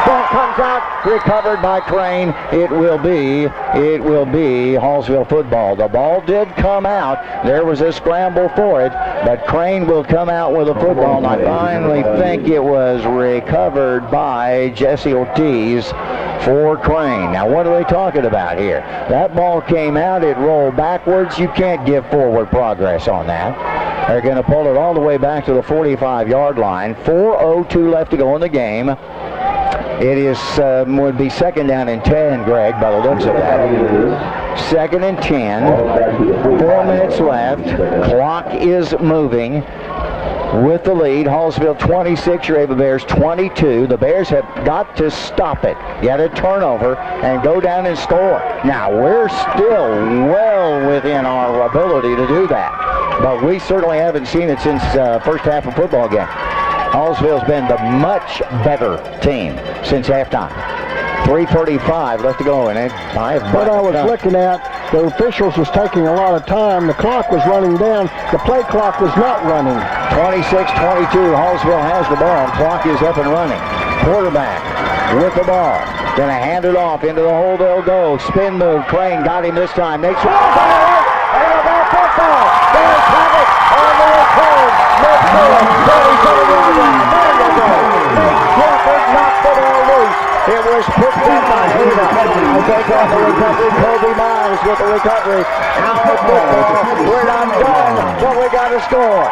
Ball comes out, recovered by Crane. It will be Hallsville football. The ball did come out. There was a scramble for it, but Crane will come out with the football, and I finally think it was recovered by Jesse Ortiz for Crane. Now, what are they talking about here? That ball came out, it rolled backwards. You can't give forward progress on that. They're going to pull it all the way back to the 45-yard line. 4:02 left to go in the game. It is would be 2nd down and 10, Greg, by the looks of that. 2nd and 10. 4 minutes left. Clock is moving. With the lead, Hallsville 26, your Ava Bears 22. The Bears have got to stop it, get a turnover, and go down and score. Now, we're still well within our ability to do that, but we certainly haven't seen it since first half of football game. Hallsville's been the much better team since halftime. 3:35 left to go, and what I was looking at, the officials was taking a lot of time. The clock was running down. The play clock was not running. 26-22, Hallsville has the ball. Clock is up and running. Quarterback with the ball. Gonna hand it off into the hole. They'll go. Spin move. Crane got him this time. Makes it. Football. There's Haggett on the return. Let's go. 37-yard line. There you go. Nate Crawford knocked the ball loose. It was picked up by Ada. I think on the recovery, Kobe Miles with the recovery. Out of football. We're not done, but we got to score.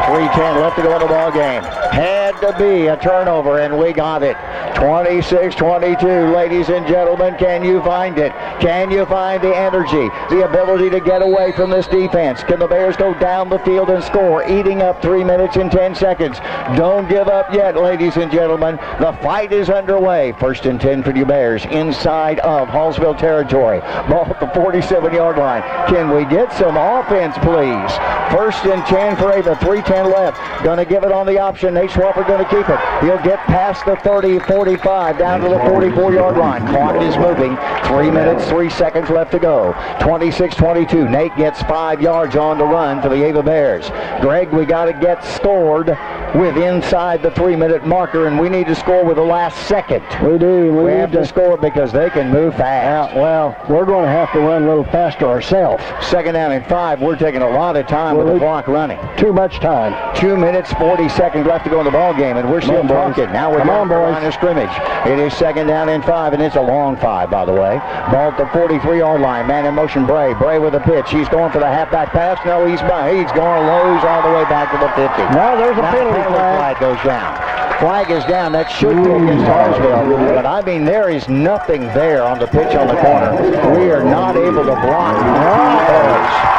3:10 left to go in the ball game. Had to be a turnover, and we got it. 26-22, ladies and gentlemen. Can you find it? Can you find the energy, the ability to get away from this defense? Can the Bears go down the field and score, eating up 3 minutes and 10 seconds? Don't give up yet, ladies and gentlemen. The fight is underway. 1st and 10 for you Bears inside of Hallsville territory. Ball at the 47-yard line. Can we get some offense, please? 1st and 10 for Ava. 3:10 left. Gonna give it on the option. Nate Swapper gonna keep it. He'll get past the 30-45 down to the 44-yard line. Clock is moving. 3 minutes, 3 seconds left to go. 26-22. Nate gets 5 yards on the run for the Ava Bears. Greg, we got to get scored with inside the 3-minute marker, and we need to score with the last second. We do. We have to score because they can move fast. Well, we're going to have to run a little faster ourselves. 2nd down and 5. We're taking a lot of time with the clock running. Too much time. 2 minutes, 40 seconds left to go in the ball game, and we're still talking. Now we're down the line of scrimmage. It is 2nd down and 5, and it's a long 5, by the way. Ball at the 43-yard line. Man in motion, Bray. Bray with a pitch. He's going for the halfback pass. No, he's going lows all the way back to the 50. Now there's a penalty flag. Goes down. Flag is down. That should be against Hallsville. But I mean, there is nothing there on the pitch on the corner. We are not able to block.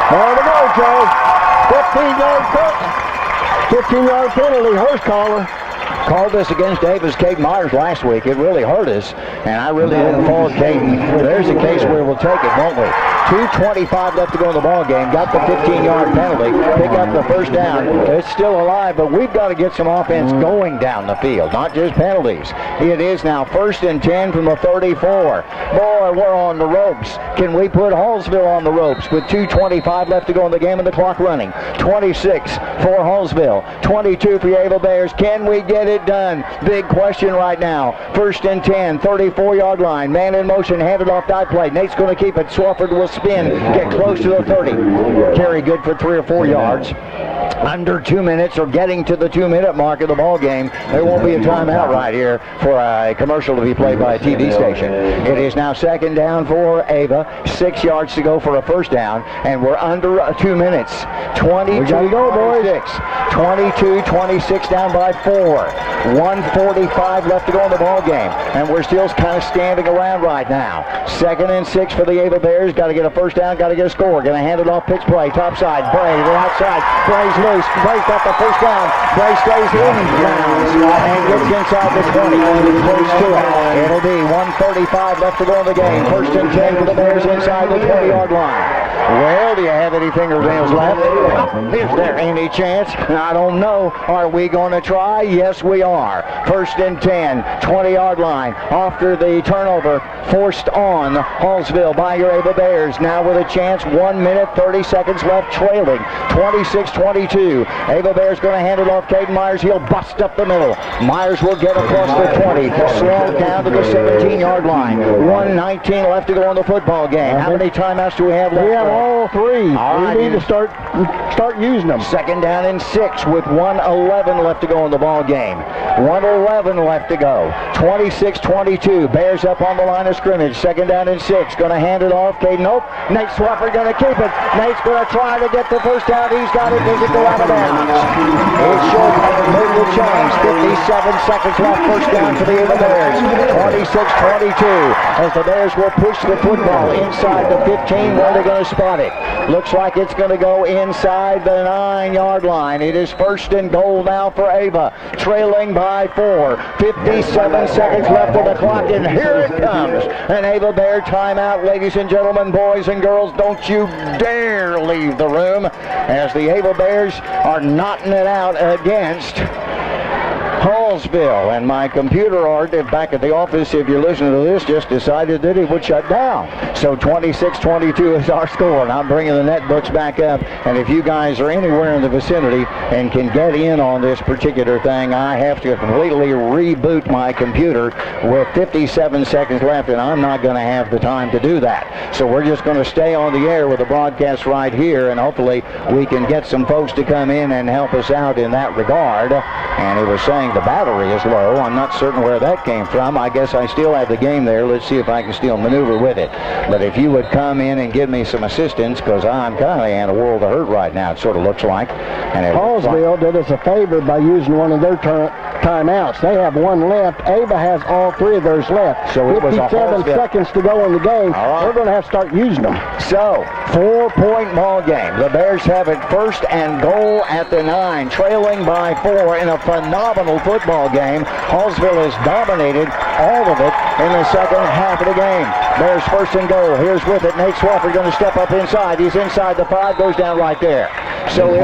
There we go, Joe. 15-yard penalty, horse collar. Called this against Davis Kate Myers last week. It really hurt us, and I really didn't forward Caden. There's a case where we'll take it, won't we? 2:25 left to go in the ball game. Got the 15-yard penalty. Pick up the 1st down. It's still alive, but we've got to get some offense going down the field, not just penalties. It is now 1st and 10 from the 34. Boy, we're on the ropes. Can we put Hallsville on the ropes with 2:25 left to go in the game and the clock running? 26 for Hallsville. 22 for the Ava Bears. Can we get it done? Big question right now. 1st and 10, 34-yard line. Man in motion, handed off die play. Nate's going to keep it. Swafford will spin, get close to the 30. Carry good for 3 or 4 yards. Under 2 minutes, or getting to the 2-minute mark of the ball game. There won't be a timeout right here for a commercial to be played by a TV station. It is now 2nd down for Ava. 6 yards to go for a 1st down, and we're under 2 minutes. 22-26. 22-26 down by 4. 1:45 left to go in the ball game, and we're still kind of standing around right now. 2nd and 6 for the Ava Bears. Got to get a 1st down, got to get a score. Going to hand it off, pitch play, top side. Bray to the outside. Bray's loose. Bray's got the 1st down. Bray stays in bounds and gets inside the 20. Close to it. It'll be 1:35 left to go in the game. 1st and 10 for the Bears inside the 20-yard line. Well, do you have any fingernails left? Is there any chance? I don't know. Are we going to try? Yes, we are. 1st and 10, 20-yard line. After the turnover forced on Hallsville by your Ava Bears. Now with a chance, 1 minute, 30 seconds left, trailing 26-22. Ava Bears going to hand it off Caden Myers. He'll bust up the middle. Myers will get across the 20, slowed down to the 17-yard line. 1:19 left to go in the football game. How many timeouts do we have left? We have all 3. Right. We need to start using them. 2nd down and 6 with 1:11 left to go in the ball game. 1:11 left to go. 26-22. Bears up on the line of scrimmage. 2nd down and 6. Going to hand it off. Caden. Nope. Nate Swapper going to keep it. Nate's going to try to get the 1st down. He's got it. Does it go out of bounds? It should move the chains. 57 seconds left. 1st down for the Ava Bears. 26-22. As the Bears will push the football inside the 15. Where are they going to spot it? Looks like it's going to go inside the 9-yard line. It is 1st and goal now for Ava. Trailing by 4. 57 seconds left on the clock, and here it comes. An Ava Bear timeout, ladies and gentlemen, boys and girls. Don't you dare leave the room as the Ava Bears are knotting it out against Hallsville, and my computer art back at the office, if you're listening to this, just decided that it would shut down. So 26-22 is our score, and I'm bringing the net books back up. And if you guys are anywhere in the vicinity and can get in on this particular thing, I have to completely reboot my computer with 57 seconds left, and I'm not going to have the time to do that. So we're just going to stay on the air with the broadcast right here, and hopefully we can get some folks to come in and help us out in that regard. And it was saying the battery is low. I'm not certain where that came from. I guess I still have the game there. Let's see if I can still maneuver with it. But if you would come in and give me some assistance, because I'm kind of in a world of hurt right now, it sort of looks like. And Hallsville did us a favor by using one of their timeouts. They have one left. Ava has all three of theirs left. So it was 57 seconds to go in the game. Right. We're going to have to start using them. So, 4-point ball game. The Bears have it first and goal at the 9, trailing by 4 in a phenomenal football game. Hallsville has dominated all of it in the second half of the game. Bears first and goal. Here's with it. Nate Swafford going to step up inside. He's inside the 5, goes down right there. So it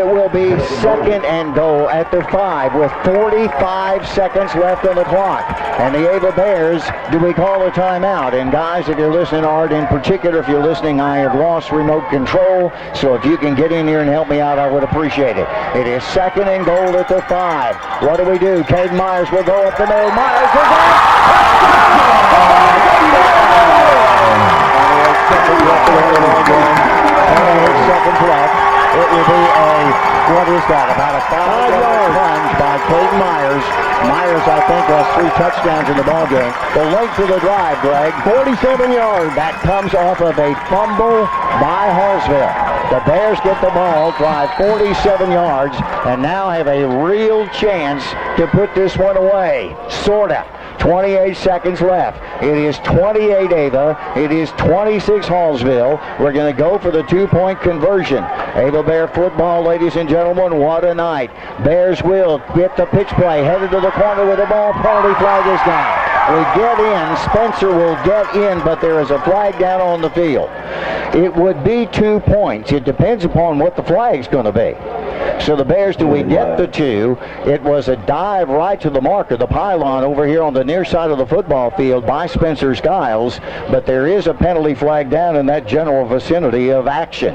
will be second and goal at the 5 with 45 seconds left on the clock. And the Ava Bears, do we call a timeout? And guys, if you're listening, Art in particular, if you're listening, I have lost remote control. So if you can get in here and help me out, I would appreciate it. It is second and goal at the 5. What do we do? Caden Myers will go up the middle. Myers is seconds left. It will be what is that, about a 5-yard plunge by Caden Myers. Myers, I think, has 3 touchdowns in the ballgame. The length of the drive, Greg, 47 yards. That comes off of a fumble by Hallsville. The Bears get the ball, drive 47 yards, and now have a real chance to put this one away. Sorta. 28 seconds left. It is 28 Ava. It is 26 Hallsville. We're going to go for the 2-point conversion. Ava Bear football, ladies and gentlemen, what a night. Bears will get the pitch play, headed to the corner with the ball. Penalty flag is down. We get in. Spencer will get in, but there is a flag down on the field. It would be 2 points. It depends upon what the flag's going to be. So the Bears, do we get the 2? It was a dive right to the marker, the pylon over here on the near side of the football field by Spencer Skiles, but there is a penalty flag down in that general vicinity of action.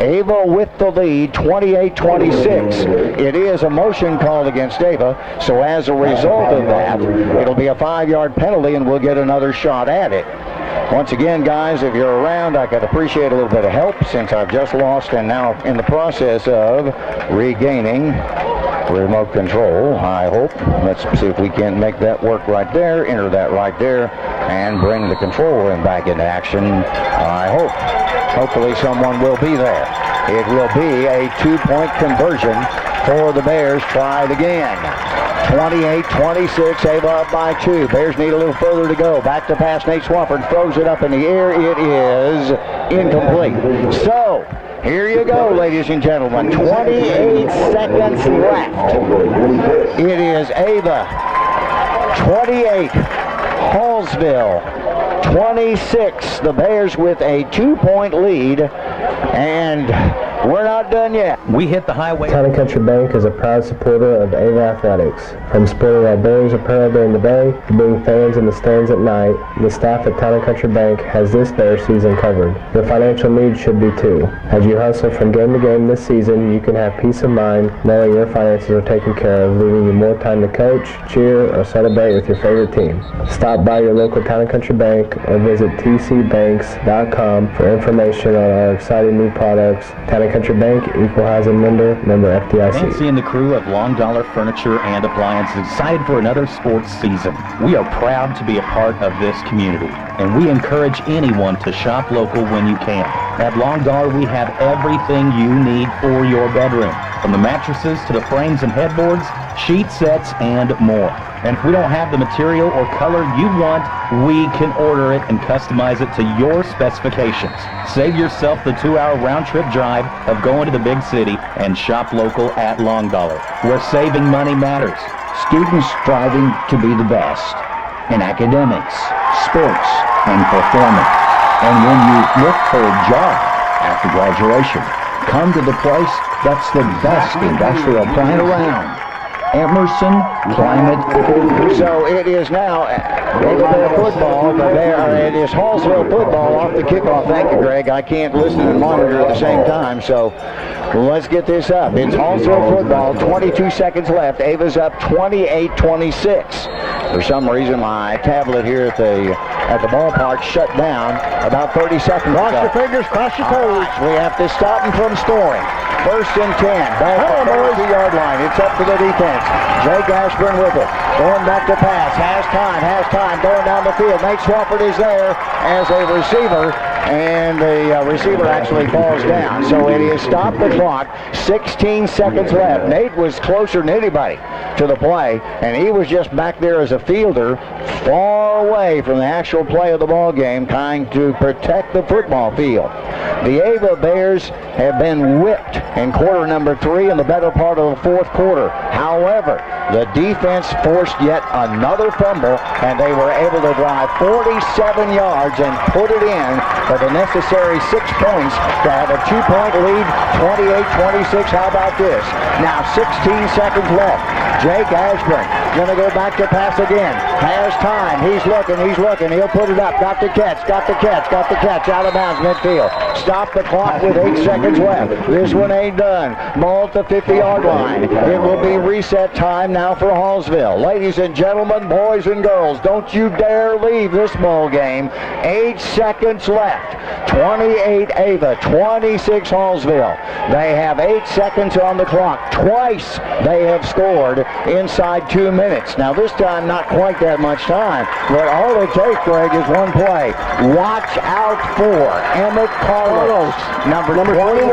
Ava with the lead, 28-26. It is a motion called against Ava, so as a result of that, it'll be a 5-yard penalty and we'll get another shot at it. Once again, guys, if you're around, I could appreciate a little bit of help since I've just lost and now in the process of regaining remote control, I hope. Let's see if we can make that work right there, enter that right there, and bring the control room back into action, I hope. Hopefully someone will be there. It will be a 2-point conversion for the Bears. Try it again. 28-26, Ava up by 2. Bears need a little further to go. Back to pass, Nate Swafford throws it up in the air. It is incomplete. So, here you go, ladies and gentlemen. 28 seconds left. It is Ava 28, Hallsville 26. The Bears with a 2-point lead, and we're not done yet. We hit the highway. Town & Country Bank is a proud supporter of Ava Athletics. From sporting our Bears apparel during the day to being fans in the stands at night, the staff at Town & Country Bank has this Bears season covered. Your financial needs should be too. As you hustle from game to game this season, you can have peace of mind knowing your finances are taken care of, leaving you more time to coach, cheer, or celebrate with your favorite team. Stop by your local Town & Country Bank or visit tcbanks.com for information on our exciting new products. Town & Country Bank, equal housing lender, member FDIC. Nancy and the crew of Long Dollar Furniture and Appliances excited for another sports season. We are proud to be a part of this community, and we encourage anyone to shop local when you can. At Long Dollar, we have everything you need for your bedroom, from the mattresses to the frames and headboards, sheet sets, and more. And if we don't have the material or color you want, we can order it and customize it to your specifications. Save yourself the 2-hour round-trip drive of going to the big city and shop local at Long Dollar, where saving money matters. Students striving to be the best in academics, sports, and performance. And when you look for a job after graduation, come to the place that's the best industrial plant around. Emerson Climate. So it is now Bear football. It is Hallsville football off the kickoff. Thank you, Greg. I can't listen and monitor at the same time, so let's get this up. It's Hallsville football, 22 seconds left. Ava's up 28-26. For some reason, my tablet here at the ballpark shut down about 30 seconds ago. Cross your fingers, cross your toes. We have to stop them from scoring. First and 10. Ball at the 30-yard line. It's up to the defense. Jake Ashburn with it. Going back to pass. Has time. Going down the field. Nate Swafford is there as a receiver. And the receiver actually falls down. So it is stop the clock. 16 seconds left. Nate was closer than anybody to the play. And he was just back there as a fielder, far away from the actual play of the ball game, trying to protect the football field. The Ava Bears have been whipped in quarter number 3 in the better part of the fourth quarter. However, the defense forced yet another fumble, and they were able to drive 47 yards and put it in for the necessary 6 points to have a 2-point lead, 28-26. How about this? Now 16 seconds left. Jake Ashburn going to go back to pass again. Has time. He's looking. He'll put it up. Got the catch. Out of bounds midfield. Stop the clock with 8 seconds left. This one ain't done. Ball at the 50-yard line. It will be reset time now for Hallsville. Ladies and gentlemen, boys and girls, don't you dare leave this ball game. 8 seconds left. 28 Ava, 26 Hallsville. They have 8 seconds on the clock. Twice they have scored inside 2 minutes. Now this time not quite that much time, but all it takes, Greg, is one play. Watch out for Emmett Carlos, number 21,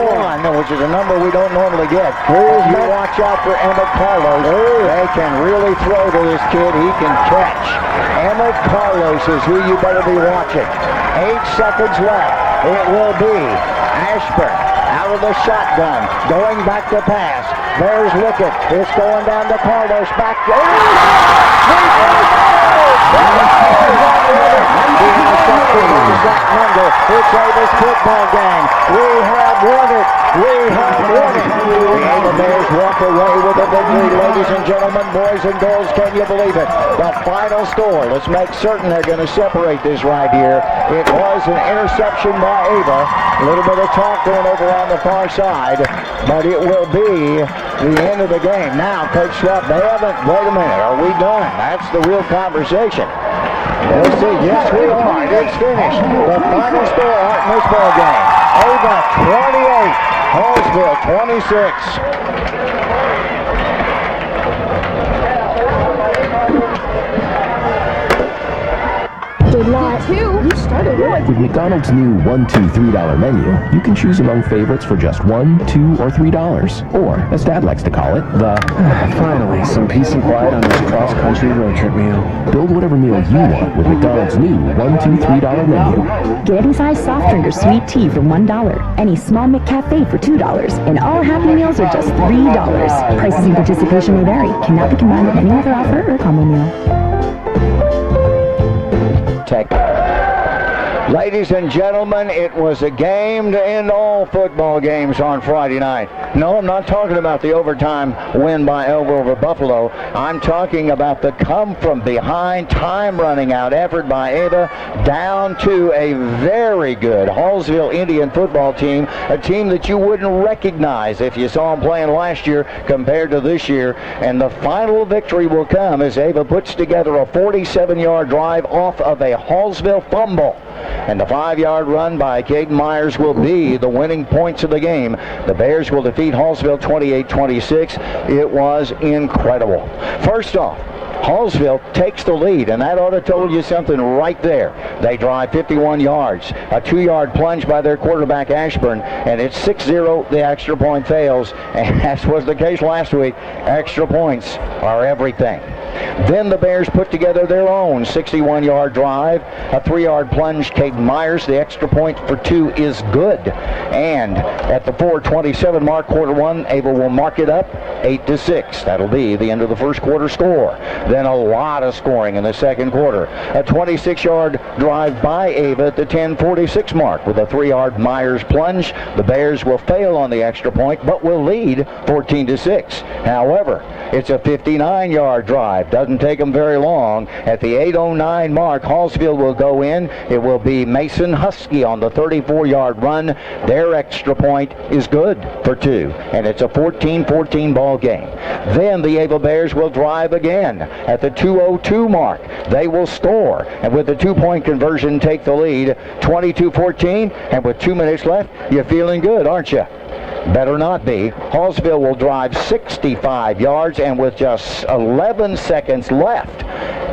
which is a number we don't normally get. You watch out for Emmett Carlos. They can really throw to this kid. He can catch. Emmett Carlos is who you better be watching. 8 seconds left. It will be Ashburn out of the shotgun, going back to pass. Bears looking. It's going down to Carlos. Back to... It's Ava's football game. We have won it. The Ava Bears walk away with a victory, ladies and gentlemen, boys and girls. Can you believe it? The final score. Let's make certain they're going to separate this right here. It was an interception by Ava. A little bit of talk going over on the far side, but it will be the end of the game. Now, Coach Schwab, wait a minute, are we done? That's the real conversation. Let's see, yes we are, it is finished. The final score in this ball game. Ava 28, Hallsville 26. Good luck. You started it. With McDonald's new $1, $2, $3 menu, you can choose among favorites for just $1, $2, or $3. Or, as Dad likes to call it, the... Finally, some peace and quiet on this cross-country road trip meal. Build whatever meal you want with McDonald's new $1, $2, $3 menu. Get any size soft drink or sweet tea for $1. Any small McCafe for $2. And all Happy Meals are just $3. Prices and participation may vary. Cannot be combined with any other offer or combo meal. Ladies and gentlemen, it was a game to end all football games on Friday night. No, I'm not talking about the overtime win by Elva over Buffalo. I'm talking about the come-from-behind, time-running out effort by Ava down to a very good Hallsville Indian football team, a team that you wouldn't recognize if you saw them playing last year compared to this year. And the final victory will come as Ava puts together a 47-yard drive off of a Hallsville fumble. And the 5-yard run by Caden Myers will be the winning points of the game. The Bears will defeat Hallsville 28-26. It was incredible. First off, Hallsville takes the lead, and that ought to tell you something right there. They drive 51 yards, a 2-yard plunge by their quarterback Ashburn, and it's 6-0. The extra point fails, and as was the case last week, extra points are everything. Then the Bears put together their own 61-yard drive, a 3-yard plunge. Caden Myers, the extra point for 2 is good. And at the 4:27 mark, quarter one, Ava will mark it up 8-6. That'll be the end of the first quarter score. Then a lot of scoring in the second quarter. A 26-yard drive by Ava at the 10:46 mark with a 3-yard Myers plunge. The Bears will fail on the extra point, but will lead 14-6. However, it's a 59-yard drive. Doesn't take them very long. At the 8:09 mark, Hallsville will go in. It will be Mason Husky on the 34-yard run. Their extra point is good for 2, and it's a 14-14 ball game. Then the Ava Bears will drive again. At the 2:02 mark, they will score, and with the 2-point conversion, take the lead, 22-14. And with 2 minutes left, you're feeling good, aren't you? Better not be. Hallsville will drive 65 yards, and with just 11 seconds left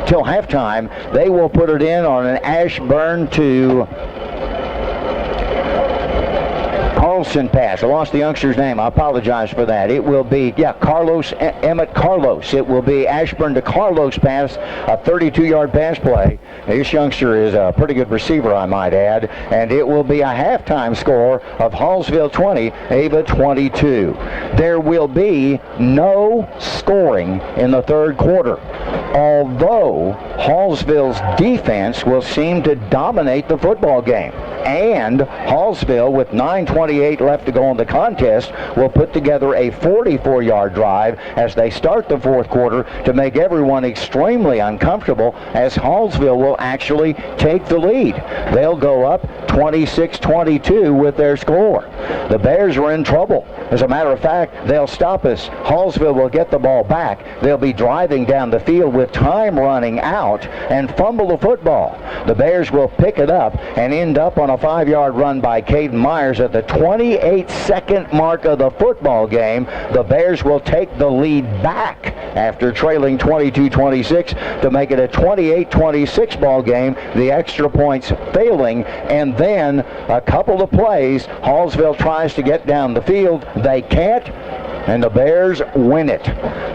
till halftime, they will put it in on an Ashburn to Carlson pass. I lost the youngster's name. I apologize for that. It will be, Carlos, Emmett Carlos. It will be Ashburn to Carlos pass, a 32-yard pass play. This youngster is a pretty good receiver, I might add. And it will be a halftime score of Hallsville 20, Ava 22. There will be no scoring in the third quarter, although Hallsville's defense will seem to dominate the football game. And Hallsville, with 9:28 left to go in the contest, will put together a 44-yard drive as they start the fourth quarter to make everyone extremely uncomfortable, as Hallsville will actually take the lead. They'll go up 26-22 with their score. The Bears are in trouble. As a matter of fact, they'll stop us. Hallsville will get the ball back. They'll be driving down the field with time running out and fumble the football. The Bears will pick it up and end up on a 5-yard run by Caden Myers at the 28-second mark of the football game. The Bears will take the lead back after trailing 22-26 to make it a 28-26 ball game, the extra points failing. And then a couple of plays, Hallsville tries to get down the field. They can't, and the Bears win it.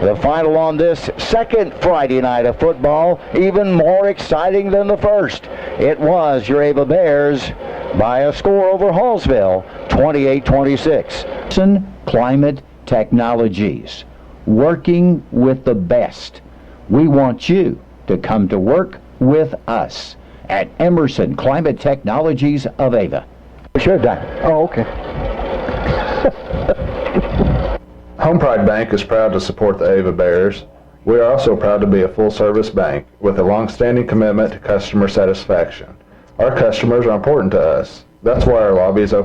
The final on this second Friday night of football, even more exciting than the first. It was your Ava Bears by a score over Hallsville, 28-26. Climate Technologies, working with the best. We want you to come to work with us at Emerson Climate Technologies of Ava. We should have done. Oh, okay. Home Pride Bank is proud to support the Ava Bears. We are also proud to be a full-service bank with a long-standing commitment to customer satisfaction. Our customers are important to us. That's why our lobby is open